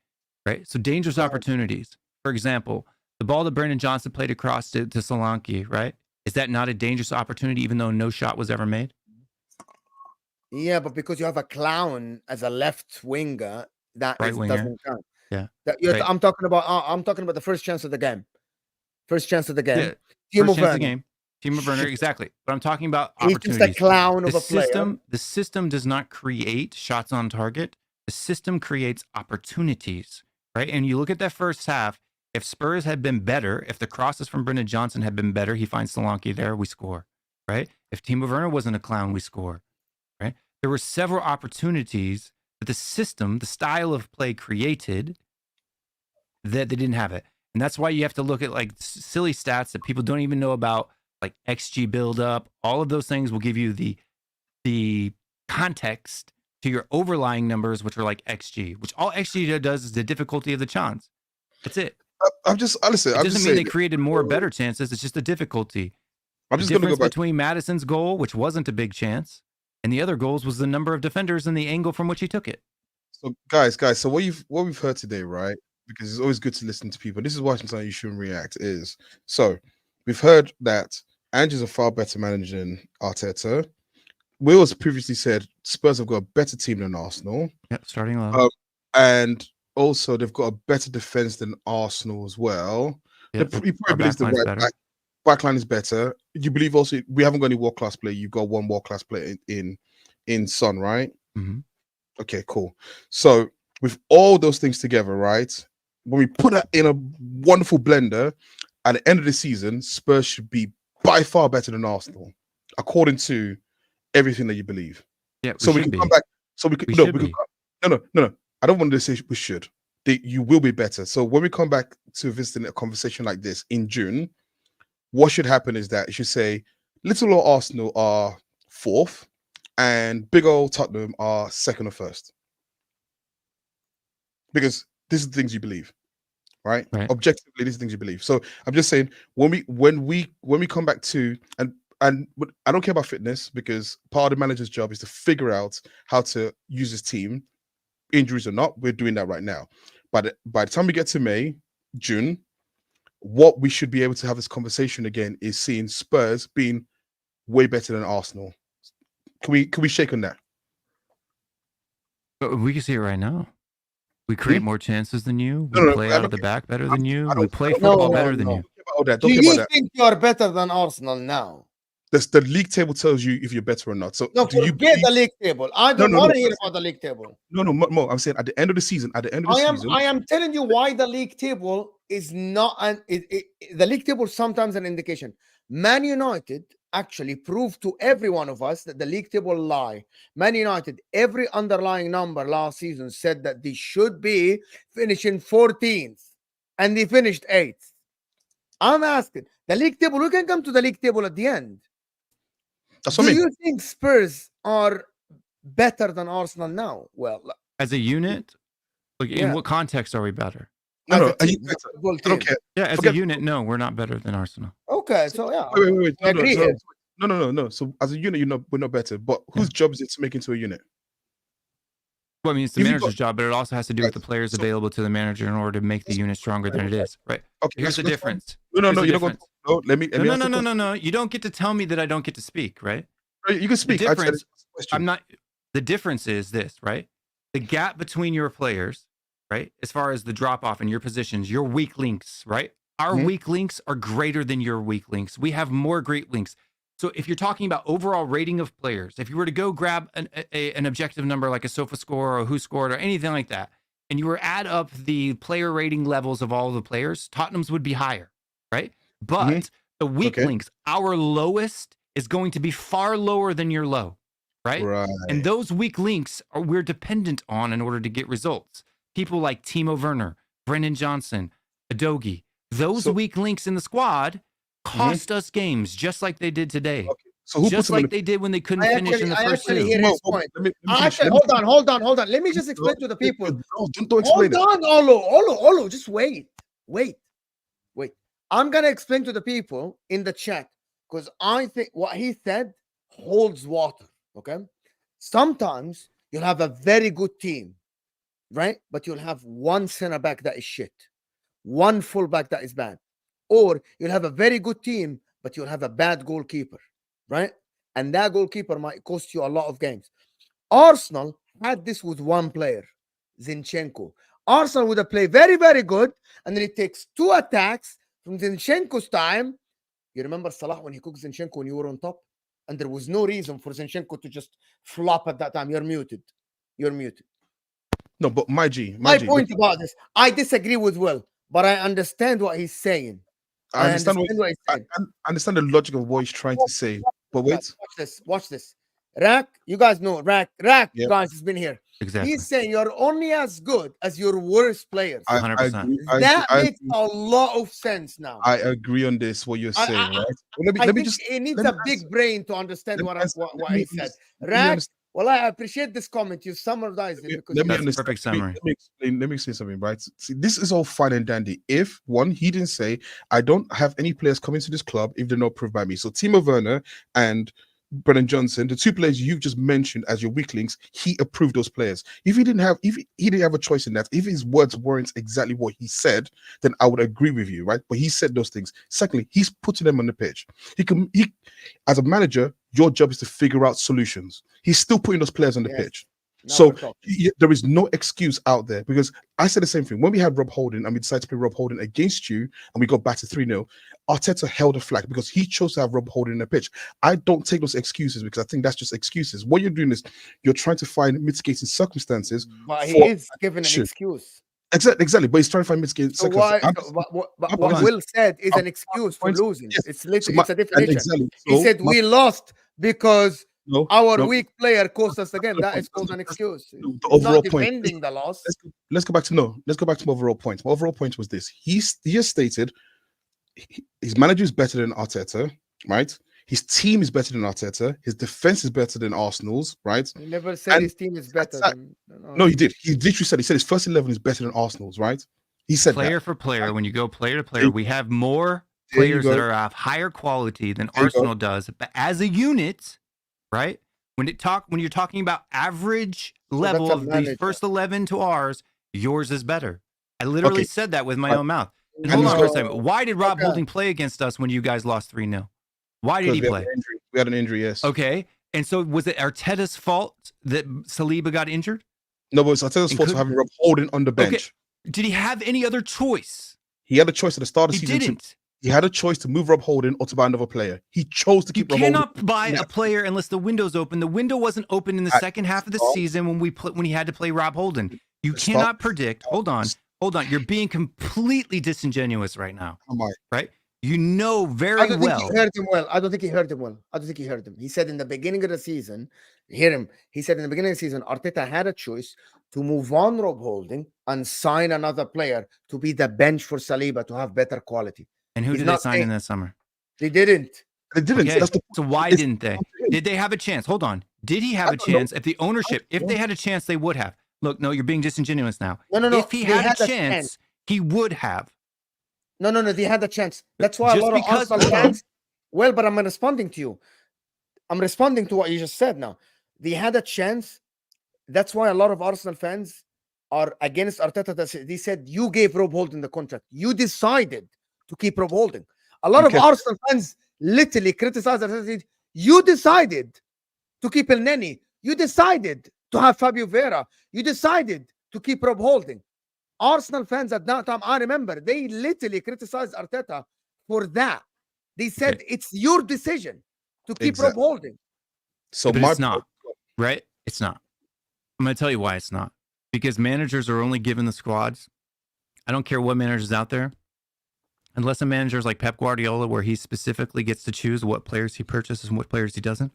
right? So dangerous opportunities. For example, the ball that Brendan Johnson played across to Solanke, right? Is that not a dangerous opportunity, even though no shot was ever made? Yeah, but because you have a clown as a left winger, doesn't count. Yeah, I'm talking about the first chance of the game. First chance of the game. Yeah. First chance of the game. Timo Werner, exactly. But I'm talking about opportunities. He's just a clown of a player. The system does not create shots on target. The system creates opportunities, right? And you look at that first half. If Spurs had been better, if the crosses from Brendan Johnson had been better, he finds Solanke there, we score, right? If Timo Werner wasn't a clown, we score, right? There were several opportunities that the system, the style of play created that they didn't have it. And that's why you have to look at silly stats that people don't even know about, like XG buildup. All of those things will give you the context to your overlying numbers, which are like XG, which all XG does is the difficulty of the chance. That's it. I'm just listen. It doesn't mean they created more or better chances. It's just the difficulty. I'm just going to go back between Maddison's goal, which wasn't a big chance, and the other goals was the number of defenders and the angle from which he took it. So, guys. So what we've heard today, right? Because it's always good to listen to people. This is why sometimes you shouldn't react. So we've heard that Ange is a far better manager than Arteta. Will has previously said Spurs have got a better team than Arsenal. Yeah, starting low. And also, they've got a better defense than Arsenal as well. Yeah, he probably believes the backline is better. You believe also we haven't got any world-class player. You've got one world-class player in Son, right? Mm-hmm. Okay, cool. So with all those things together, right? When we put that in a wonderful blender, at the end of the season, Spurs should be by far better than Arsenal, according to everything that you believe. Yeah, so we can come back. So we can no. I don't want to say we should. You will be better. So when we come back to visiting a conversation like this in June, what should happen is that it should say little old Arsenal are 4th and big old Tottenham are 2nd or 1st. Because this is the things you believe, right? Objectively, these are things you believe. So I'm just saying when we come back to and I don't care about fitness because part of the manager's job is to figure out how to use his team, injuries or not. We're doing that right now. But by the time we get to May, June, what we should be able to have this conversation again is seeing Spurs being way better than Arsenal. Can we shake on that? We can see it right now. We create more chances than you. We play out of the back better than you. We play football better than you. Do you think you are better than Arsenal now? The league table tells you if you're better or not. So no, forget the league table. I don't want to hear about the league table. No. I'm saying at the end of the season. I am telling you why the league table is not the league table is sometimes an indication. Man United actually proved to every one of us that the league table lie. Man United, every underlying number last season said that they should be finishing 14th, and they finished 8th. I'm asking the league table. We can come to the league table at the end. Do you think Spurs are better than Arsenal now? Well, as a unit, like in what context are we better? No, I don't care. Yeah, as a unit, no, we're not better than Arsenal. Okay, so yeah, wait. No. So as a unit, we're not better. But whose job is it to make into a unit? Well, I mean, it's the manager's job, but it also has to do with the players available to the manager in order to make the unit stronger than it is, right? Okay, here's the difference. No. You don't. No, let me. No. You don't get to tell me that I don't get to speak, right? You can speak. The difference, I'm not. The difference is this, right? The gap between your players, right? As far as the drop off in your positions, your weak links, right? Our weak links are greater than your weak links. We have more great links. So if you're talking about overall rating of players, if you were to go grab an objective number like a SOFA score or who scored or anything like that, and you were add up the player rating levels of all the players, Tottenham's would be higher, right? But the weak links, our lowest is going to be far lower than your low, right? And those weak links we're dependent on in order to get results. People like Timo Werner, Brendan Johnson, Udogie, those weak links in the squad cost us games just like they did today. So just like they did when they couldn't finish in the first two. Hold on. Let me just explain to the people. Don't explain hold on, Olo. Just wait. I'm gonna explain to the people in the chat because I think what he said holds water. Okay. Sometimes you'll have a very good team, right? But you'll have one center back that is shit, one fullback that is bad. Or you'll have a very good team, but you'll have a bad goalkeeper, right? And that goalkeeper might cost you a lot of games. Arsenal had this with one player, Zinchenko. Arsenal would have played very, very good, and then it takes 2 attacks from Zinchenko's time. You remember Salah when he cooked Zinchenko when you were on top? And there was no reason for Zinchenko to just flop at that time. You're muted. No, but my point about this, I disagree with Will, but I understand what he's saying. I understand the logic of what he's trying to say. But wait. Watch this. Rack, you guys know Rack, guys, has been here. Exactly. He's saying you're only as good as your worst players. 100%. That makes a lot of sense now. I agree on this, what you're saying, right? Let me just. It needs a big brain to understand what he said. Rack, well, I appreciate this comment. You summarized it because that's a perfect summary. Let me explain something, right? See, this is all fine and dandy. If one, he didn't say, I don't have any players coming to this club if they're not proved by me. So Timo Werner and Brendan Johnson, the 2 players you've just mentioned as your weak links, he approved those players. If he didn't have a choice in that, if his words weren't exactly what he said, then I would agree with you, right? But he said those things. Secondly, he's putting them on the pitch. He as a manager, your job is to figure out solutions. He's still putting those players on the pitch. So there is no excuse out there, because I said the same thing when we had Rob Holding and we decided to play Rob Holding against you and we got back to 3-0. Arteta held the flag because he chose to have Rob Holding in the pitch. I don't take those excuses because I think that's just excuses. What you're doing is you're trying to find mitigating circumstances. But he is given an excuse. Exactly. But he's trying to find mitigating circumstances. What Will said is an excuse for losing. Yes. It's literally it's a definition. He said we lost because our weak player cost us again. That is called an excuse. The overall not defending the loss. Let's go back to my overall point. My overall point was this. He has stated his manager is better than Arteta, right? His team is better than Arteta. His defense is better than Arsenal's, right? He never said And his team is better that's- than No, he did. He literally said his first 11 is better than Arsenal's, right? He said Player that. for player, when you go player to There player, you we go. have more There you players that go. are of higher quality than There you go. Arsenal does. But as a unit, right? When you're talking about average level that's a of the manager. first 11 to ours, yours is better. I literally Okay. said that with my Right. own mouth. And And hold he's on for a got- second. Why did Rob Okay. Holding play against us when you guys lost 3-0? Why did Because he we had play? an injury. We had an injury, yes. Okay. And so was it Arteta's fault that Saliba got injured? No, but it's Arteta's And fault for could- having Rob Holding on the bench. Did he have any other choice? He had a choice at the start of He the season. didn't. He had a choice to move Rob Holding or to buy another player. He chose to You keep Rob Holding. cannot buy a player unless the window's open. The window wasn't open in the At second half of the start- season when he had to play Rob Holden. You the start- cannot predict. Hold on. You're being completely disingenuous right now, Am I? right? You know I very don't well. think he heard him well. I don't think he heard him well. I don't think he heard him. He said in the beginning of the season, hear him. He said in the beginning of the season, Arteta had a choice to move on Rob Holding and sign another player to be the bench for Saliba to have better quality. And who He's did they not sign saying- in that summer? They didn't. They didn't. Okay, That's the so why it's- didn't they? Did they have a chance? Hold on. Did he have I a don't know. chance? If the ownership, if they had a chance, they would have. Look, no, you're being disingenuous now. No. If he they had a a chance, he would have. No. They had a chance. That's why Just a lot of because- Arsenal hold on. fans. Well, but I'm responding to you. I'm responding to what you just said now. They had a chance. That's why a lot of Arsenal fans are against Arteta. They said you gave Rob Holding the contract. You decided to keep Rob Holding. A lot of Okay. Arsenal fans literally criticize Arteta. You decided to keep El Neni. You decided to have Fabio Vera. You decided to keep Rob Holding. Arsenal fans at that time, I remember, they literally criticized Arteta for that. They said it's your decision to keep Rob Exactly. Holding. So But my it's not, right? It's not. I'm going to tell you why it's not. Because managers are only given the squads. I don't care what manager's out there. Unless a manager is like Pep Guardiola, where he specifically gets to choose what players he purchases and what players he doesn't.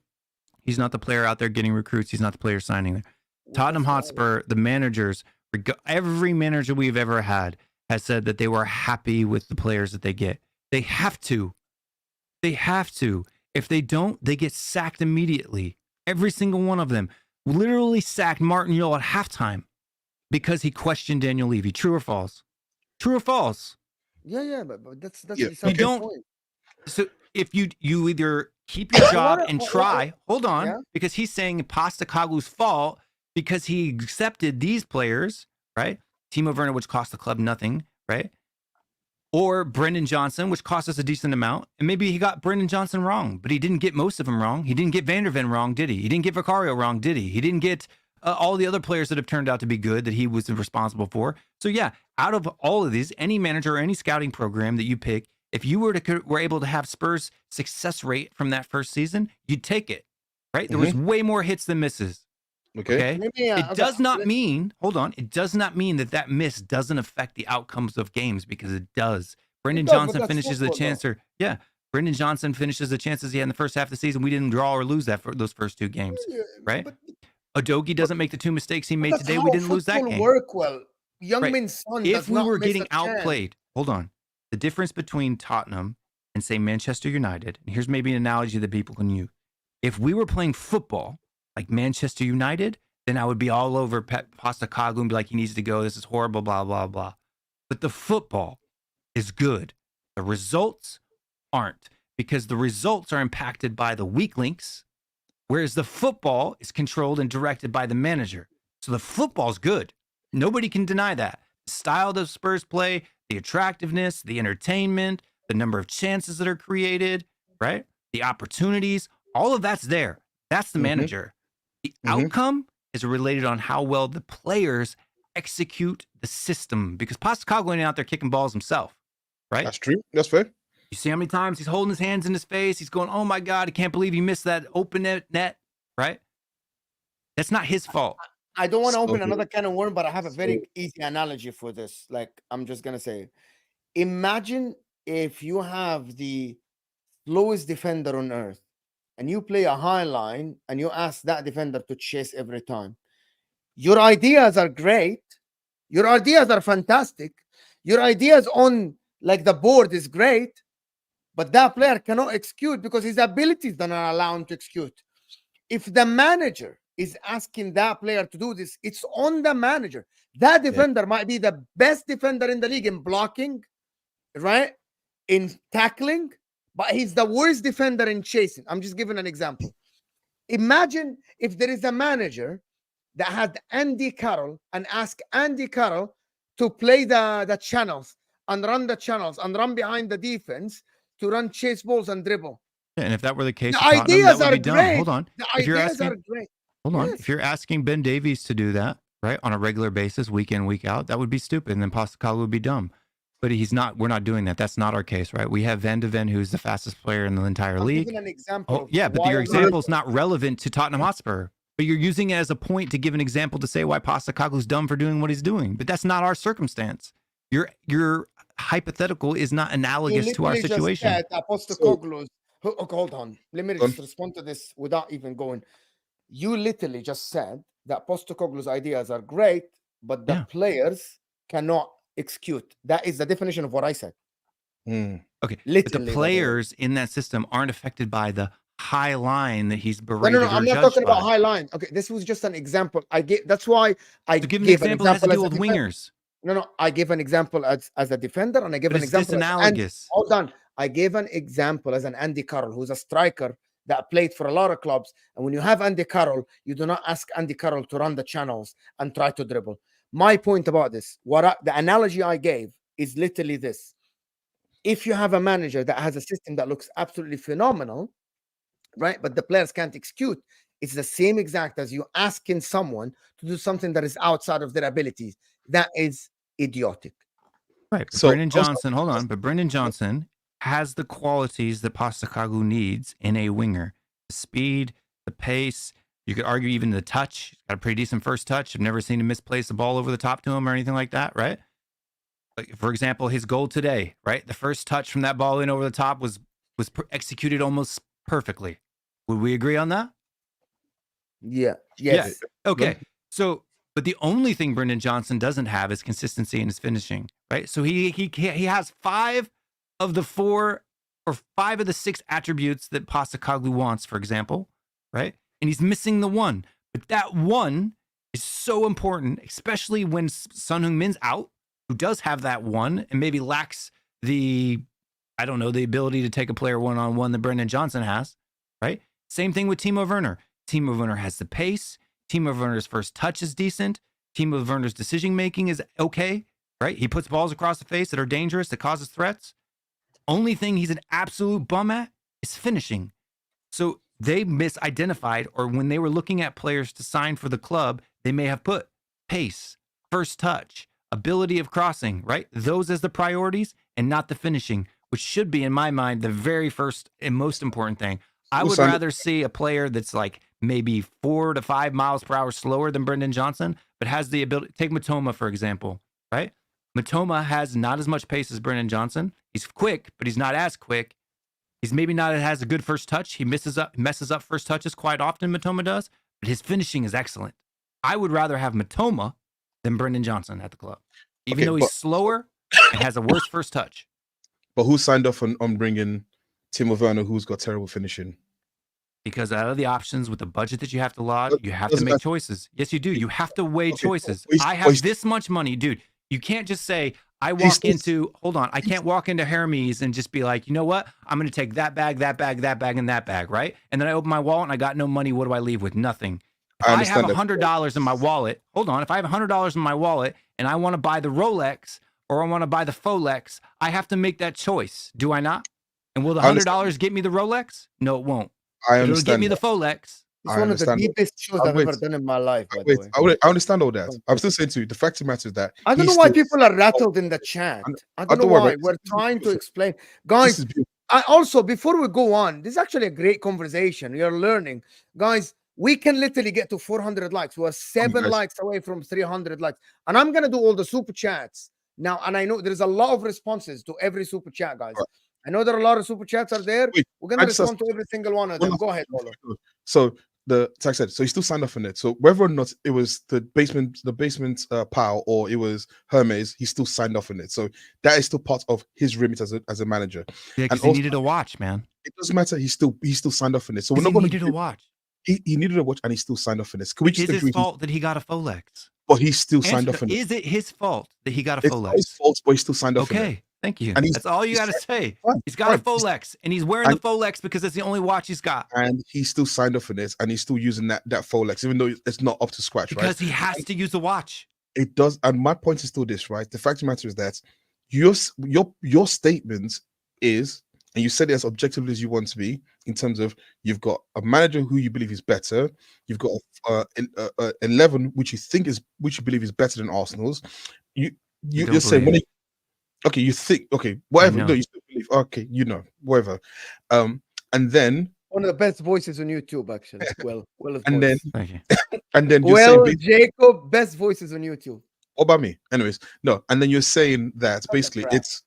He's not the player out there getting recruits. He's not the player signing there. Tottenham Hotspur, the managers, every manager we've ever had has said that they were happy with the players that they get. They have to. They have to. If they don't, they get sacked immediately. Every single one of them. Literally sacked Martin Yule at halftime because he questioned Daniel Levy. True or false? True or false? Yeah, but that's Yeah, beside you the don't- point. So if you either keep your job and try, hold on, Yeah. because he's saying Postecoglou's fault because he accepted these players, right? Timo Werner, which cost the club nothing, right? Or Brendan Johnson, which cost us a decent amount. And maybe he got Brendan Johnson wrong, but he didn't get most of them wrong. He didn't get Van der Ven wrong, did he? He didn't get Vicario wrong, did he? He didn't get all the other players that have turned out to be good that he was responsible for. So yeah, out of all of these, any manager or any scouting program that you pick, if you were able to have Spurs Mm-hmm. success rate from that first season, you'd take it, right? There was way more hits than misses. Okay. Okay. Yeah, It does not mean, hold on, it does not mean that that miss doesn't affect the outcomes of games, because it does. Brendan does, but Johnson that's finishes the football, though. chancer. Yeah. Brendan Johnson finishes the chances he had in the first half of the season. We didn't draw or lose that for those first two games, right? But Udogie doesn't make the two mistakes he made that's today. how We didn't lose that football game. Work well. Young Right. Min's son If does we not were miss getting a chance. outplayed, hold on. The difference between Tottenham and, say, Manchester United, and here's maybe an analogy that people can use. If we were playing football like Manchester United, then I would be all over Postecoglou's and be like, he needs to go. This is horrible, blah, blah, blah. But the football is good. The results aren't, because the results are impacted by the weak links, whereas the football is controlled and directed by the manager. So the football's good. Nobody can deny that. The style the Spurs play, the attractiveness, the entertainment, the number of chances that are created, right? The opportunities, all of that's there. That's the manager. The outcome is related on how well the players execute the system, because Postecoglou ain't out there kicking balls himself, right? That's true. That's fair. You see how many times he's holding his hands in his face? He's going, oh my God, I can't believe he missed that open net, right? That's not his fault. I don't want to open Okay. another can of worms, but I have a very easy analogy for this. Like, I'm just gonna say, imagine if you have the slowest defender on earth and you play a high line and you ask that defender to chase every time. Your ideas are great, your ideas are fantastic, your ideas on like the board is great, but that player cannot execute because his abilities do not allow him to execute. If the manager is asking that player to do this, it's on the manager. That defender might be the best defender in the league in blocking, right? In tackling, but he's the worst defender in chasing. I'm just giving an example. Imagine if there is a manager that had Andy Carroll and ask Andy Carroll to play the channels and run the channels and run behind the defense to run chase balls and dribble. And if that were the case, The with Tottenham, ideas that would are be dumb. great. Hold on. The If you're ideas asking, are great. hold on. Yes. If you're asking Ben Davies to do that, right, on a regular basis, week in, week out, that would be stupid. And then Postecoglou would be dumb. But he's not. We're not doing that. That's not our case, right? We have Van de Ven, who's the fastest player in the entire I'm league. giving an example. Oh, yeah, but your example is not relevant to Tottenham Hotspur. But you're using it as a point to give an example to say why Postecoglou's dumb for doing what he's doing. But that's not our circumstance. Your hypothetical is not analogous to our situation. Just said Postecoglou's. Hold on. Let me just respond to this without even going. You literally just said that Postecoglou's ideas are great, but the players cannot execute. That is the definition of what I said. Okay, literally, but the players in that system aren't affected by the high line that he's berated. No, I'm not talking about high line. Okay, this was just an example. I get. That's why I to give an gave example has to do with wingers. No, I gave an example as a defender, and I gave But an it's example. analogous. Hold on, I gave an example as an Andy Carroll, who's a striker that played for a lot of clubs. And when you have Andy Carroll, you do not ask Andy Carroll to run the channels and try to dribble. My point about this, the analogy I gave is literally this: if you have a manager that has a system that looks absolutely phenomenal, right, but the players can't execute, it's the same exact as you asking someone to do something that is outside of their abilities. That is idiotic. Right. So Brendan Johnson, hold on, but Brendan Johnson has the qualities that Postecoglou needs in a winger: the speed, the pace. You could argue even the touch. He's got a pretty decent first touch. I've never seen him misplace the ball over the top to him or anything like that, right? Like, for example, his goal today, right? The first touch from that ball in over the top was executed almost perfectly. Would we agree on that? Yeah. Yes. Yeah. Okay. So, but the only thing Brendan Johnson doesn't have is consistency in his finishing, right? So he has 5 of the 4 or 5 of the 6 attributes that Postecoglou wants, for example, right? And he's missing the one. But that one is so important, especially when Son Heung-min's out, who does have that one and maybe lacks the ability to take a player one-on-one that Brendan Johnson has, right? Same thing with Timo Werner. Timo Werner has the pace. Timo Werner's first touch is decent. Timo Werner's decision-making is okay, right? He puts balls across the face that are dangerous, that causes threats. Only thing he's an absolute bum at is finishing. So they misidentified, or when they were looking at players to sign for the club, they may have put pace, first touch, ability of crossing, right? Those as the priorities and not the finishing, which should be, in my mind, the very first and most important thing. I would rather see a player that's like maybe 4 to 5 miles per hour slower than Brendan Johnson, but has the ability. Take Matoma, for example, right? Matoma has not as much pace as Brendan Johnson. He's quick, but he's not as quick. He's maybe not has a good first touch. He messes up first touches quite often, Matoma does, but his finishing is excellent. I would rather have Matoma than Brendan Johnson at the club, even though he's slower and has a worse first touch. But who signed off on bringing Timo Werner, who's got terrible finishing? Because out of the options with the budget that you have to log, you have to make choices. Yes, you do. You have to weigh choices. I have this much money, dude. You can't just say, I can't walk into Hermes and just be like, you know what? I'm going to take that bag, that bag, that bag, and that bag, right? And then I open my wallet and I got no money. What do I leave with? Nothing. If I have $100 in my wallet, if I have $100 in my wallet and I want to buy the Rolex or I want to buy the Folex, I have to make that choice. Do I not? And will the $100 get me the Rolex? No, it won't. I understand. It'll get me the Folex. It's one of the deepest shows I've ever done in my life, by the way. I understand all that. I'm still saying to you, the fact of the matter is that I don't know why people are rattled in the chat. I don't know why. We're trying to explain. Guys, I also, before we go on, this is actually a great conversation. We are learning. Guys, we can literally get to 400 likes. We're 7 likes away from 300 likes. And I'm going to do all the super chats now. And I know there's a lot of responses to every super chat, guys. Right. I know there are a lot of super chats are there. We're going to respond to every single one of them. Go ahead, Polo. So like I said, so he still signed off on it. So whether or not it was the basement pal or it was Hermes, he still signed off on it. So that is still part of his remit as a manager. Yeah, because And he needed a watch, man. It doesn't matter. He still signed off on it. So we're not He going needed a watch. He needed a watch and he still signed off on this. Can we just Is agree? his fault that he got a Folex? But he still signed Answer off on that. it. Is it his fault that he got a It's not Folex? his fault, but he still signed off on it. Okay, thank you. And That's all you got to say. Fine, He's got a fine. Folex, and he's wearing the Folex because it's the only watch he's got. And he still signed off on this, and he's still using that Folex, even though it's not up to scratch, right? Because he has to use the watch. It does, and my point is still this, right? The fact of the matter is that your statement is, and you said it as objectively as you want to be, in terms of you've got a manager who you believe is better, you've got 11 which you believe is better than Arsenal's. You're saying when okay, you think okay, whatever. No, you still believe okay, whatever. And then one of the best voices on YouTube, actually. Well, and then Thank you. and then you're well, saying, Jacob, best voices on YouTube. what about me? Anyways, no, and then you're saying that basically crap. it's.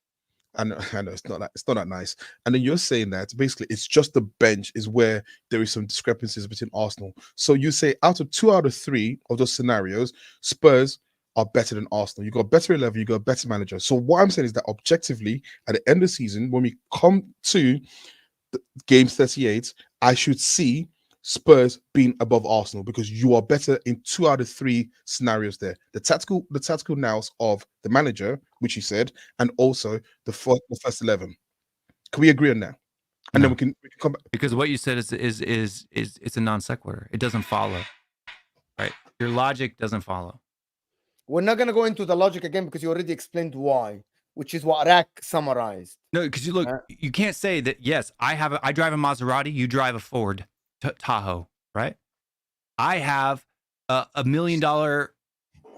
I know it's not that nice. And then you're saying that basically it's just the bench is where there is some discrepancies between Arsenal. So you say out of 2 out of 3 of those scenarios, Spurs are better than Arsenal. You got a better 11, you got a better manager. So what I'm saying is that objectively, at the end of the season, when we come to game 38, I should see Spurs being above Arsenal because you are better in 2 out of 3 scenarios there. The tactical nous of the manager, which he said, and also the first 11. Can we agree on that? And then we can come back. Because what you said is it's a non sequitur. It doesn't follow. Right? Your logic doesn't follow. We're not gonna go into the logic again because you already explained why, which is what Rack summarized. No, because you look, you can't say that. Yes, I drive a Maserati. You drive a Ford Tahoe, right? I have a $1 million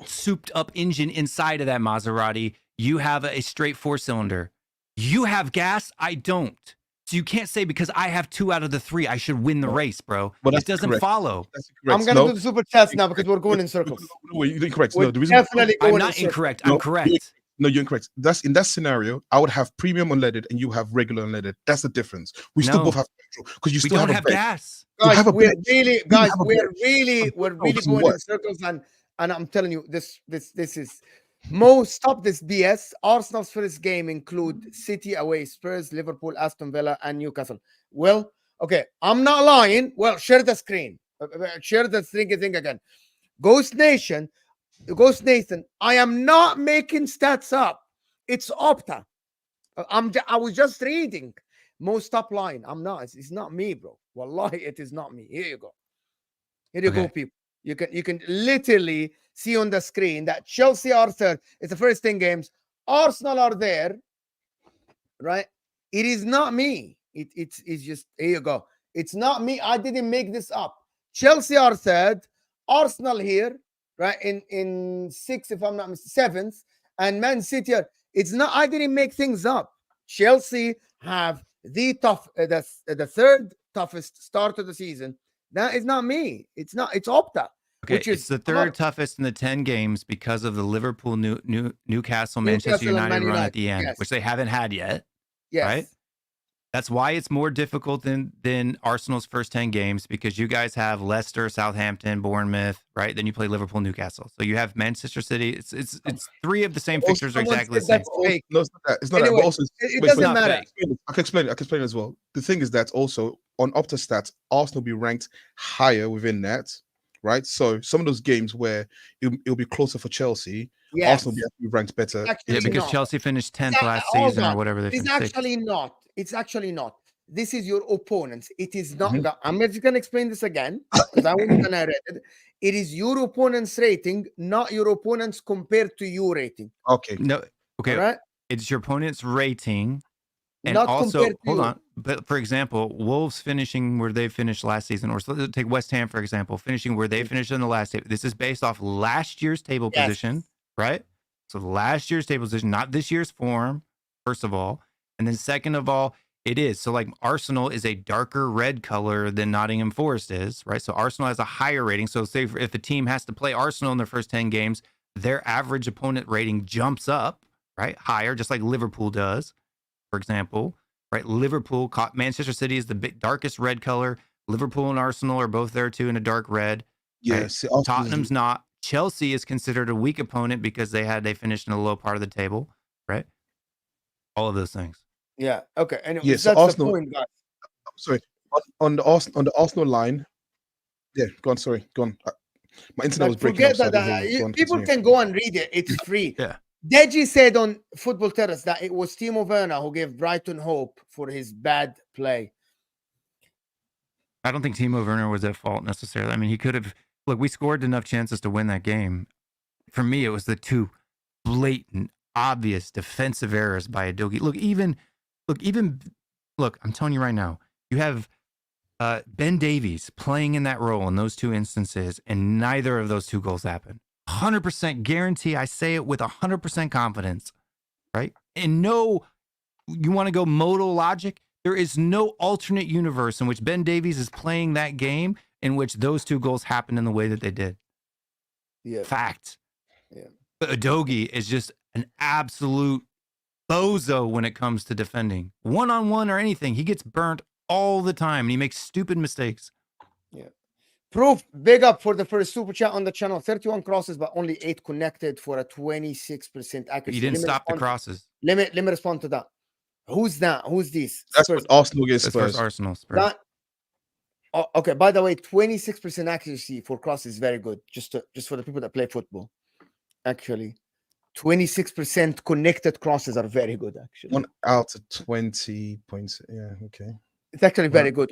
souped up engine inside of that Maserati. You have a straight 4-cylinder. You have gas. I don't. So you can't say because I have 2 out of the 3, I should win the race, bro. But it doesn't follow. I'm gonna do the super test now because we're going in circles. No, you're incorrect. We're No, the reason definitely going I'm not in incorrect. No, I'm correct. No, you're incorrect. That's in that scenario. I would have premium unleaded, and you have regular unleaded. That's the difference. We still No. petrol because you We still don't have have a bench. gas. You Guys, have a we're bench. really, You have a we're bench. really doesn't going in work. circles, and I'm telling you, this is stop this BS. Arsenal's first game include City away, Spurs, Liverpool, Aston Villa, and Newcastle. Well, okay, I'm not lying. Well, share the screen. Share the thing again. Ghost Nathan, I am not making stats up. It's Opta. I was just reading. Most top line. I'm not. It's not me, bro. Wallahi, it is not me. Here you go. Here you go, people. You can literally see on the screen that Chelsea are third. It's the first 10 games. Arsenal are there, right? It is not me. It's just, here you go. It's not me. I didn't make this up. Chelsea are third. Arsenal here, right? In 6th, if I'm not mistaken, 7th, and Man City are, it's not, I didn't make things up. Chelsea have the third toughest start of the season. That is not me. It's not. It's Opta. Okay, Which is it's the third toughest in the 10 games because of the Liverpool, Newcastle, Manchester Newcastle and United Man run United, at the end, yes. which they haven't had yet. Yes. Right? That's why it's more difficult than Arsenal's first 10 games because you guys have Leicester, Southampton, Bournemouth, right? Then you play Liverpool, Newcastle. So you have Manchester City. It's 3 of the same fixtures are exactly the same. No, it's not that. It's not Anyway, that. But also, it doesn't not matter. fake. I can explain it. I can explain it as well. The thing is that also on Opta stats, Arsenal will be ranked higher within that, right? So some of those games where it'll be closer for Chelsea, Yes. Arsenal will be ranked better. Actually Yeah, because not. Chelsea finished 10th Exactly. last Hold season on. or whatever they It's finished. actually not. It's actually not. This is your opponents. It is not. Mhm. I'm just going to explain this again because I wasn't going to read it. It is your opponent's rating, not your opponents compared to your rating. Okay. No, okay. All right? It's your opponent's rating. And Not also, compared to hold you. on. But for example, Wolves finishing where they finished last season, or so let's take West Ham, for example, finishing where they finished in the last table. This is based off last year's table Yes. position, right? So last year's table position, not this year's form, first of all. And then second of all, it is. So like Arsenal is a darker red color than Nottingham Forest is, right? So Arsenal has a higher rating. So say if a team has to play Arsenal in their first 10 games, their average opponent rating jumps up, right? Higher, just like Liverpool does, for example, right? Liverpool, Manchester City is the darkest red color. Liverpool and Arsenal are both there too in a dark red. Yeah, right? see, Arsenal's- Tottenham's not. Chelsea is considered a weak opponent because they finished in the low part of the table, right? All of those things. Yeah. Okay. Anyways, Yeah, so that's Arsenal- the point, guys. Sorry, on the Arsenal line. Yeah, go on. Sorry, go on. My internet was breaking up. Forget So I that. didn't hear you. Go on, People continue. can go and read it. It's free. Yeah. Deji said on Football Terrace that it was Timo Werner who gave Brighton hope for his bad play. I don't think Timo Werner was at fault necessarily. I mean, he could have. Look, we scored enough chances to win that game. For me, it was the two blatant, obvious defensive errors by Udogie. Look, I'm telling you right now, you have Ben Davies playing in that role in those two instances, and neither of those two goals happened. 100% guarantee. I say it with 100% confidence, right? And no, you want to go modal logic? There is no alternate universe in which Ben Davies is playing that game in which those two goals happened in the way that they did. Yeah. Fact. Yeah. But Udogie is just an absolute bozo when it comes to defending. One-on-one or anything, he gets burnt all the time and he makes stupid mistakes. Proof, big up for the first super chat on the channel. 31 crosses, but only 8 connected for a 26% accuracy. You didn't stop the crosses. Let me respond to that. Who's that? Who's this? That's Spurs. what Arsenal against As far as Spurs. Arsenal, Spurs. That, okay, by the way, 26% accuracy for crosses is very good. Just for the people that play football. Actually, 26% connected crosses are very good, actually. 1 out of 20 points. Yeah, okay. It's actually very good.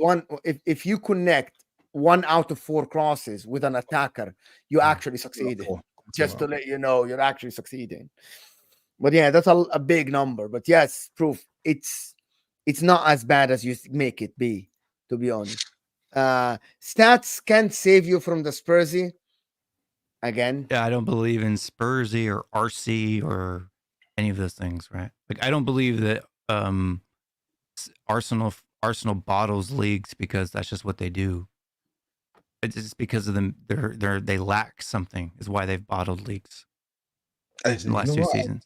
If you connect 1 out of 4 crosses with an attacker, you actually succeeded. Just to let you know, you're actually succeeding. But yeah, that's a big number. But yes, proof. It's not as bad as you make it be, to be honest. Stats can't save you from the Spursy. Again. Yeah, I don't believe in Spursy or RC or any of those things, right? Like, I don't believe that Arsenal bottles leagues because that's just what they do. It's just because of them. They lack something is why they've bottled leagues in the last 2 seasons.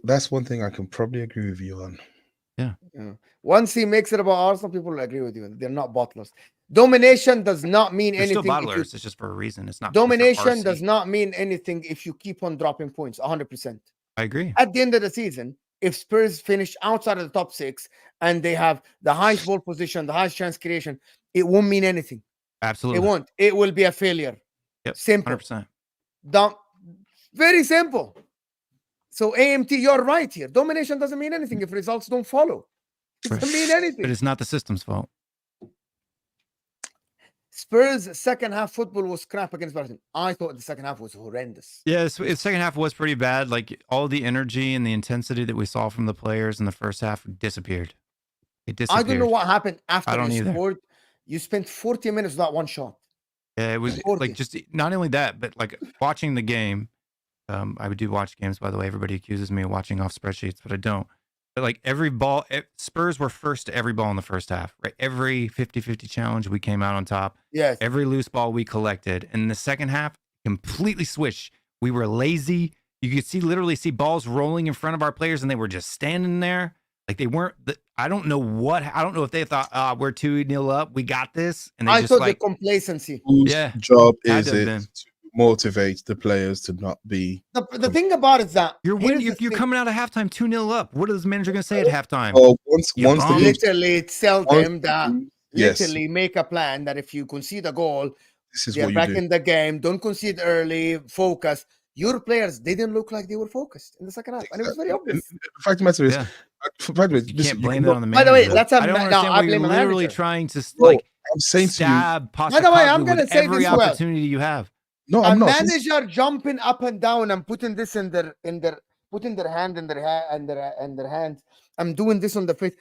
That's one thing I can probably agree with you on. Yeah. Once he makes it about Arsenal, people will agree with you. They're not bottlers. Domination does not mean They're anything. still bottlers. It's just for a reason. It's not domination does not mean anything if you keep on dropping points. 100%. I agree. At the end of the season, if Spurs finish outside of the top 6 and they have the highest ball position, the highest chance creation, it won't mean anything. Absolutely, it won't. It will be a failure. Yep. Simple. 100%. Very simple. So AMT, you're right here. Domination doesn't mean anything if results don't follow. It doesn't mean anything. But it's not the system's fault. Spurs' second half football was crap against Brighton. I thought the second half was horrendous. Yeah, the second half was pretty bad. Like, all the energy and the intensity that we saw from the players in the first half disappeared. It disappeared. I don't know what happened after I don't you either. scored. You spent 40 minutes without one shot. Yeah, it was 40. like just not only that, but like watching the game. I would do watch games, by the way. Everybody accuses me of watching off spreadsheets, but I don't. But like every ball, Spurs were first to every ball in the first half, right? Every 50-50 challenge, we came out on top. Yes. Every loose ball we collected. And in the second half, completely switched. We were lazy. You could literally see balls rolling in front of our players, and they were just standing there. Like they weren't. I don't know if they thought, we're 2-0 up, we got this, and they I just thought like the complacency. Whose Yeah. job Had is to have it been. to motivate the players to not be? The thing about it is that you're here's winning. the You're thing. coming out of halftime 2-0 up. What is the manager going to say at halftime? Oh, once You the bomb. game Literally tell them that. yes, Literally make a plan that if you concede a goal, this is they're what you back do. in the game. Don't concede early. Focus. Your players didn't look like they were focused in the second half, and it was very obvious. The fact of the matter is, Yeah. the fact of it, You listen, can't you blame cannot- that on the By manager. the way, though. that's a I don't no, understand I why you're blame the literally manager. trying to Bro, like I'm saying to you, stab By the way, I'm Postecoglou gonna with say every this well. opportunity you have. no, A I'm not. manager jumping up and down and putting this in their putting their hand in their hands. I'm doing this on the face.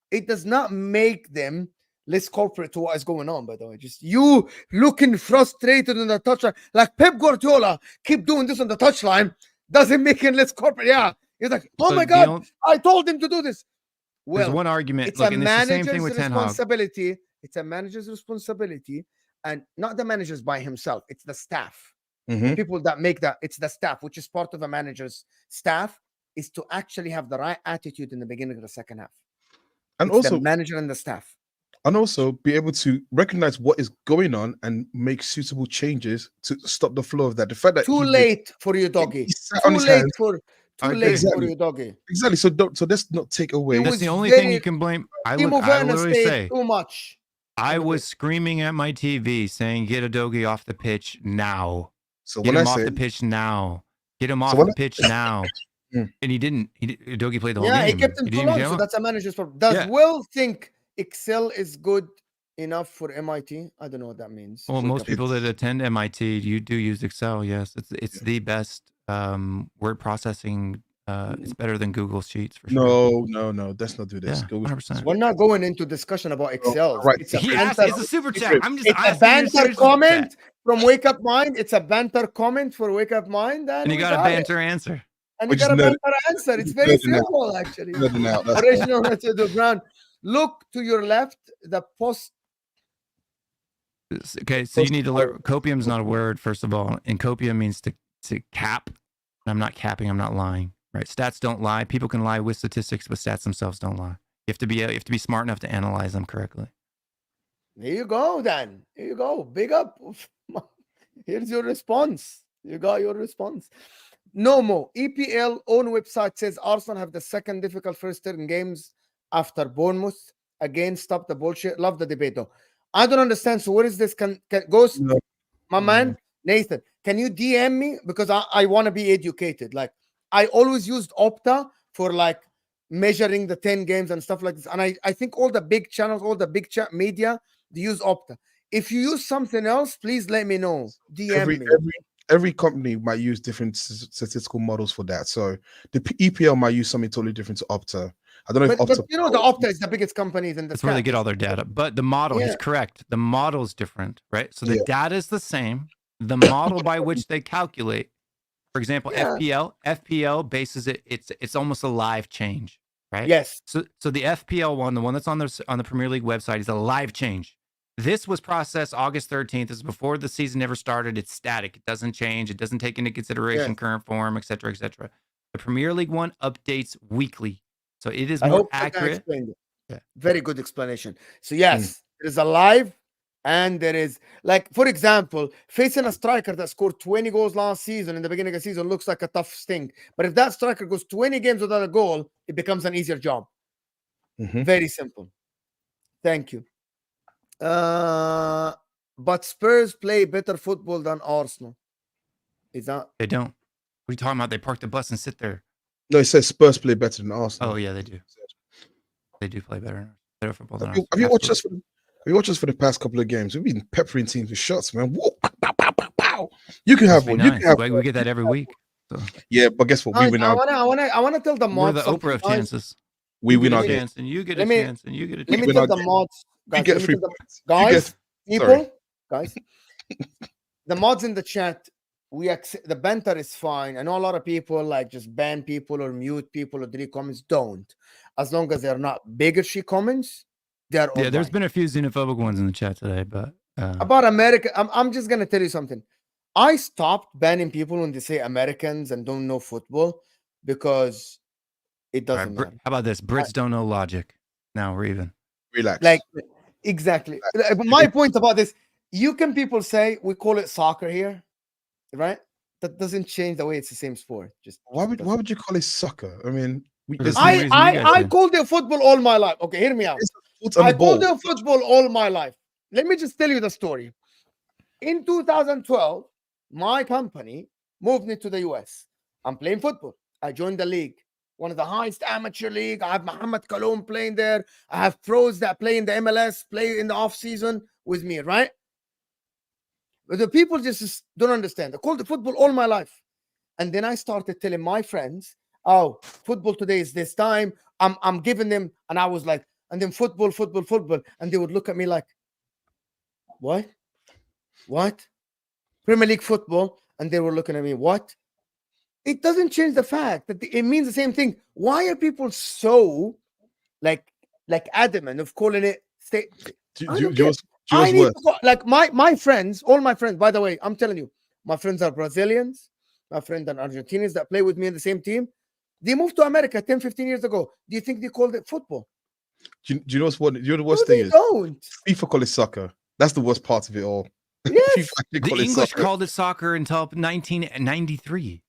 It does not make them less corporate to what is going on. By the way, just you looking frustrated on the touchline, like Pep Guardiola, keep doing this on the touchline, doesn't make it less corporate. Yeah, he's like, oh So my the god, only- I told him to do this. There's Well, one argument. it's Look, a and it's the same thing manager's with Ten Hag. responsibility. It's a manager's responsibility, and not the manager's by himself. It's the staff. Mhm. People that make that. It's the staff, which is part of a manager's staff, is to actually have the right attitude in the beginning of the second half. And It's also, the manager and the staff. and also be able to recognize what is going on and make suitable changes to stop the flow of that. The fact that Too he late for you, doggy. he sat on Too his late hands. for I too agree. late for Exactly. you, doggy. Exactly. So let's not take away. He That's was the only thing very- you can blame. I Timo would Werner literally stayed say too much. I on the was pitch. screaming at my TV saying, "Get Udogie off the pitch now! So Get when I him off say the pitch now! Get him off when the I- pitch now!" Mm. And he didn't. Udogie played the whole Yeah, game. he kept him He too didn't long, jam so up. that's a manager's problem. Does Yeah. Will think Excel is good enough for MIT? I don't know what that means. Well, Wake most up. people that attend MIT, you do use Excel. Yes, it's the best word processing. It's better than Google Sheets for sure. No. Let's not do this. Yeah, Go with- 100%. We're not going into discussion about Excel. right. It's a He asked. banter. It's a super It's chat. a- I'm just It's a asking you a banter serious comment chat. from Wake Up Mind. It's a banter comment for Wake Up Mind, And you we got a it. banter answer. And We're you got a just nerding- banter answer. It's just very nerding out. simple, actually. Nerding out, that's- Original method of ground. Look to your left. The post. Okay, so you need to learn. Copium is not a word, first of all, and copium means to cap. And I'm not capping. I'm not lying. Right? Stats don't lie. People can lie with statistics, but stats themselves don't lie. You have to be smart enough to analyze them correctly. There you go, Dan. Here you go. Big up. Here's your response. You got your response. No more. EPL own website says Arsenal have the second difficult first 10 games after Bournemouth. Again, stop the bullshit. Love the debate though. I don't understand. So what is this? Can Ghost, No. my man, Nathan, can you DM me? Because I want to be educated. Like I always used Opta for like measuring the 10 games and stuff like this. And I think all the big channels, all the big media, they use Opta. If you use something else, please let me know. DM me. Every company might use different statistical models for that. So the EPL might use something totally different to Opta. I don't know if But Opta. you know, the Opta is the biggest companies in the That's where they get all their data. But the model, he's Yeah. correct. The model is different, right? So the Yeah. data is the same. The model by which they calculate, for example, Yeah. FPL bases it. It's almost a live change, right? Yes. So the FPL one, the one that's on the Premier League website, is a live change. This was processed August 13th. This is before the season ever started. It's static. It doesn't change. It doesn't take into consideration current form, et cetera, et cetera. The Premier League one updates weekly. So it is I more hope that accurate. explained it. Yeah. Very good explanation. So yes, there is a live, and there is like, for example, facing a striker that scored 20 goals last season in the beginning of the season looks like a tough sting. But if that striker goes 20 games without a goal, it becomes an easier job. Very simple. Thank you. But Spurs play better football than Arsenal. Is that? They don't. What are you talking about? They park the bus and sit there. No, it says Spurs play better than Arsenal. Oh yeah, they do. They do play better football than Have us. you watched us? Have you watched us for the past couple of games? We've been peppering teams with shots, man. Whoa, pow, pow, pow, pow. You can have Must be one. You nice. can have Like, one. we get that every week. So Yeah, but guess what? We win I out. wanna tell the we're mods the something, Oprah of guys. chances. We You win get our a game. chance, and you get a Let me- chance, and you get a Let chance. me win tell our the game. mods, We guys. get Let me 3 tell the points. guys, sorry. guys, the mods in the chat, the banter is fine. I know a lot of people like just ban people or mute people or delete comments. Don't, as long as they're not bigotry comments, they're all Yeah, there's right. been a few xenophobic ones in the chat today, but About America, I'm just gonna tell you something. I stopped banning people when they say Americans and don't know football because it all right, doesn't matter. how about this? Brits don't know logic. Now we're even. Relax. Like exactly. My point about this, people say we call it soccer here, right? That doesn't change the way it's the same sport. Just why would you call it soccer? I mean, For the it's same reason you guys I did. called it football all my life. Okay, hear me out. foot on I the ball. called it football all my life. Let me just tell you the story. In 2012, my company moved me to the US. I'm playing football. I joined the league, one of the highest amateur league. I have Mohamed Kaloum playing there. I have pros that play in the MLS, play in the off season with me, right? But the people just don't understand. I called it football all my life. And then I started telling my friends, oh, football today is this time. I'm giving them, and I was like, and then football. And they would look at me like, what? Premier League football. And they were looking at me, what? It doesn't change the fact that it means the same thing. Why are people so like adamant of calling it state? I need to go, like my friends, all my friends, by the way, I'm telling you, my friends are Brazilians, my friends are Argentinians that play with me in the same team. They moved to America 10, 15 years ago. Do you think they called it football? Do you know what's what? You know the worst No, thing they is don't. FIFA call it soccer. That's the worst part of it all. Yes. FIFA actually The call it English soccer. called it soccer until 1993.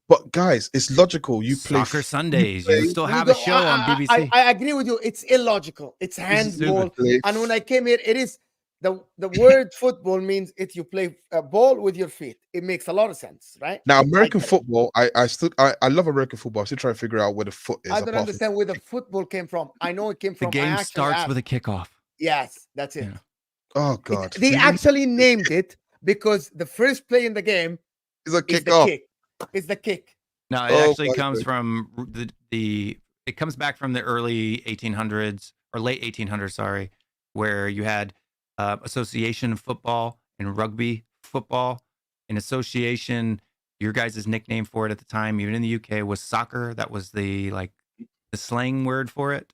But guys, it's logical. You play Soccer you Sundays. play- You still You have a don't- show on BBC. I agree with you. It's illogical. It's handball. play- And when I came here, it is the word football means it you play a ball with your feet. It makes a lot of sense, right? Now American get it. football, I love American football. I'm still trying to figure out where the foot is. I don't apart from- understand where the football came from. I know it came The from. I game actually starts asked. with a kickoff. Yes, that's it. Yeah. Oh god. They actually named it because the first play in the game It's a is kick the off. kick. It's the kick. No, it Oh, actually my comes God. from it comes back from the early 1800s or late 1800s, sorry, where you had association football and rugby football. In association, your guys' nickname for it at the time, even in the UK, was soccer. That was the slang word for it.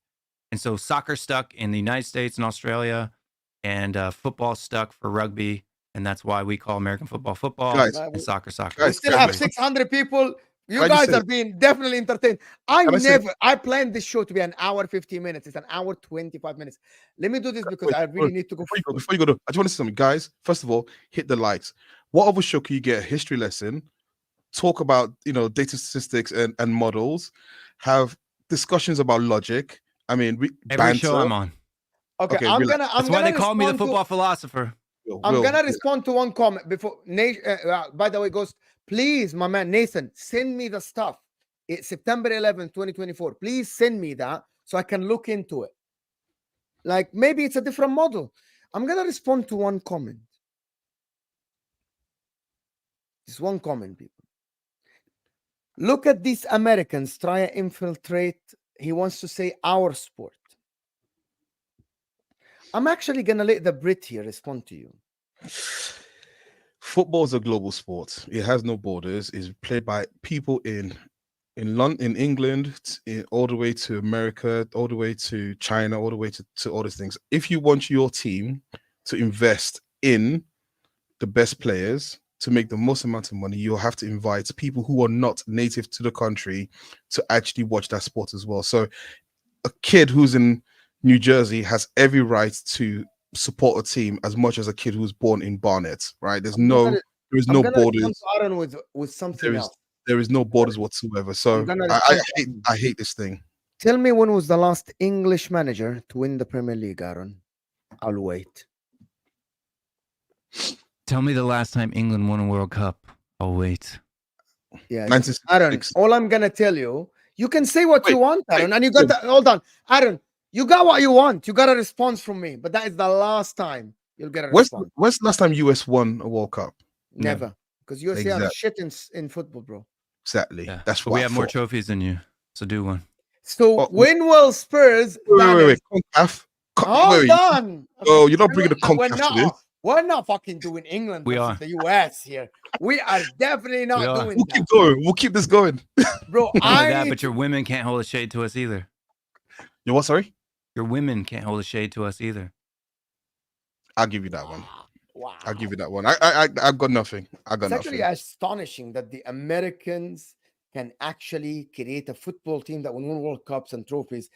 And so soccer stuck in the United States and Australia, and football stuck for rugby. And that's why we call American football football Guys, and soccer soccer. We guys, still have guys, 600 people. You I just guys said are it. being definitely entertained. say- I planned this show to be an hour 15 minutes. It's an hour 25 minutes. Let me do this because Wait, I really need to go. Before you go to, I just want to say something, guys. First of all, hit the likes. What other show can you get a history lesson? Talk about data statistics and models. Have discussions about logic. I mean, Every show I'm on. Okay, Okay, I'm relax. gonna. That's why they call me the football philosopher. I'm gonna respond to one comment before. By the way, Ghost, please, my man Nathan, send me the stuff. It's September 11th, 2024. Please send me that so I can look into it. Like maybe it's a different model. I'm gonna respond to one comment. Just one comment, people. Look at these Americans try to infiltrate. He wants to say our sport. I'm actually gonna let the Brit here respond to you. Football is a global sport. It has no borders. It's played by people in London, in England, all the way to America, all the way to China, all the way to all these things. If you want your team to invest in the best players to make the most amount of money, you'll have to invite people who are not native to the country to actually watch that sport as well. So a kid who's in New Jersey has every right to support a team as much as a kid who's born in Barnet, right? There is no borders. Aaron with something else. There is no borders whatsoever. So I hate this thing. Tell me when was the last English manager to win the Premier League, Aaron? I'll wait. Tell me the last time England won a World Cup. I'll wait. Yeah, 1966. Aaron, all I'm gonna tell you, you can say what you want, Aaron, and you got wait. that. Hold on, Aaron, you got what you want. You got a response from me, but that is the last time you'll get a response. When's the last time US won a World Cup? Never, because USA are shit in football, bro. Exactly. Yeah. That's But what we I have more thought. trophies than you. So do one. So when will Spurs? Wait. CONCACAF. Hold on. Oh, you're not bringing the CONCACAF to this. We're not fucking doing England We versus are. the US here. We are definitely not We are. doing We'll that. keep going. We'll keep this going. Bro, Not only I that, need but your women can't hold a shade to us either. You what? Sorry, Your women can't hold a shade to us either. I'll give you that one. wow. I'll give you that one. I've got nothing. I got It's actually nothing. astonishing that the Americans can actually create a football team that will win World Cups and trophies.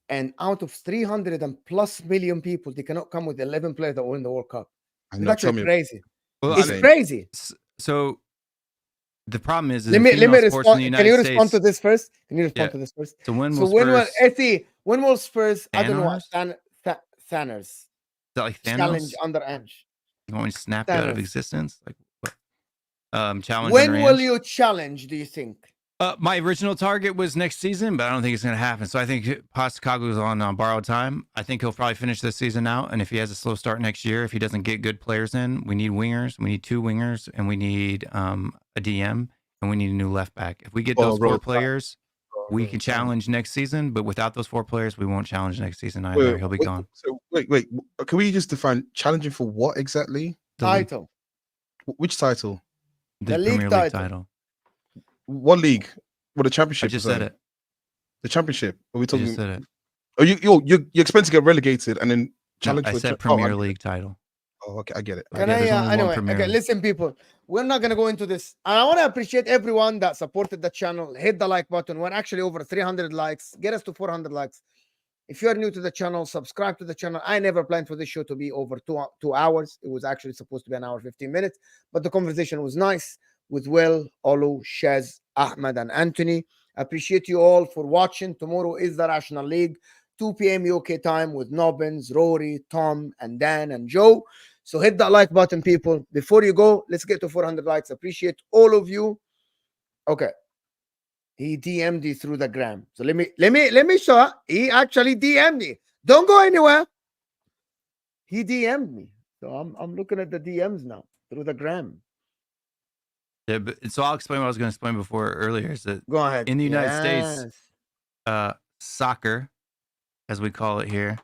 And out of 300 and plus million people, they cannot come with 11 players that win the World Cup. I It's know. Tell actually me. crazy. Well, It's I mean, crazy. so the problem is Let me female sports respond. in the Can you United respond to States. this first? Can you respond Yeah. to this first? So when So will when will Spurs? when will Spurs? I don't know what Thanos? Thanners Is that like Thanos? challenge under Ange. You want me to snap you out of Thanos. existence? Like what? Challenge. When under will Ange? you challenge? Do you think? My original target was next season, but I don't think it's going to happen. So I think Postecoglou's on borrowed time. I think he'll probably finish this season out. And if he has a slow start next year, if he doesn't get good players in, we need wingers. We need 2 wingers, and we need a DM, and we need a new left back. If we get those 4 players, we can challenge next season. But without those 4 players, we won't challenge next season either. He'll be gone. So wait. Can we just define challenging for what exactly? Title. Which title? The The league Premier League title. title. What league? What the championship? I just said it. The championship. Are we I talking? just said it. Oh, you expect to get relegated and then No, challenge I for said oh, Premier League title. Oh, okay, I get it. Can Yeah, I? there's only one Anyway, Premier okay. League. Listen, people. We're not gonna go into this. And I want to appreciate everyone that supported the channel. Hit the like button. We're actually over 300 likes. Get us to 400 likes. If you are new to the channel, subscribe to the channel. I never planned for this show to be over 2 hours. It was actually supposed to be an hour, 15 minutes. But the conversation was nice with Will, Olu, Shez, Ahmed, and Anthony. Appreciate you all for watching. Tomorrow is the National League, 2 p.m. UK time with Nobbins, Rory, Tom, and Dan, and Joe. So hit that like button, people. Before you go, let's get to 400 likes. Appreciate all of you. Okay. He DM'd you through the gram. So let me show. He actually DM'd me. Don't go anywhere. He DM'd me. So I'm looking at the DMs now through the gram. Yeah, but, so I'll explain what I was going to explain before earlier. Is that Go ahead. in the United States, soccer, as we call it here,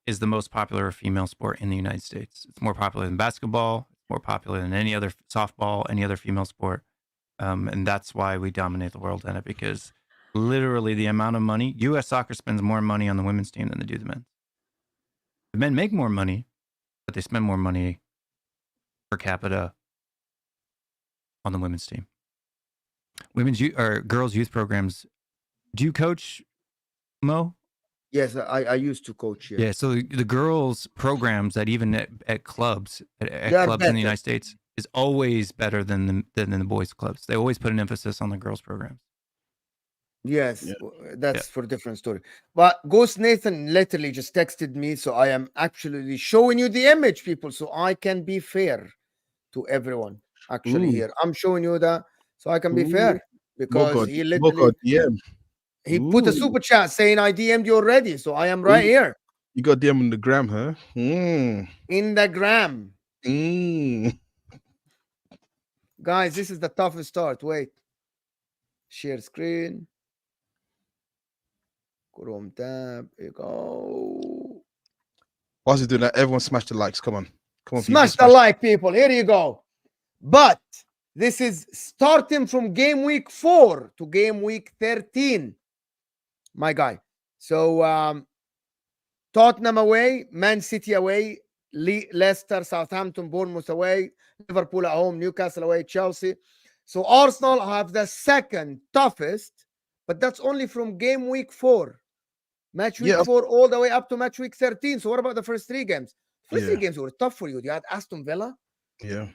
is the most popular female sport in the United States. It's more popular than basketball. It's more popular than any other softball, any other female sport. And that's why we dominate the world in it, because literally the amount of money, U.S. soccer spends more money on the women's team than they do the men. The men make more money, but they spend more money per capita on the women's team. Women's or girls' youth programs. Do you coach, Mo? Yes, I used to coach here. Yeah, so the girls' programs that even at clubs, at clubs better. in the United States, is always better than the boys' clubs. They always put an emphasis on the girls' programs. Yes, that's for a different story. But Ghost Nathan literally just texted me, so I am actually showing you the image, people, so I can be fair to everyone. Actually, here I'm showing you that so I can be fair, because he literally he put a super chat saying I DM'd you already, so I am right here. You got DM in the gram, huh? In the gram. Guys, this is the toughest start. Wait. Share screen. Chrome tab. Here you go. Whilst he's doing that, everyone smash the likes. Come on. Smash the like, people. Here you go. But this is starting from game week 4 to game week 13. My guy. So Tottenham away, Man City away, Leicester, Southampton, Bournemouth away, Liverpool at home, Newcastle away, Chelsea. So Arsenal have the second toughest, but that's only from game week 4. Match week 4 all the way up to match week 13. So what about the first 3 games? First 3 games were tough for you. You had Aston Villa. Yeah.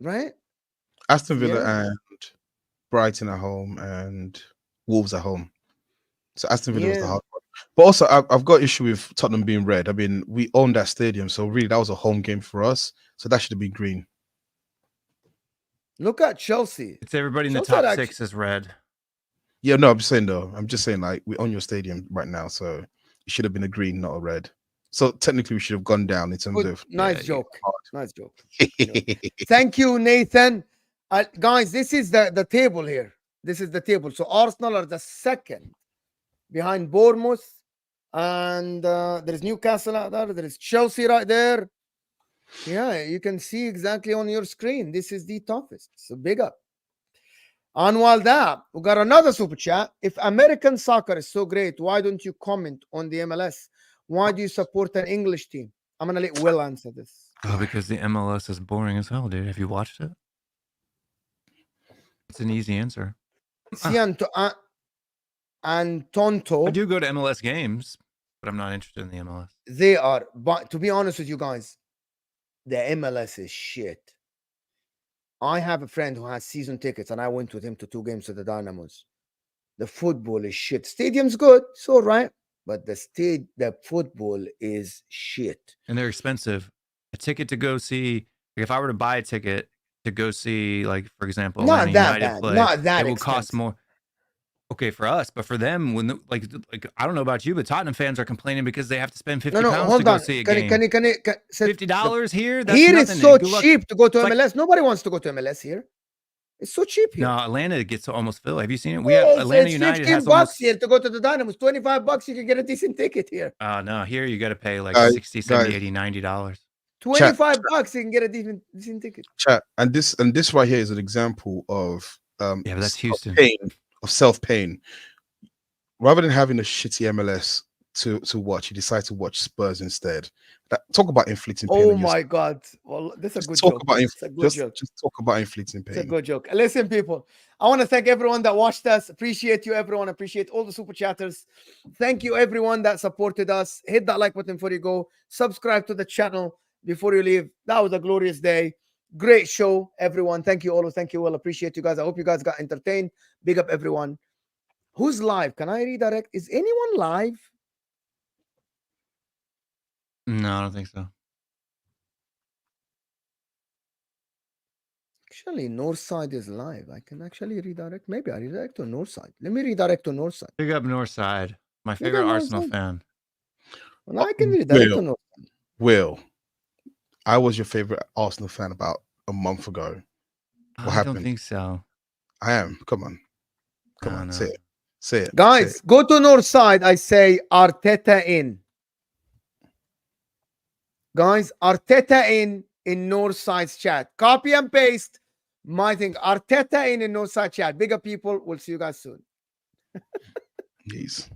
Right? Aston Villa and Brighton at home and Wolves at home. So Aston Villa was the hard one. But also, I've got issue with Tottenham being red. I mean, we own that stadium, so really that was a home game for us. So that should have been green. Look at Chelsea. It's everybody in the top 6 is red. Yeah, no, I'm just saying though. I'm just saying like we own your stadium right now, so it should have been a green, not a red. So technically, we should have gone down in terms of. Nice joke. Nice joke. Thank you, Nathan. Guys, this is the table here. This is the table. So Arsenal are the second behind Bournemouth, and there's Newcastle out there. There is Chelsea right there. Yeah, you can see exactly on your screen. This is the toughest. So big up. And while that, we got another super chat. If American soccer is so great, why don't you comment on the MLS? Why do you support an English team? I'm gonna let Will answer this. Oh, because the MLS is boring as hell, dude. Have you watched it? It's an easy answer. Antonto. I do go to MLS games, but I'm not interested in the MLS. They are, but to be honest with you guys, the MLS is shit. I have a friend who has season tickets, and I went with him to 2 games of the Dynamos. The football is shit. Stadium's good, it's all right, but the football is shit. And they're expensive. A ticket to go see, like if I were to buy a ticket to go see, like for example, not that United bad, play, not that it will expensive. cost more. Okay, for us, but for them, when like I don't know about you, but Tottenham fans are complaining because they have to spend £50 to go see a game. Can you $50 here? That's here nothing. is so Good luck. cheap to go to It's MLS. like, Nobody wants to go to MLS here. It's so cheap here. no, Atlanta gets to almost fill. Have you seen it? We have Atlanta United $15 has almost here to go to the Dynamos. $25 you can get a decent ticket here. no, here you got to pay like $60, $70, $80, $90. $25 you can get a decent ticket. Chat, and this right here is an example of yeah, but that's Houston. Self-pain. Rather than having a shitty MLS, to watch. You decide to watch Spurs instead. Talk about inflicting pain. Oh on yourself. my God. Well, that's a Just good talk joke. about It's a good joke. just talk about inflicting It's a pain. good joke. Listen, people, I want to thank everyone that watched us. Appreciate you, everyone. Appreciate all the super chatters. Thank you, everyone that supported us. Hit that like button before you go. Subscribe to the channel before you leave. That was a glorious day. Great show, everyone. Thank you, all. Thank you, all. Appreciate you guys. I hope you guys got entertained. Big up, everyone. Who's live? Can I redirect? Is anyone live? No, I don't think so. Actually, Northside is live. I can actually redirect. Maybe I redirect to Northside. Let me redirect to Northside. Big up Northside, my Big favorite up Arsenal Northside. fan. Well, I can redirect to Northside. Will, I was your favorite Arsenal fan about a month ago. What I happened? don't think so. I am. Come on. Come I on. don't Say know. it. Say it. Guys, Say it. go to Northside. I say Arteta in. Guys, Arteta in Northside's chat. Copy and paste my thing. Arteta in Northside chat. Bigger people. We'll see you guys soon. Jeez.